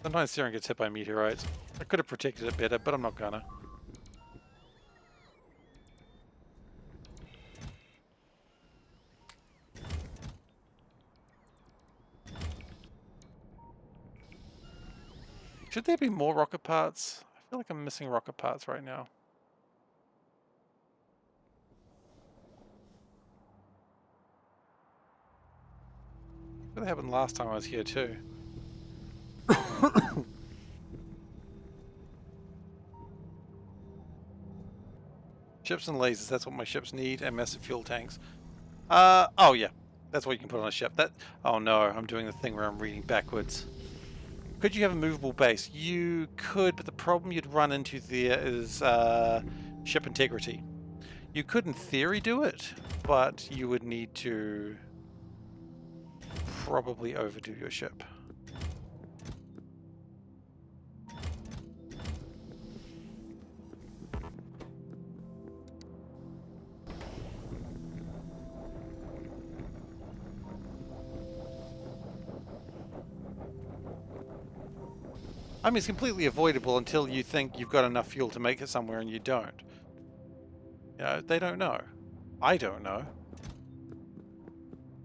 Sometimes Siren gets hit by meteorites. I could have protected it better, but I'm not gonna. Should there be more rocket parts? I feel like I'm missing rocket parts right now. That happened last time I was here too. Ships and lasers, that's what my ships need, and massive fuel tanks. Oh yeah, that's what you can put on a ship. Oh no, I'm doing the thing where I'm reading backwards. Could you have a movable base? You could, but the problem you'd run into there is ship integrity. You could in theory do it, but you would need to probably overdo your ship. I mean, it's completely avoidable until you think you've got enough fuel to make it somewhere and you don't. You know, they don't know. I don't know.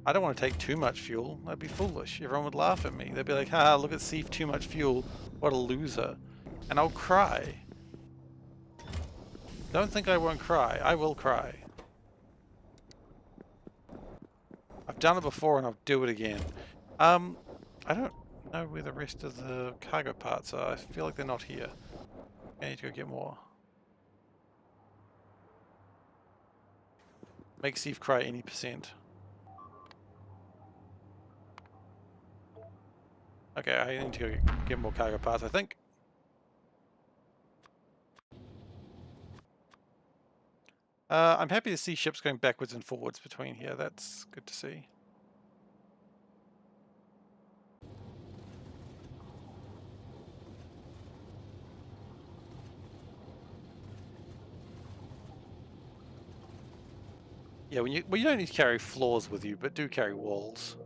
I don't want to take too much fuel. That'd be foolish. Everyone would laugh at me. They'd be like, haha, look at Seif, too much fuel. What a loser. And I'll cry. Don't think I won't cry. I will cry. I've done it before and I'll do it again. I don't know where the rest of the cargo parts are. I feel like they're not here. I need to go get more. Make Seif cry any percent. Okay, I need to go get more cargo parts, I think. I'm happy to see ships going backwards and forwards between here. That's good to see. Yeah, well, you don't need to carry floors with you, but do carry walls.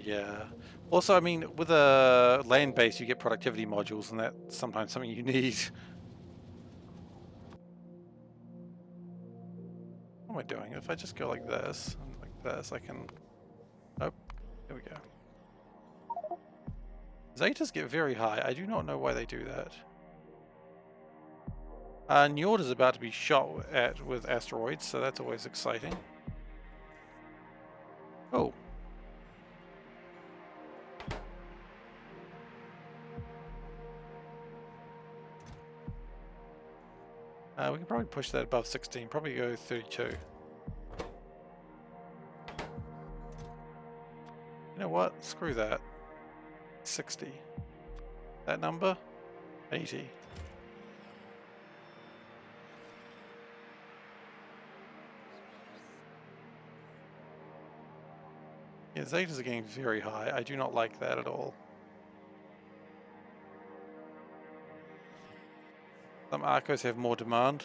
Yeah. Also, I mean, with a land base, you get productivity modules, and that's sometimes something you need. What am I doing? If I just go like this, and like this, I can... Oh, there we go. Zetas get very high. I do not know why they do that. Njord is about to be shot at with asteroids, so that's always exciting. Oh. We can probably push that above 16, probably go 32. You know what? Screw that. 60. That number? 80. Yeah, Zetas are getting very high. I do not like that at all. Some Arcos have more demand.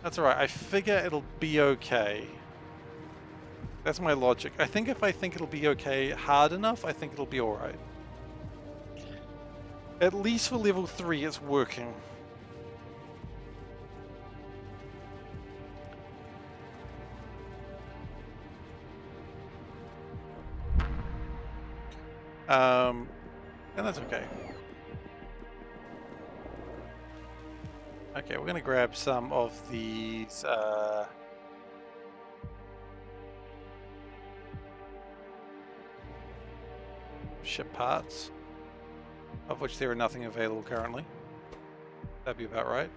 That's alright. I figure it'll be okay. That's my logic. I think if I think it'll be okay hard enough, I think it'll be alright. At least for level 3, it's working. And that's okay. Okay, we're going to grab some of these ship parts, of which there are nothing available currently. That'd be about right.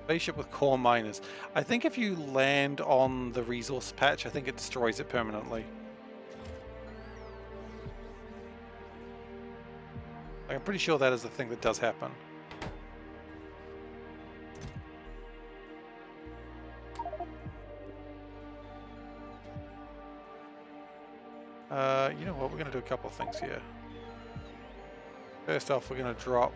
Spaceship with core miners. I think if you land on the resource patch, I think it destroys it permanently. I'm pretty sure that is the thing that does happen. You know what? We're going to do a couple of things here. First off, we're going to drop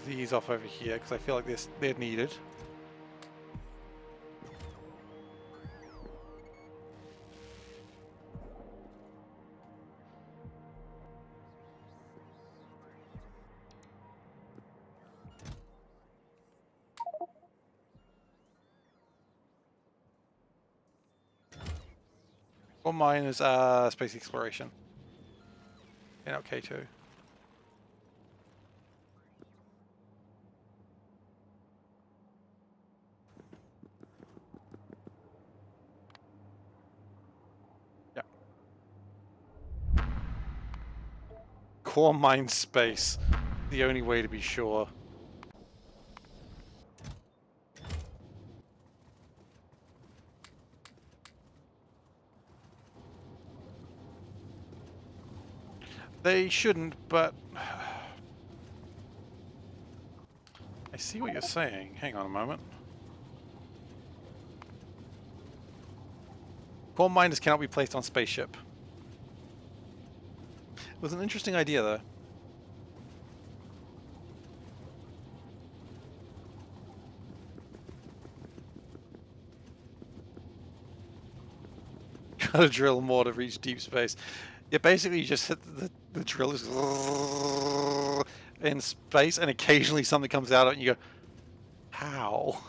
these off over here because I feel like they're needed. Well, mine is space exploration. And not K2. Yeah. Core mine space. The only way to be sure. They shouldn't, but I see what you're saying. Hang on a moment. Core miners cannot be placed on spaceship. It was an interesting idea, though. Gotta drill more to reach deep space. Yeah, basically you just hit the drill is in space, and occasionally something comes out of it, and you go, how?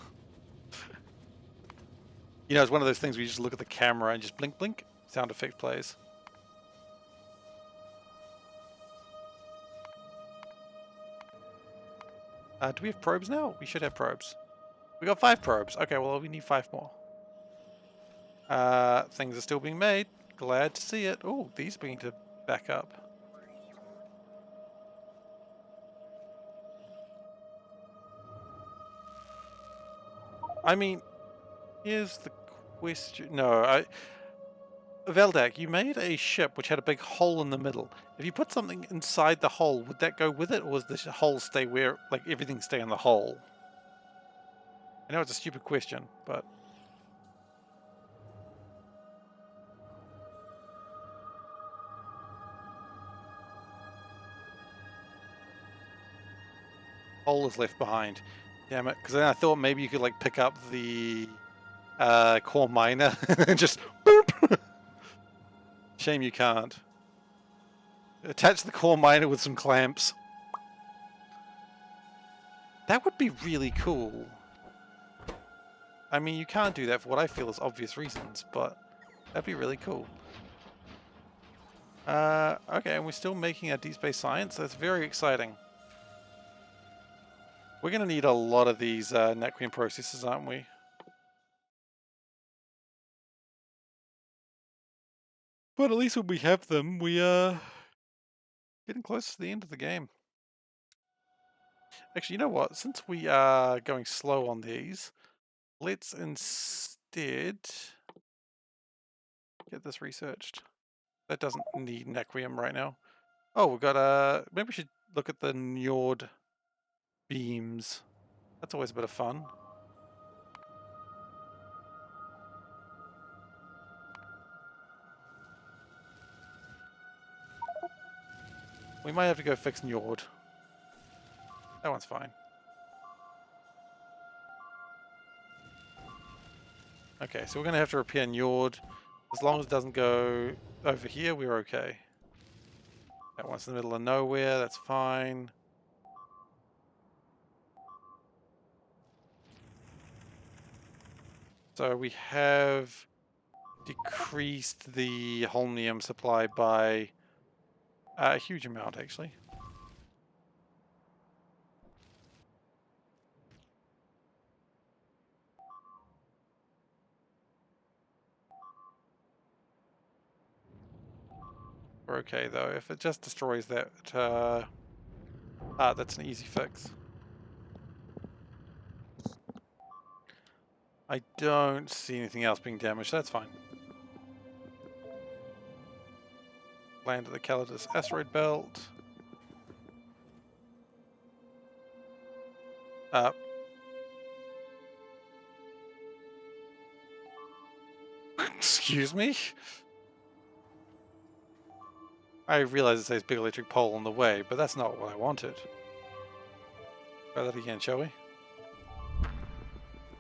You know, it's one of those things where you just look at the camera and just blink, blink, sound effect plays. Do we have probes now? We should have probes. We got 5 probes. Okay, well, we need 5 more. Things are still being made. Glad to see it. Oh, these are beginning to back up. I mean, here's the question. No, Veldak, you made a ship which had a big hole in the middle. If you put something inside the hole, would that go with it, or does the hole stay where, like, everything stay in the hole? I know it's a stupid question, but... hole is left behind. Damn it, because then I thought maybe you could, like, pick up the core miner and just boop! Shame you can't. Attach the core miner with some clamps. That would be really cool. I mean, you can't do that for what I feel is obvious reasons, but that'd be really cool. Okay, and we're still making our deep space science. That's very exciting. We're going to need a lot of these Naquium processes, aren't we? But at least when we have them, we are getting close to the end of the game. Actually, you know what? Since we are going slow on these, let's instead get this researched. That doesn't need Naquium right now. Oh, we've got maybe we should look at the Njord beams. That's always a bit of fun. We might have to go fix Njord. That one's fine. Okay, so we're going to have to repair Njord. As long as it doesn't go over here, we're okay. That one's in the middle of nowhere, that's fine. So we have decreased the holmium supply by a huge amount, actually. We're okay, though. If it just destroys that... that's an easy fix. I don't see anything else being damaged, so that's fine. Land of the Calidus asteroid belt. Excuse me? I realize it says big electric pole on the way, but that's not what I wanted. Try that again, shall we?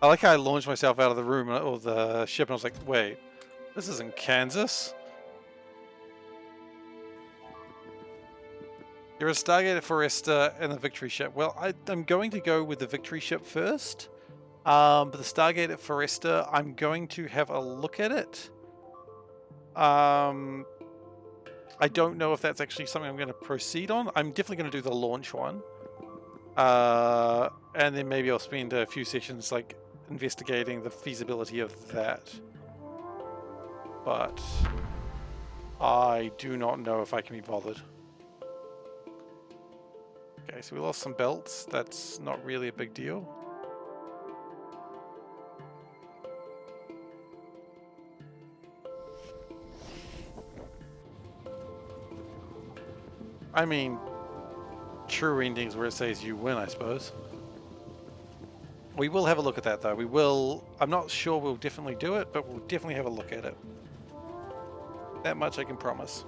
I like how I launched myself out of the room or the ship and I was like, wait, this isn't Kansas. You're a Stargate Foresta and the Victory ship. Well, I'm going to go with the Victory ship first. But the Stargate at Foresta, I'm going to have a look at it. I don't know if that's actually something I'm going to proceed on. I'm definitely going to do the launch one. And then maybe I'll spend a few sessions like investigating the feasibility of that. But I do not know if I can be bothered. Okay, so we lost some belts. That's not really a big deal. I mean, true endings where it says you win, I suppose. We will have a look at that though. We will, I'm not sure we'll definitely do it, but we'll definitely have a look at it. That much I can promise.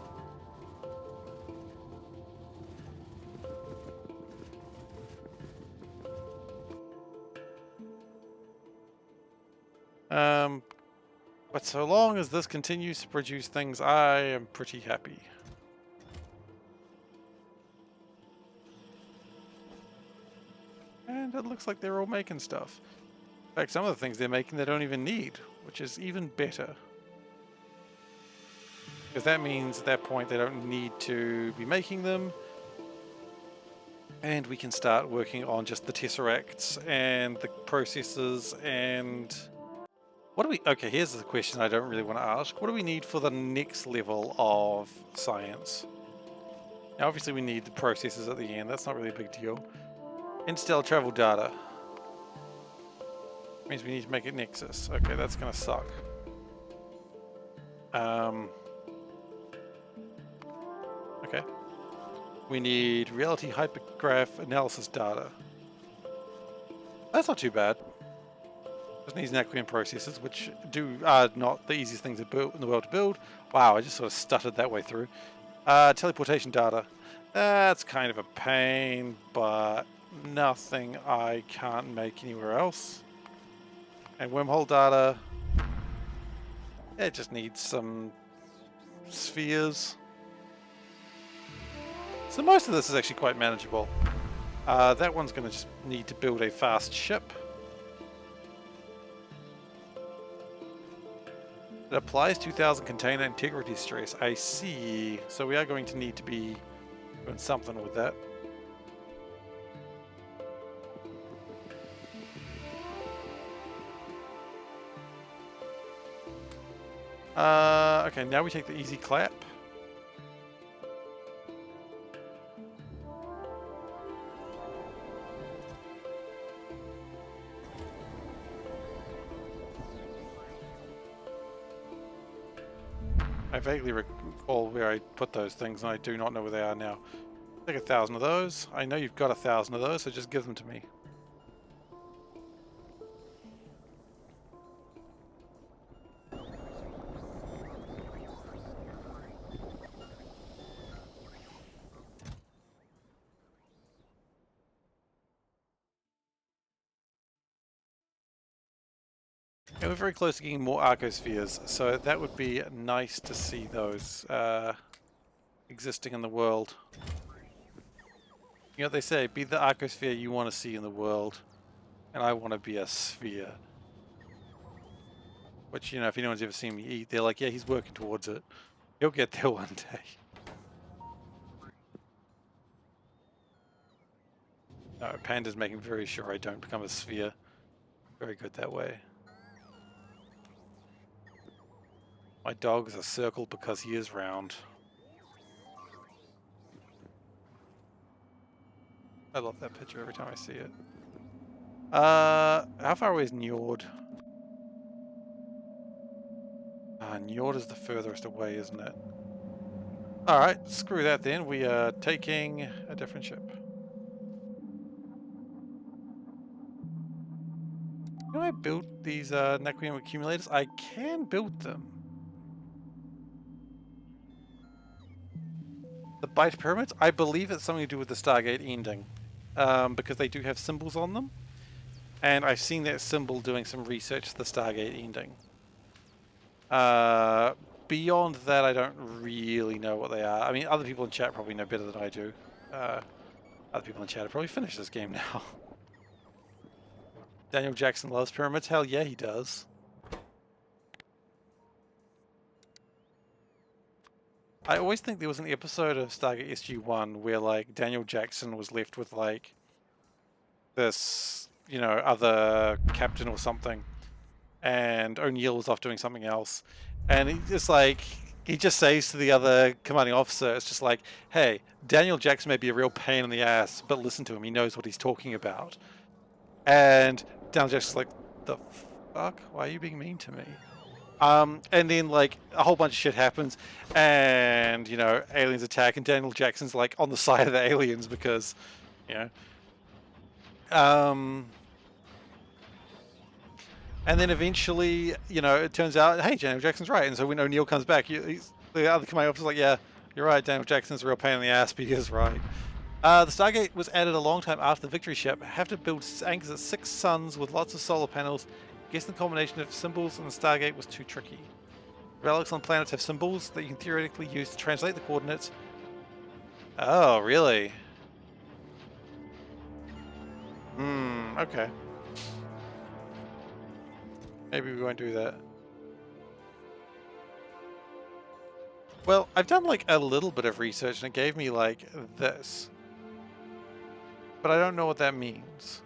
But so long as this continues to produce things, I am pretty happy. And it looks like they're all making stuff. In fact, some of the things they're making they don't even need, which is even better. Because that means at that point they don't need to be making them. And we can start working on just the tesseracts and the processes and... What do we... Okay, here's the question I don't really want to ask. What do we need for the next level of science? Now, obviously we need the processes at the end. That's not really a big deal. Interstellar travel data. Means we need to make a nexus. Okay, that's going to suck. Okay. We need reality hypergraph analysis data. That's not too bad. Just needs Naquian processes, which are not the easiest things in the world to build. Wow, I just sort of stuttered that way through. Teleportation data. That's kind of a pain, but nothing I can't make anywhere else. And wormhole data. It just needs some spheres. So most of this is actually quite manageable. That one's going to just need to build a fast ship. It applies 2000 container integrity stress. I see. So we are going to need to be doing something with that. Okay, now we take the easy clap. I vaguely recall where I put those things, and I do not know where they are now. Take 1,000 of those. I know you've got 1,000 of those, so just give them to me. And we're very close to getting more Arcospheres, so that would be nice to see those existing in the world. You know what they say, be the Arcosphere you want to see in the world, and I want to be a sphere. Which, you know, if anyone's ever seen me eat, they're like, yeah, he's working towards it. He'll get there one day. No, Panda's making very sure I don't become a sphere. Very good that way. My dog is a circle because he is round. I love that picture every time I see it. How far away is Njord? Njord is the furthest away, isn't it? Alright, screw that then. We are taking a different ship. Can I build these Naquium accumulators? I can build them. The Bite Pyramids? I believe it's something to do with the Stargate ending. Because they do have symbols on them. And I've seen that symbol doing some research to the Stargate ending. Beyond that, I don't really know what they are. I mean, other people in chat probably know better than I do. Other people in chat have probably finished this game now. Daniel Jackson loves pyramids? Hell yeah, he does. I always think there was an episode of Stargate SG-1 where, like, Daniel Jackson was left with, like, this, you know, other captain or something. And O'Neill was off doing something else. And he just, like, he just says to the other commanding officer, it's just like, hey, Daniel Jackson may be a real pain in the ass, but listen to him, he knows what he's talking about. And Daniel Jackson's like, the fuck? Why are you being mean to me? And then, like, a whole bunch of shit happens, and, you know, aliens attack, and Daniel Jackson's, like, on the side of the aliens because, you know. And then eventually, you know, it turns out, hey, Daniel Jackson's right. And so when O'Neill comes back, the other commanding officer's like, yeah, you're right, Daniel Jackson's a real pain in the ass, but he is right. The Stargate was added a long time after the Victory ship. Have to build anchors at 6 suns with lots of solar panels. Guessing the combination of symbols and the Stargate was too tricky. Relics on planets have symbols that you can theoretically use to translate the coordinates. Oh, really? Okay. Maybe we won't do that. Well, I've done like a little bit of research and it gave me like this. But I don't know what that means.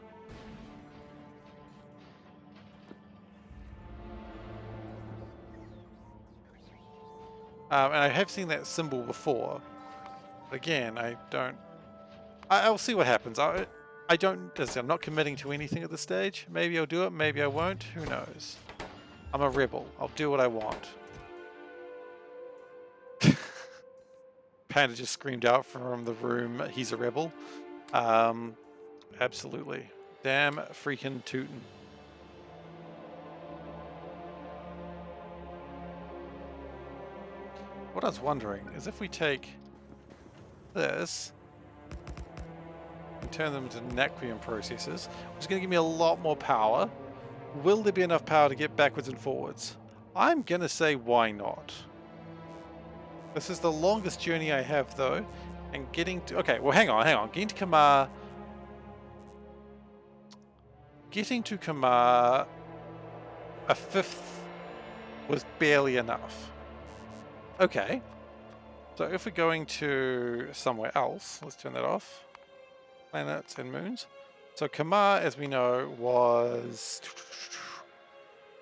And I have seen that symbol before. Again, I don't... I'll see what happens. I'm not committing to anything at this stage. Maybe I'll do it, maybe I won't. Who knows? I'm a rebel. I'll do what I want. Panda just screamed out from the room, he's a rebel. Absolutely. Damn freaking tootin'. What I was wondering is if we take this and turn them into Naquium processors, which is going to give me a lot more power. Will there be enough power to get backwards and forwards? I'm going to say why not. This is the longest journey I have though, and getting to... Okay, well hang on. Getting to Kamar a 5th was barely enough. Okay, so if we're going to somewhere else, let's turn that off. Planets and moons. So Kamar, as we know, was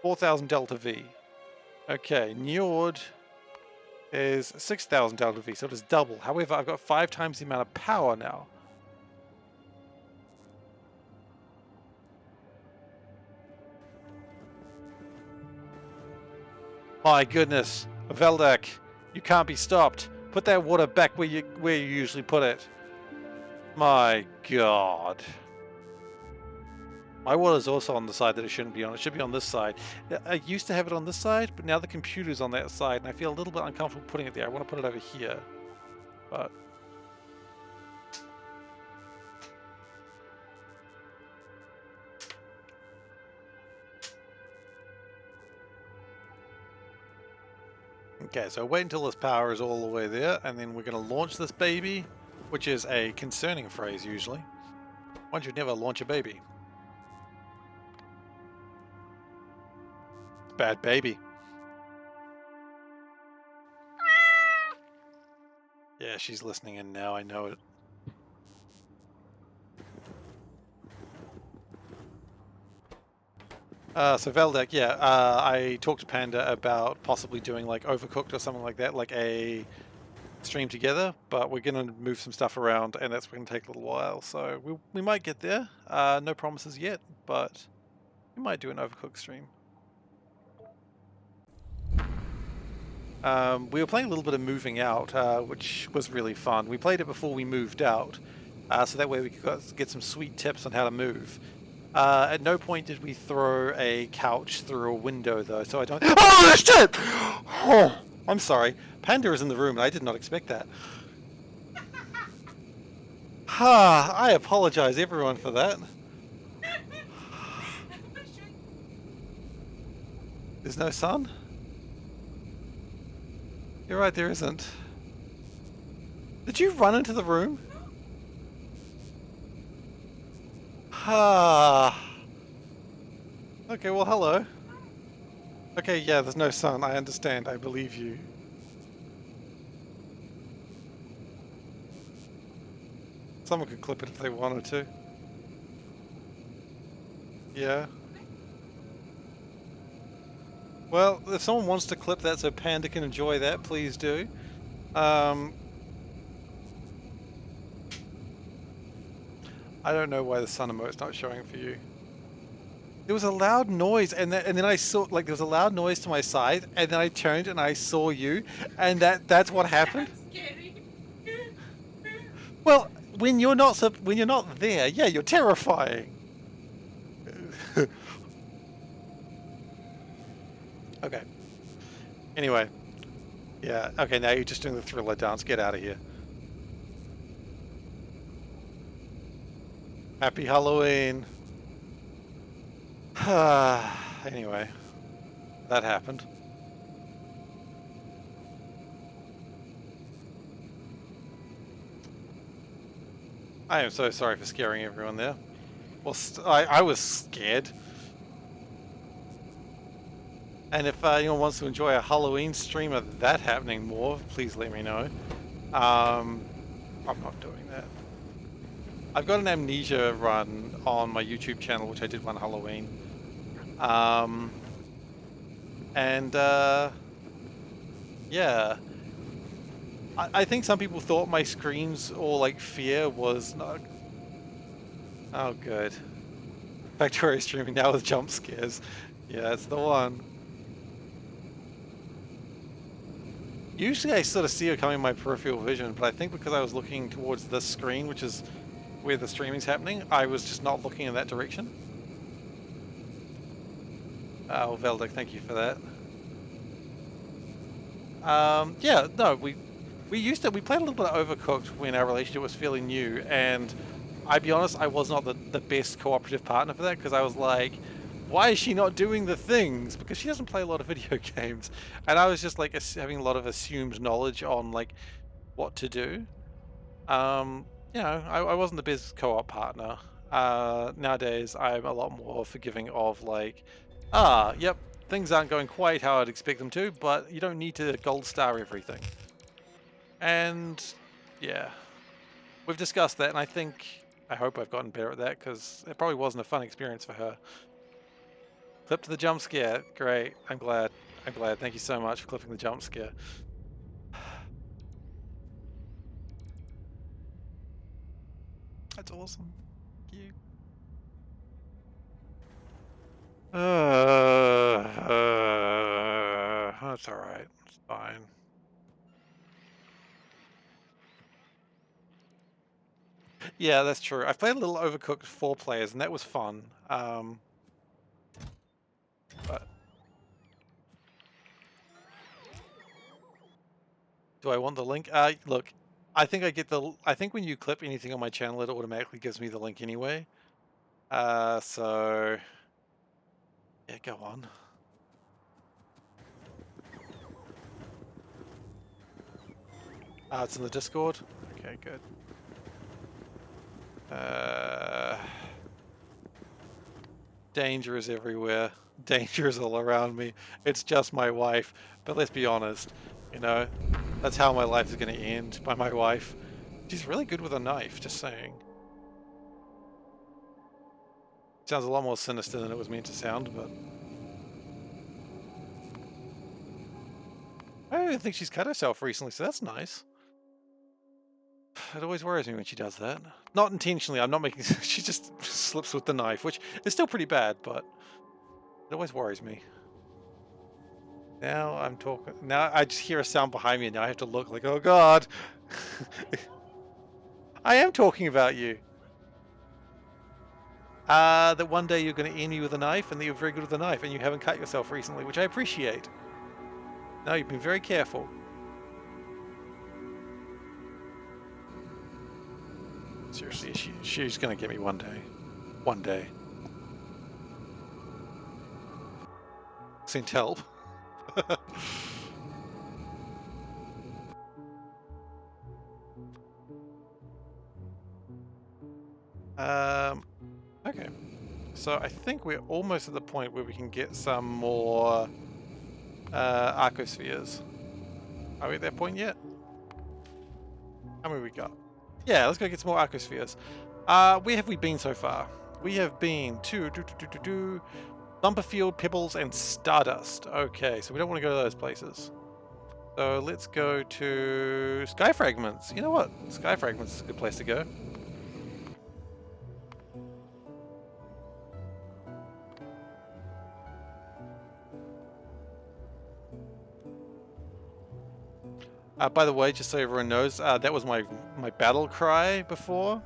4,000 delta V. Okay, Njord is 6,000 delta V, so it is double. However, I've got 5 times the amount of power now. My goodness, Veldak, you can't be stopped. Put that water back where you usually put it. My God. My water's also on the side that it shouldn't be on. It should be on this side. I used to have it on this side, but now the computer's on that side, and I feel a little bit uncomfortable putting it there. I want to put it over here, but... Okay, so wait until this power is all the way there, and then we're going to launch this baby, which is a concerning phrase usually. One should never launch a baby. Bad baby. Yeah, she's listening in now, I know it. So Veldak, yeah, I talked to Panda about possibly doing like Overcooked or something like that, like a stream together, but we're going to move some stuff around and that's going to take a little while, so we might get there. No promises yet, but we might do an Overcooked stream. We were playing a little bit of Moving Out, which was really fun. We played it before we moved out, so that way we could get some sweet tips on how to move. At no point did we throw a couch through a window, though, so I don't... Oh, shit! Oh, I'm sorry. Panda is in the room, and I did not expect that. I apologize, everyone, for that. There's no sun? You're right, there isn't. Did you run into the room? Okay, well, hello. Okay, yeah, there's no sun. I understand. I believe you. Someone could clip it if they wanted to. Yeah. Well, if someone wants to clip that so Panda can enjoy that, please do. I don't know why the sun emote's not showing for you. There was a loud noise, and then I saw, like, there was a loud noise to my side, and then I turned and I saw you, and that's what happened. Scary. Well, when you're not there, yeah, you're terrifying. Okay. Anyway. Yeah, okay, now you're just doing the Thriller dance. Get out of here. Happy Halloween. Anyway. That happened. I am so sorry for scaring everyone there. Well, I was scared. And if anyone wants to enjoy a Halloween stream of that happening more, please let me know. I'm not doing that. I've got an Amnesia run on my YouTube channel, which I did one Halloween. Yeah. I think some people thought my screams or like fear was not... Oh, good. Victoria streaming now with jump scares. Yeah, it's the one. Usually I sort of see it coming in my peripheral vision, but I think because I was looking towards this screen, which is where the streaming's happening, I was just not looking in that direction. Oh, Veldic, thank you for that. Yeah, no, we played a little bit of Overcooked when our relationship was fairly new, and I'll be honest, I was not the best cooperative partner for that, because I was like, why is she not doing the things? Because she doesn't play a lot of video games. And I was just like having a lot of assumed knowledge on like what to do. You know, I wasn't the best co-op partner. Nowadays, I'm a lot more forgiving of like, yep, things aren't going quite how I'd expect them to, but you don't need to gold star everything. And yeah, we've discussed that, and I hope I've gotten better at that, because it probably wasn't a fun experience for her. Clip to the jump scare. Great. I'm glad. Thank you so much for clipping the jump scare. That's awesome. Thank you. That's alright. It's fine. Yeah, that's true. I've played a little Overcooked 4 players, and that was fun. But do I want the link? Look, I think when you clip anything on my channel, it automatically gives me the link anyway. So yeah, go on. It's in the Discord. Okay, good. Danger is everywhere. Danger is all around me. It's just my wife. But let's be honest, you know, that's how my life is going to end, by my wife. She's really good with a knife, just saying. Sounds a lot more sinister than it was meant to sound, but... I don't even think she's cut herself recently, so that's nice. It always worries me when she does that. Not intentionally, I'm not making... She just slips with the knife, which is still pretty bad, but... It always worries me. Now I'm talking. Now I just hear a sound behind me, and now I have to look like, oh god. I am talking about you. That one day you're going to end me with a knife, and that you're very good with a knife, and you haven't cut yourself recently, which I appreciate. No, you've been very careful. Seriously, she's going to get me one day. One day. Sent help. Okay. So I think we're almost at the point where we can get some more Arcospheres. Are we at that point yet? How many we got? Yeah, let's go get some more Arcospheres. Where have we been so far? We have been to Bumperfield, Pebbles, and Stardust. Okay, so we don't want to go to those places. So let's go to Sky Fragments. You know what? Sky Fragments is a good place to go. By the way, just so everyone knows, that was my battle cry before.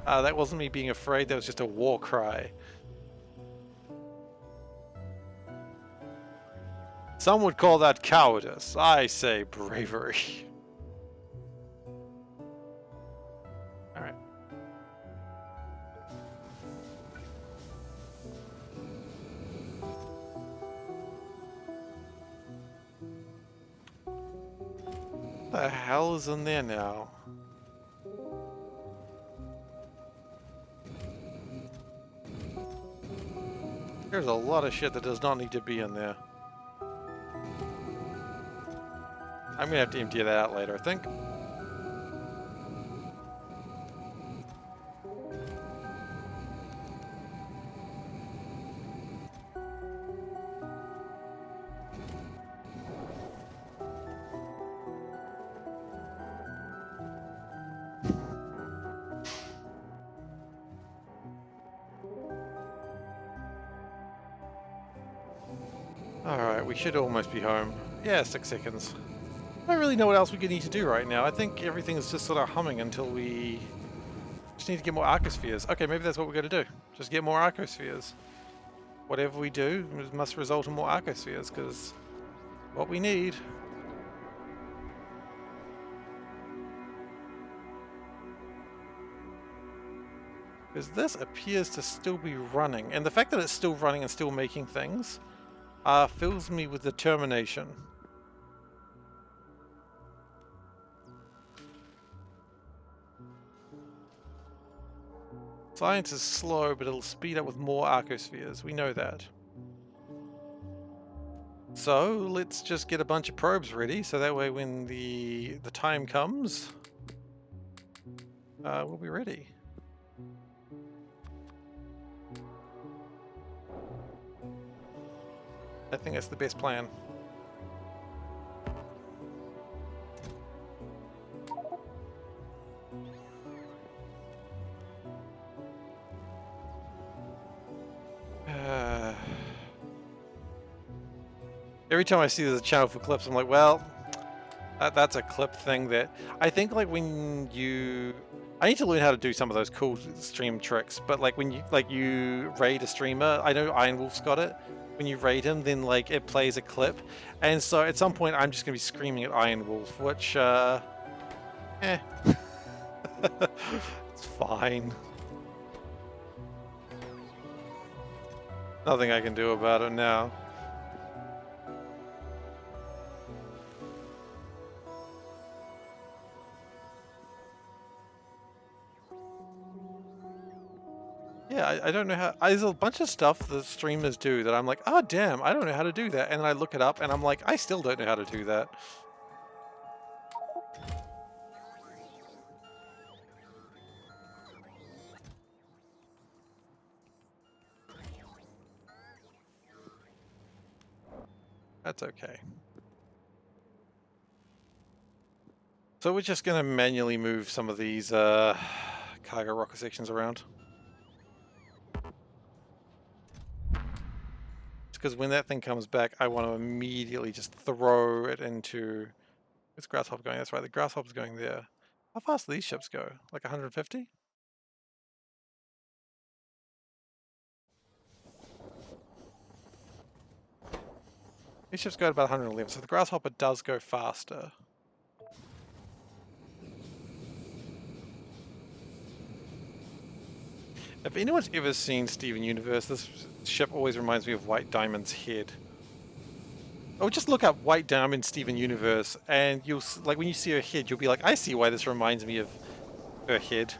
That wasn't me being afraid, that was just a war cry. Some would call that cowardice. I say bravery. Alright. What the hell is in there now? There's a lot of shit that does not need to be in there. I'm gonna have to empty that out later, I think. Alright, we should almost be home. Yeah, 6 seconds. I don't really know what else we need to do right now. I think everything is just sort of humming until we just need to get more Arcospheres. Okay, maybe that's what we're going to do. Just get more Arcospheres. Whatever we do must result in more Arcospheres, because what we need. Because this appears to still be running, and the fact that it's still running and still making things fills me with determination. Science is slow, but it'll speed up with more Arcospheres. We know that. So let's just get a bunch of probes ready, so that way when the time comes, we'll be ready. I think that's the best plan. Every time I see there's a channel for clips, I'm like, well, that's a clip thing that I think like when you... I need to learn how to do some of those cool stream tricks, but like when you raid a streamer, I know Iron Wolf's got it. When you raid him, then like it plays a clip, and so at some point I'm just gonna be screaming at Iron Wolf, which it's fine. Nothing I can do about it now. Yeah, I don't know how. There's a bunch of stuff that streamers do that I'm like, oh damn, I don't know how to do that. And then I look it up and I'm like, I still don't know how to do that. That's okay. So we're just going to manually move some of these cargo rocket sections around. because when that thing comes back, I want to immediately just throw it into... Where's Grasshopper going? That's right, the Grasshopper's going there. How fast do these ships go? Like 150? These ships go at about 111, so the Grasshopper does go faster. If anyone's ever seen Steven Universe, this ship always reminds me of White Diamond's head. Oh, just look up White Diamond Steven Universe, and you'll like when you see her head, you'll be like, I see why this reminds me of her head.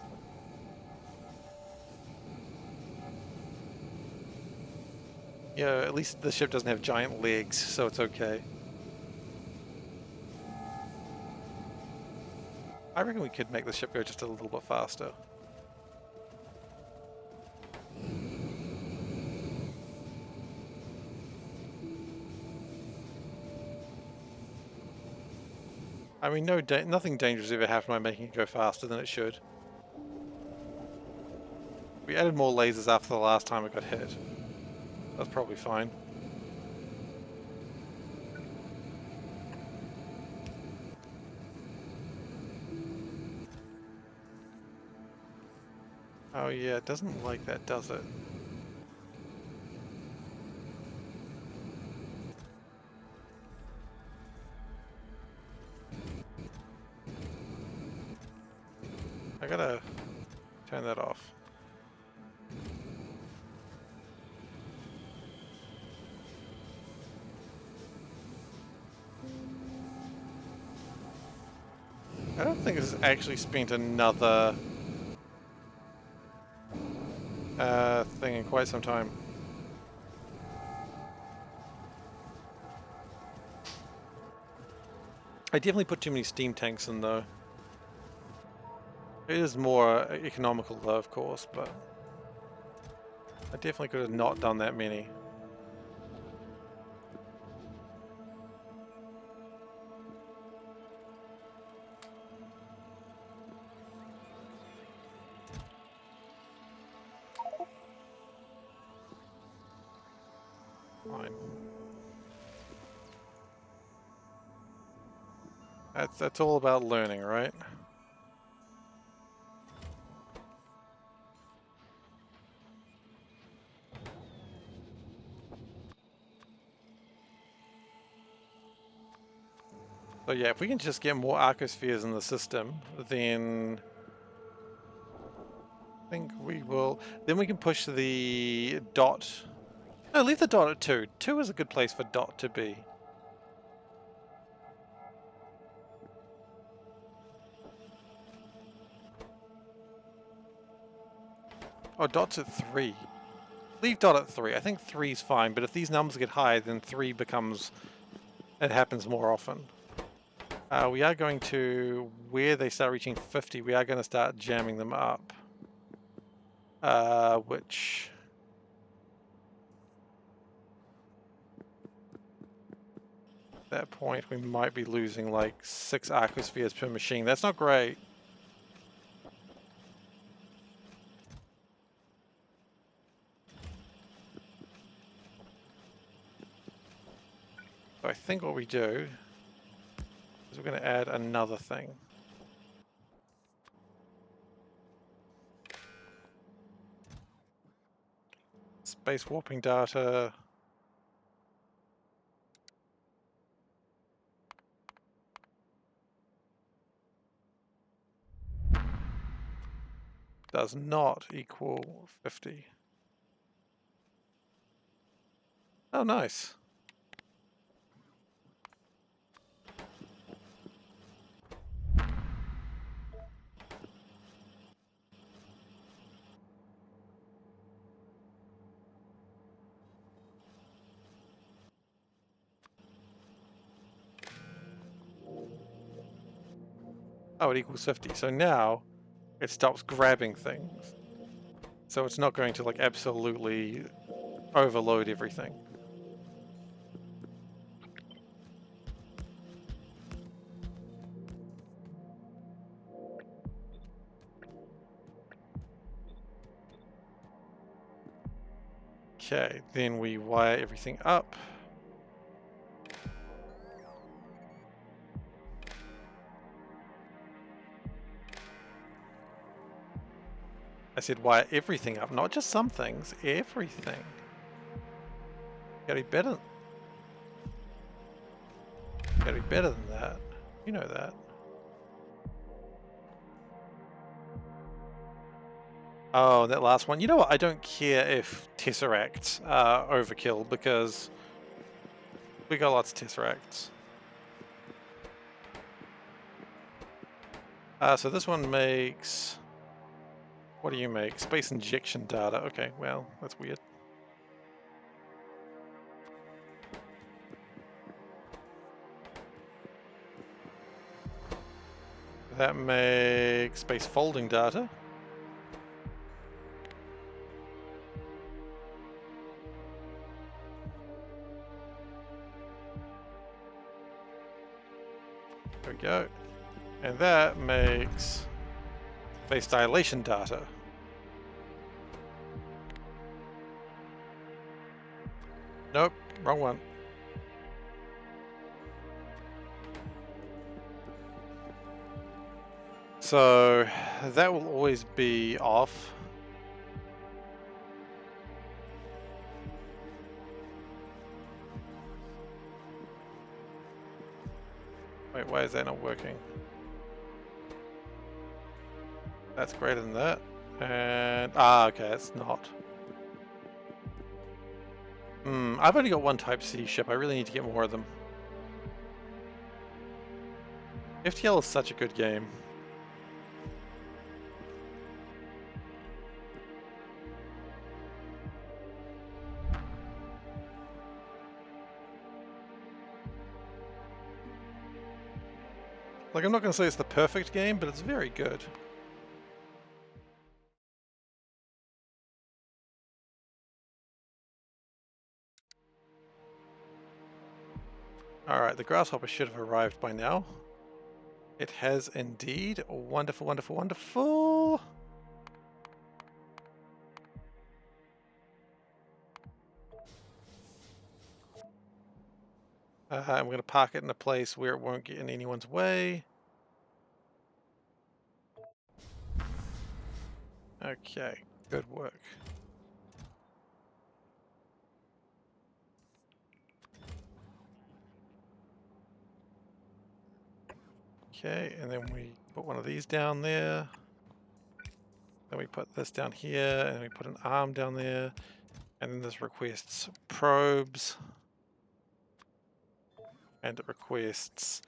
Yeah, at least the ship doesn't have giant legs, so it's okay. I reckon we could make the ship go just a little bit faster. I mean, nothing dangerous ever happened by making it go faster than it should. We added more lasers after the last time it got hit. That's probably fine. Oh yeah, it doesn't like that, does it? I gotta turn that off. I don't think it's actually spent another thing in quite some time. I definitely put too many steam tanks in though. It is more economical though, of course, but I definitely could have not done that many. Fine. That's all about learning, right? So yeah, if we can just get more Arcospheres in the system, then I think we will. Then we can push the dot. No, leave the dot at 2. 2 is a good place for dot to be. Oh, dot's at 3. Leave dot at 3. I think 3 is fine, but if these numbers get high, then 3 becomes... It happens more often. We are going to... Where they start reaching 50, we are going to start jamming them up. Which... At that point, we might be losing like 6 Arcospheres per machine. That's not great. So I think what we do is we're going to add another thing. Space warping data. Does not equal 50. Oh, nice. Oh, it equals 50. So now it stops grabbing things. So it's not going to like absolutely overload everything. Okay, then we wire everything up. I said wire everything up, not just some things, everything. Gotta be better. Gotta be better than that. You know that. Oh, that last one. You know what? I don't care if Tesseracts are overkill because we got lots of Tesseracts. So this one makes... What do you make? Space injection data. Okay, well, that's weird. That makes space folding data. There we go. And that makes space dilation data. Nope, wrong one. So that will always be off. Wait, why is that not working? That's greater than that. And, okay, it's not. I've only got one Type C ship. I really need to get more of them. FTL is such a good game. Like, I'm not going to say it's the perfect game, but it's very good. Alright, the grasshopper should have arrived by now. It has indeed. Wonderful, wonderful, wonderful. I'm going to park it in a place where it won't get in anyone's way. Okay, good work. Okay, and then we put one of these down there. Then we put this down here, and we put an arm down there. And then this requests probes. And it requests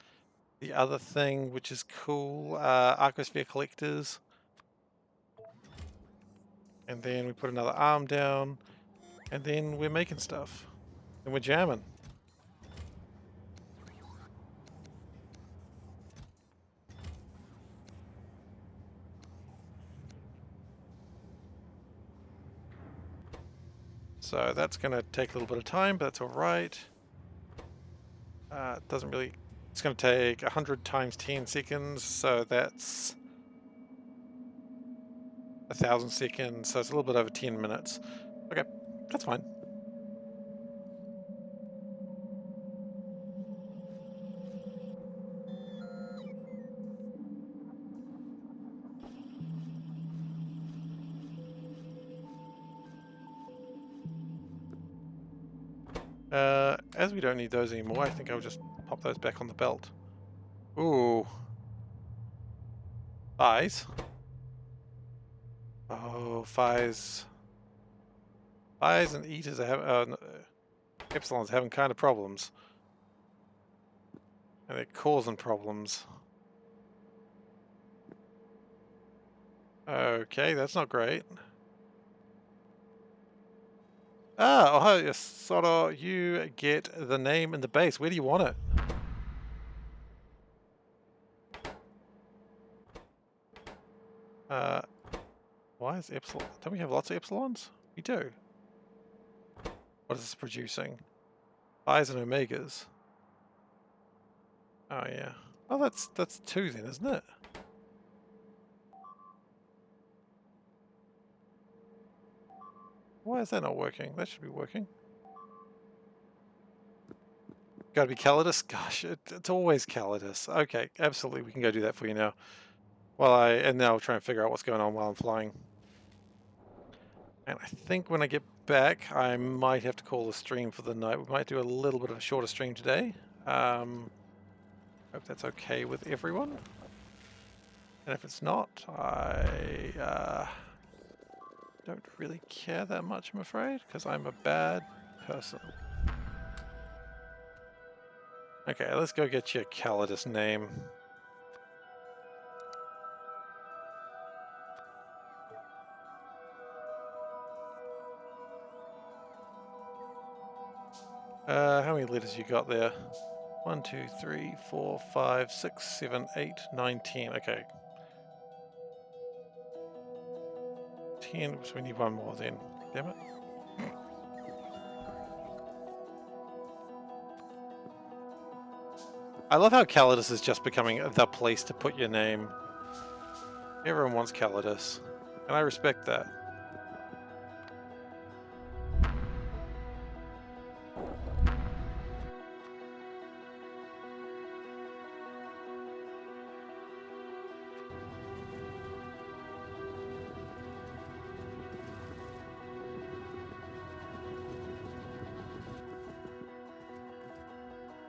the other thing, which is cool, Arcosphere collectors. And then we put another arm down. And then we're making stuff. And we're jamming. So that's going to take a little bit of time, but that's alright. It doesn't really... It's going to take 100 times 10 seconds, so that's 1,000 seconds, so it's a little bit over 10 minutes. Okay, that's fine. As we don't need those anymore, I think I'll just pop those back on the belt. Ooh. Phi's. Oh, Phi's. Phi's and Eaters are having... Epsilon's having kind of problems. And they're causing problems. Okay, that's not great. Ah, oh, yes, Soro, you get the name and the base. Where do you want it? Why is Epsilon? Don't we have lots of Epsilons? We do. What is this producing? I's and Omegas. Oh yeah. Oh, that's 2 then, isn't it? Why is that not working? That should be working. Gotta be Calidus? Gosh, it's always Calidus. Okay, absolutely, we can go do that for you now. And now I'll try and figure out what's going on while I'm flying. And I think when I get back, I might have to call the stream for the night. We might do a little bit of a shorter stream today. Hope that's okay with everyone. And if it's not, I don't really care that much, I'm afraid, because I'm a bad person. Okay, let's go get your Calidus name. How many letters you got there? 1, 2, 3, 4, 5, 6, 7, 8, 9, 10. Okay. 10, so we need one more then. Damn it. I love how Calidus is just becoming the place to put your name. Everyone wants Calidus, and I respect that.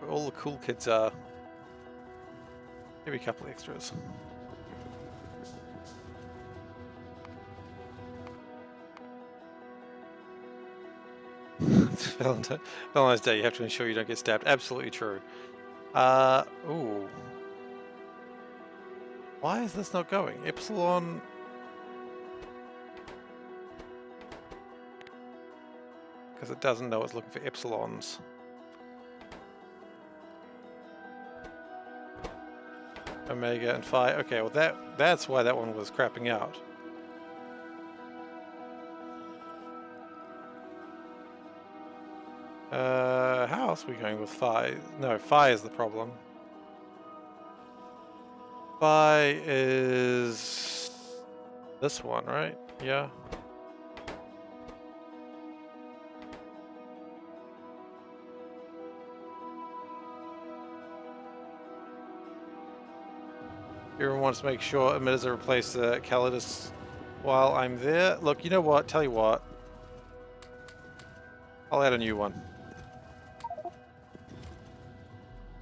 Where all the cool kids are. Maybe a couple extras. Valentine's Day, you have to ensure you don't get stabbed. Absolutely true. Ooh. Why is this not going? Epsilon... Because it doesn't know it's looking for epsilons. Omega and Phi. Okay, well that's why that one was crapping out. How else are we going with Phi? No, Phi is the problem. Phi is this one, right? Yeah. Everyone wants to make sure emitters are replaced Calidus while I'm there. Look, you know what? Tell you what. I'll add a new one.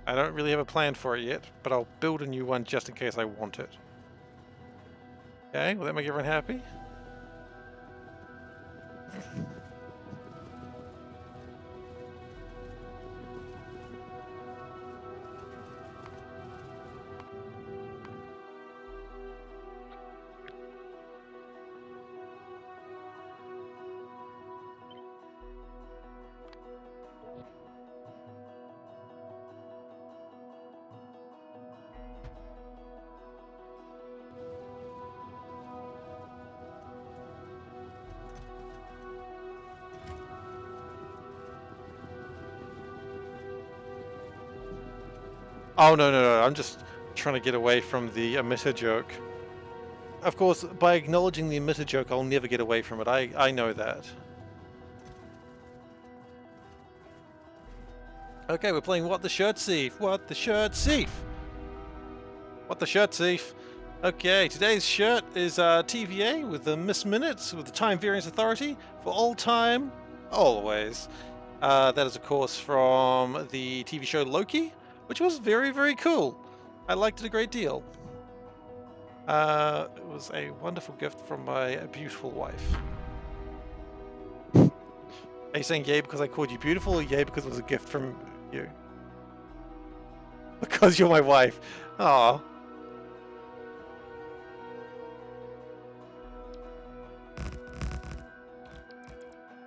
I don't really have a plan for it yet, but I'll build a new one just in case I want it. Okay, will that make everyone happy? Oh, no, I'm just trying to get away from the emitter joke. Of course, by acknowledging the emitter joke, I'll never get away from it. I know that. Okay, we're playing What the Shirt Thief. What the Shirt Thief. What the Shirt Thief. Okay, today's shirt is TVA with the Miss Minutes with the Time Variance Authority for all time, always. That is, of course, from the TV show Loki, which was very, very cool. I liked it a great deal. It was a wonderful gift from my beautiful wife. Are you saying yay because I called you beautiful, or yay because it was a gift from you? Because you're my wife. Aww.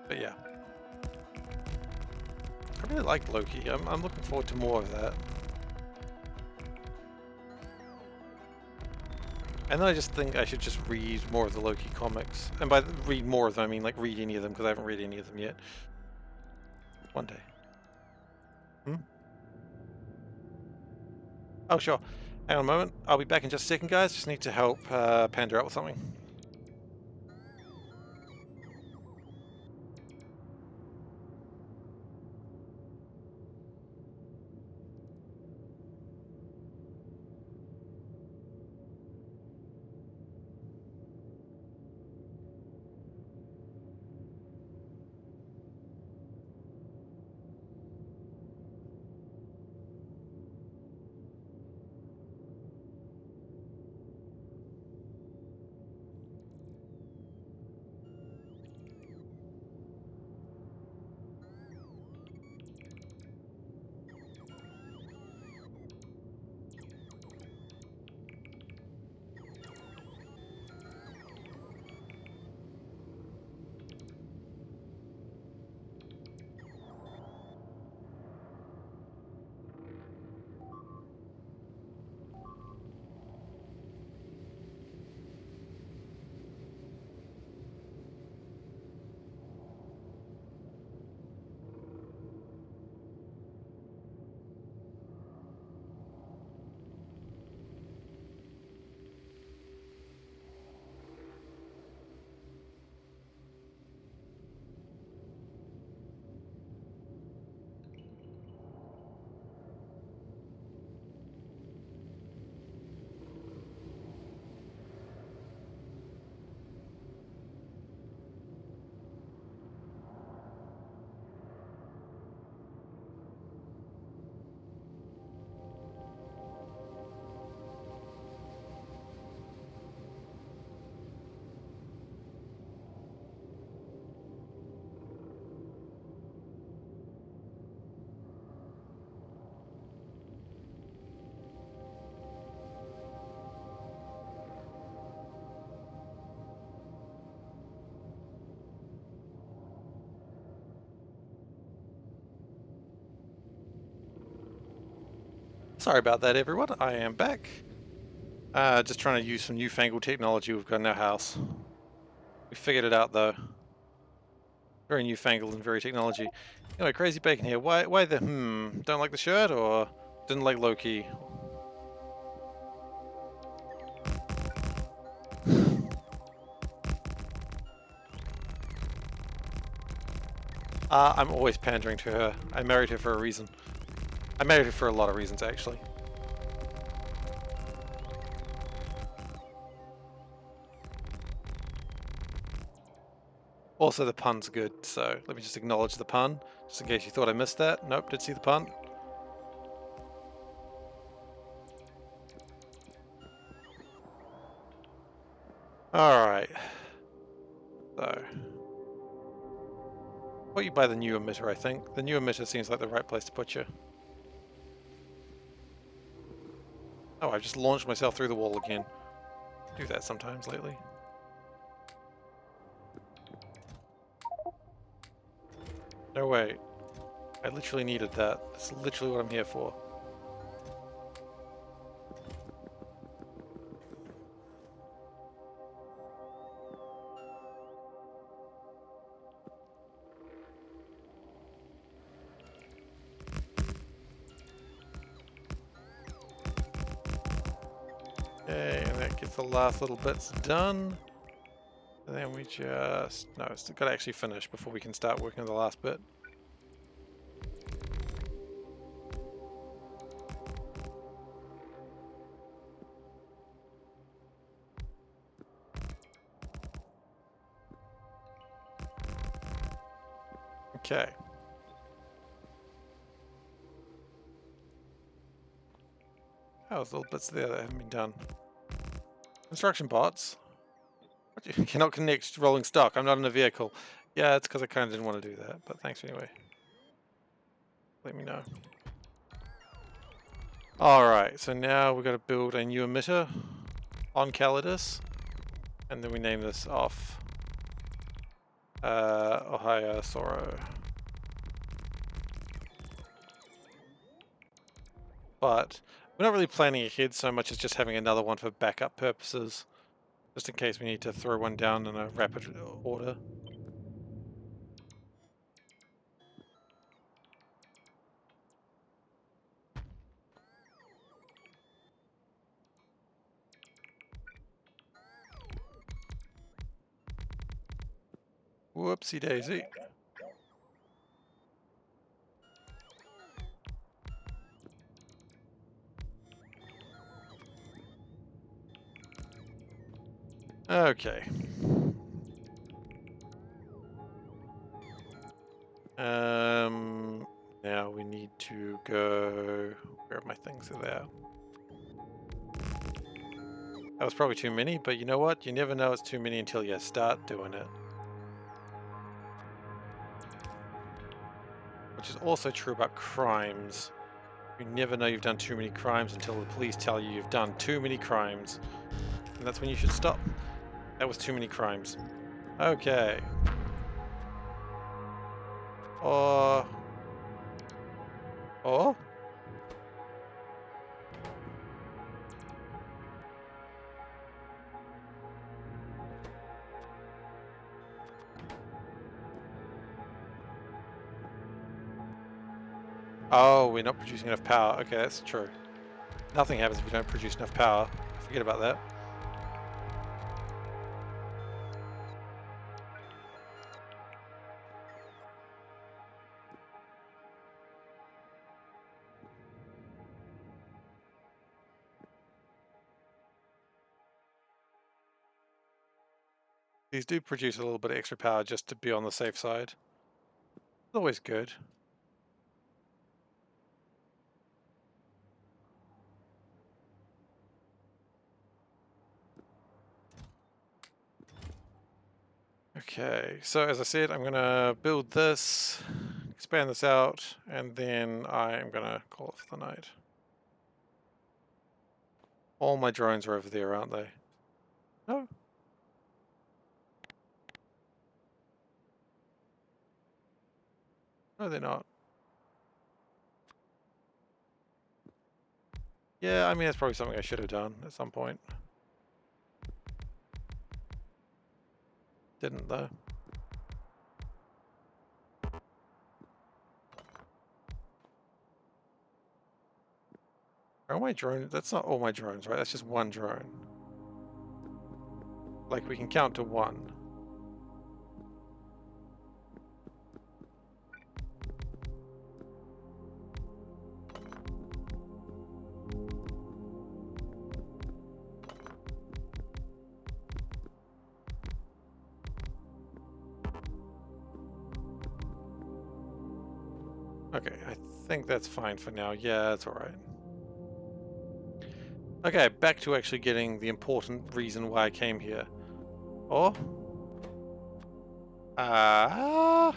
But yeah. I really like Loki. I'm looking forward to more of that. And then I just think I should just read more of the Loki comics. And by read more of them, I mean like read any of them, because I haven't read any of them yet. One day. Oh, sure. Hang on a moment. I'll be back in just a second, guys. Just need to help Panda out with something. Sorry about that, everyone. I am back. Just trying to use some newfangled technology we've got in our house. We figured it out, though. Very newfangled and very technology. Anyway, Crazy Bacon here. Why the Don't like the shirt, or didn't like Loki? I'm always pandering to her. I married her for a reason. I married her for a lot of reasons, actually. Also, the pun's good, so let me just acknowledge the pun, just in case you thought I missed that. Nope, did see the pun. Alright. So. Put you by the new emitter, I think. The new emitter seems like the right place to put you. Oh, I've just launched myself through the wall again. Do that sometimes lately. No way. I literally needed that. That's literally what I'm here for. Okay, and that gets the last little bits done. And then we just... No, it's got to actually finish before we can start working on the last bit. Okay. Oh, there's little bits there that haven't been done. Construction bots. What, you cannot connect rolling stock. I'm not in a vehicle. Yeah, it's because I kind of didn't want to do that, but thanks anyway. Let me know. Alright, so now we've got to build a new emitter on Calidus, and then we name this off Ohio Sorrow. But we're not really planning ahead so much as just having another one for backup purposes, just in case we need to throw one down in a rapid order. Whoopsie daisy. Okay. Now we need to go... Where are my things? Are there? That was probably too many, but you know what? You never know it's too many until you start doing it. Which is also true about crimes. You never know you've done too many crimes until the police tell you you've done too many crimes. And that's when you should stop. That was too many crimes. Okay. Or... Oh, we're not producing enough power. Okay, that's true. Nothing happens if we don't produce enough power. Forget about that. These do produce a little bit of extra power just to be on the safe side. Always good. Okay, so as I said, I'm gonna build this, expand this out, and then I am gonna call it for the night. All my drones are over there, aren't they? No? No, they're not. Yeah, I mean, that's probably something I should have done at some point. Didn't, though. Are all my drones? That's not all my drones, right? That's just one drone. Like, we can count to one. Okay, I think that's fine for now. Yeah, that's alright. Okay, back to actually getting the important reason why I came here. Oh? Ah!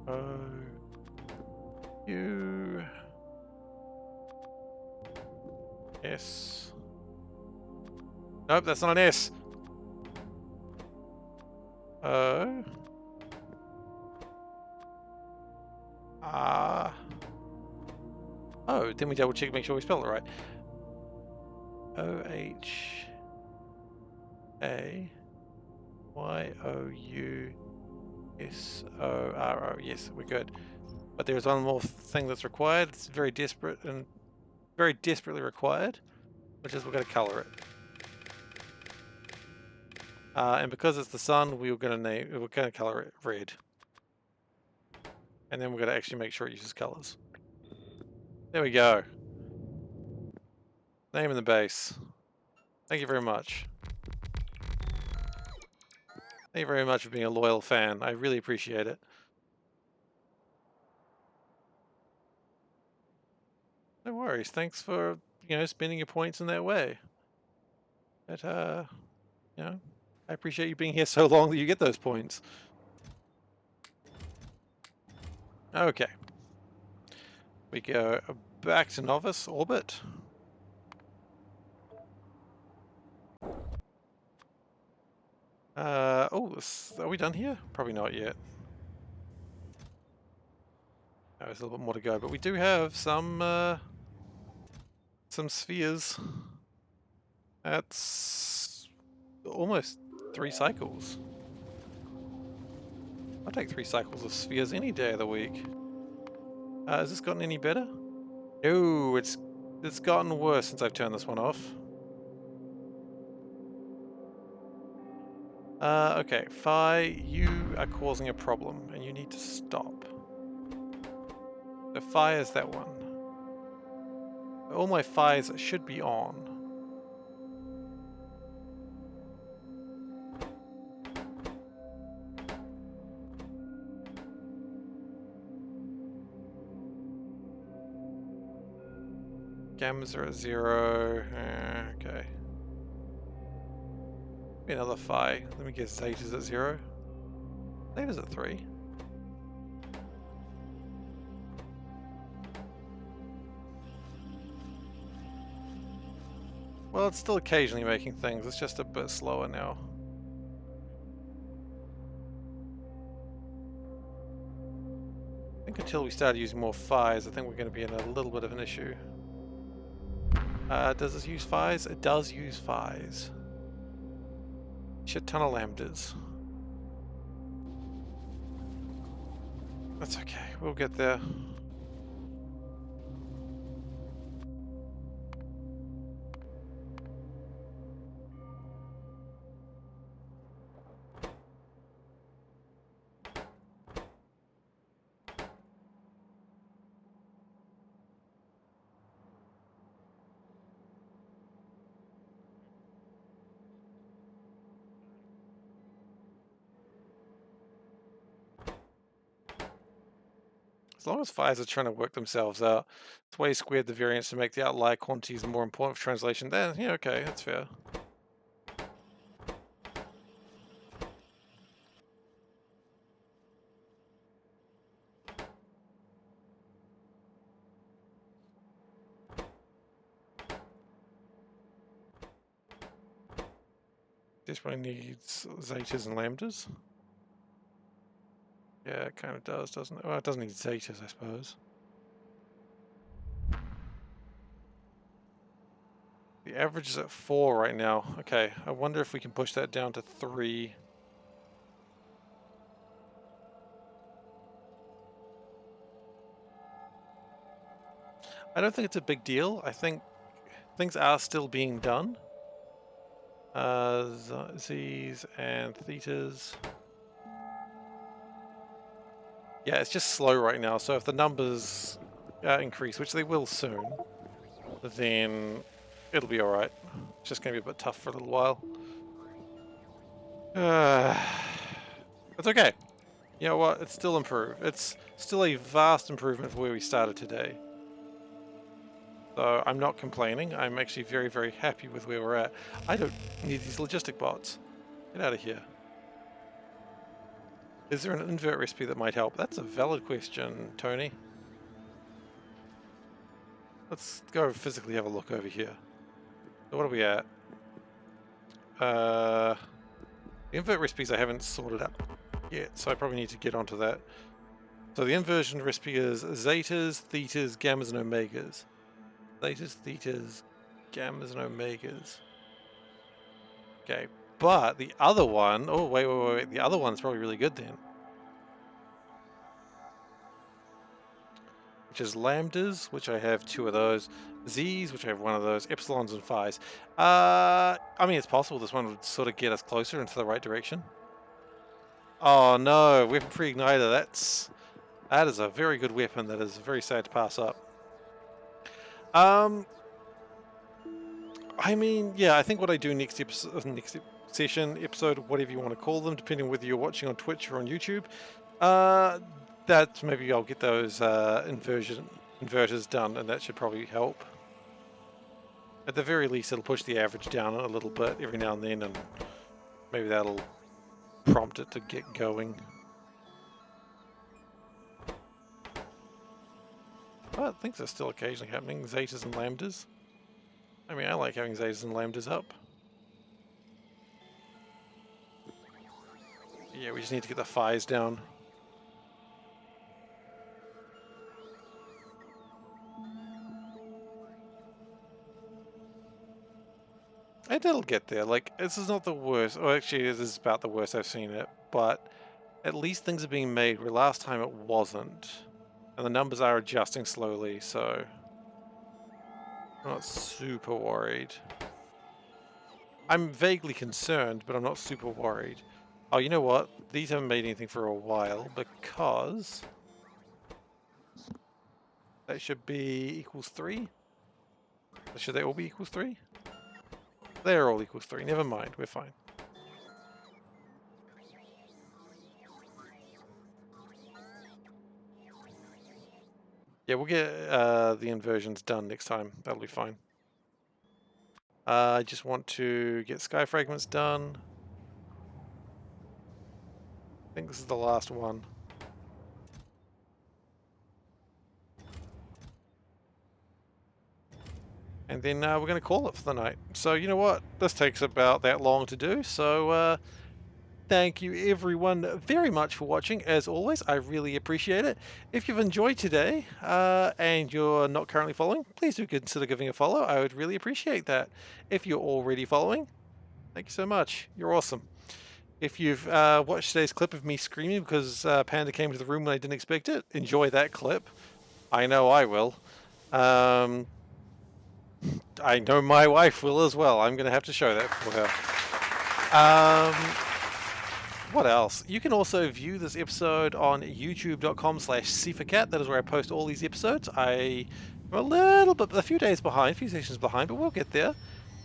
Oh. You. S. Nope, that's not an S. O. Ah. Oh, then we double check, make sure we spell it right. OHAYOUSORO. Yes, we're good. But there's one more thing that's required. It's very desperate and very desperately required, which is we're going to color it. And because it's the sun, we're going to color it red. And then we're going to actually make sure it uses colors. There we go. Name in the base. Thank you very much. Thank you very much for being a loyal fan. I really appreciate it. No worries. Thanks for, spending your points in that way. But, I appreciate you being here so long that you get those points. Okay. We go back to Novice Orbit. Are we done here? Probably not yet. No, there's a little bit more to go, but we do have some spheres. That's almost 3 cycles. I'll take 3 cycles of spheres any day of the week. Has this gotten any better? No, it's gotten worse since I've turned this one off. Okay, Phi, you are causing a problem, and you need to stop. The Phi is that one. All my Phis should be on. Gammas are at 0. Okay. Maybe another Phi. Let me guess, Zeta's at 0. Zeta's at 3. Well, it's still occasionally making things. It's just a bit slower now. I think until we start using more Phis, I think we're going to be in a little bit of an issue. Does this use Phis? It does use Phis. Shit ton of lambdas. That's okay, we'll get there. As long as Phis are trying to work themselves out, it's way squared the variance to make the outlier quantities more important for translation. Then, yeah, okay, that's fair. Desperately needs zetas and lambdas. Yeah, it kind of does, doesn't it? Well, it doesn't need Zetas, I suppose. The average is at 4 right now. Okay, I wonder if we can push that down to 3. I don't think it's a big deal. I think things are still being done. Z's and thetas. Yeah, it's just slow right now. So if the numbers increase, which they will soon, then it'll be alright. It's just going to be a bit tough for a little while. It's okay. You know what? It's still improved. It's still a vast improvement from where we started today. So I'm not complaining. I'm actually very, very happy with where we're at. I don't need these logistic bots. Get out of here. Is there an invert recipe that might help? That's a valid question, Tony. Let's go physically have a look over here. So what are we at? The invert recipes I haven't sorted out yet, so I probably need to get onto that. So the inversion recipe is zetas, thetas, gammas, and omegas. Zetas, thetas, gammas, and omegas. Okay, but the other one... Oh, wait. The other one's probably really good then. Which is lambdas, which I have 2 of those. Z's, which I have 1 of those. Epsilons and phi's. I mean, it's possible this one would sort of get us closer into the right direction. Oh no, weapon pre-igniter. That is a very good weapon. That is very sad to pass up. I mean, yeah, I think what I do next session, episode, whatever you want to call them, depending on whether you're watching on Twitch or on YouTube, that maybe I'll get those inverters done, and that should probably help. At the very least, it'll push the average down a little bit every now and then, and maybe that'll prompt it to get going. But things are still occasionally happening. Zetas and lambdas. I mean, I like having zetas and lambdas up. Yeah, we just need to get the phi's down. And it'll get there. Like, this is not the worst. Oh, actually, this is about the worst I've seen it. But at least things are being made where last time it wasn't. And the numbers are adjusting slowly, so I'm not super worried. I'm vaguely concerned, but I'm not super worried. Oh, you know what? These haven't made anything for a while because that should be equals 3. Should they all be equals 3? They're all equals 3. Never mind. We're fine. Yeah, we'll get the inversions done next time. That'll be fine. I just want to get sky fragments done. I think this is the last one. And then we're going to call it for the night. So you know what? This takes about that long to do. So thank you everyone very much for watching. As always, I really appreciate it. If you've enjoyed today and you're not currently following, please do consider giving a follow. I would really appreciate that. If you're already following, thank you so much. You're awesome. If you've watched today's clip of me screaming because Panda came to the room when I didn't expect it, enjoy that clip. I know I will. I know my wife will as well. I'm going to have to show that for her. What else? You can also view this episode on youtube.com/SeiferKatt. That is where I post all these episodes. I'm a few days behind, a few sessions behind, but we'll get there.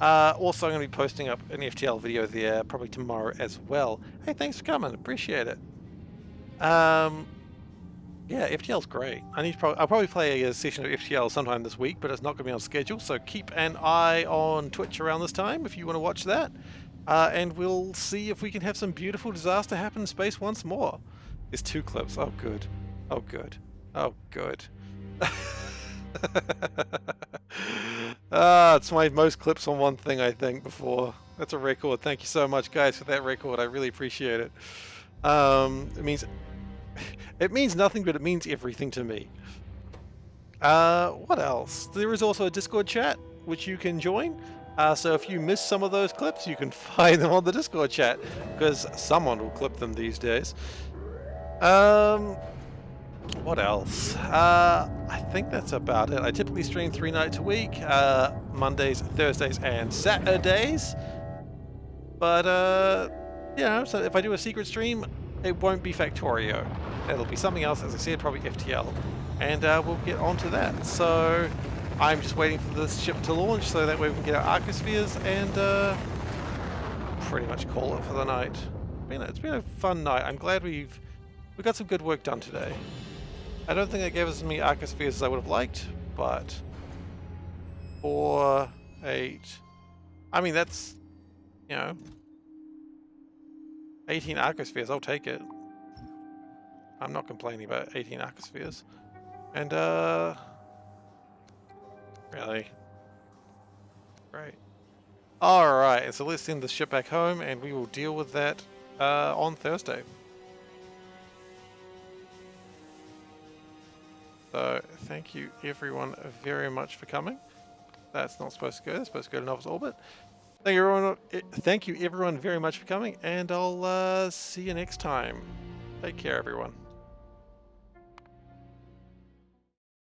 Also, I'm going to be posting up an FTL video there probably tomorrow as well. Hey, thanks for coming. Appreciate it. Yeah, FTL's great. I'll probably play a session of FTL sometime this week, but it's not going to be on schedule. So keep an eye on Twitch around this time if you want to watch that. And we'll see if we can have some beautiful disaster happen in space once more. There's 2 clips. Oh, good. Oh, good. Oh, good. It's my most clips on one thing, I think, before. That's a record. Thank you so much, guys, for that record. I really appreciate it. It means It means nothing, but it means everything to me. What else? There is also a Discord chat, which you can join. So if you miss some of those clips, you can find them on the Discord chat, because someone will clip them these days. What else? I think that's about it. I typically stream 3 nights a week, Mondays, Thursdays, and Saturdays. But, so if I do a secret stream, it won't be Factorio. It'll be something else, as I said, probably FTL. And we'll get onto that. So I'm just waiting for this ship to launch so that way we can get our Arcospheres and pretty much call it for the night. It's been a fun night. I'm glad we got some good work done today. I don't think it gave us as many Arcospheres as I would have liked, but 4, 8. I mean, that's, 18 Arcospheres. I'll take it. I'm not complaining about 18 Arcospheres. And, really? Great. Alright, so let's send the ship back home and we will deal with that on Thursday. So, thank you everyone very much for coming. That's not supposed to go, that's supposed to go to Novice Orbit. Thank you everyone very much for coming, and I'll see you next time. Take care everyone.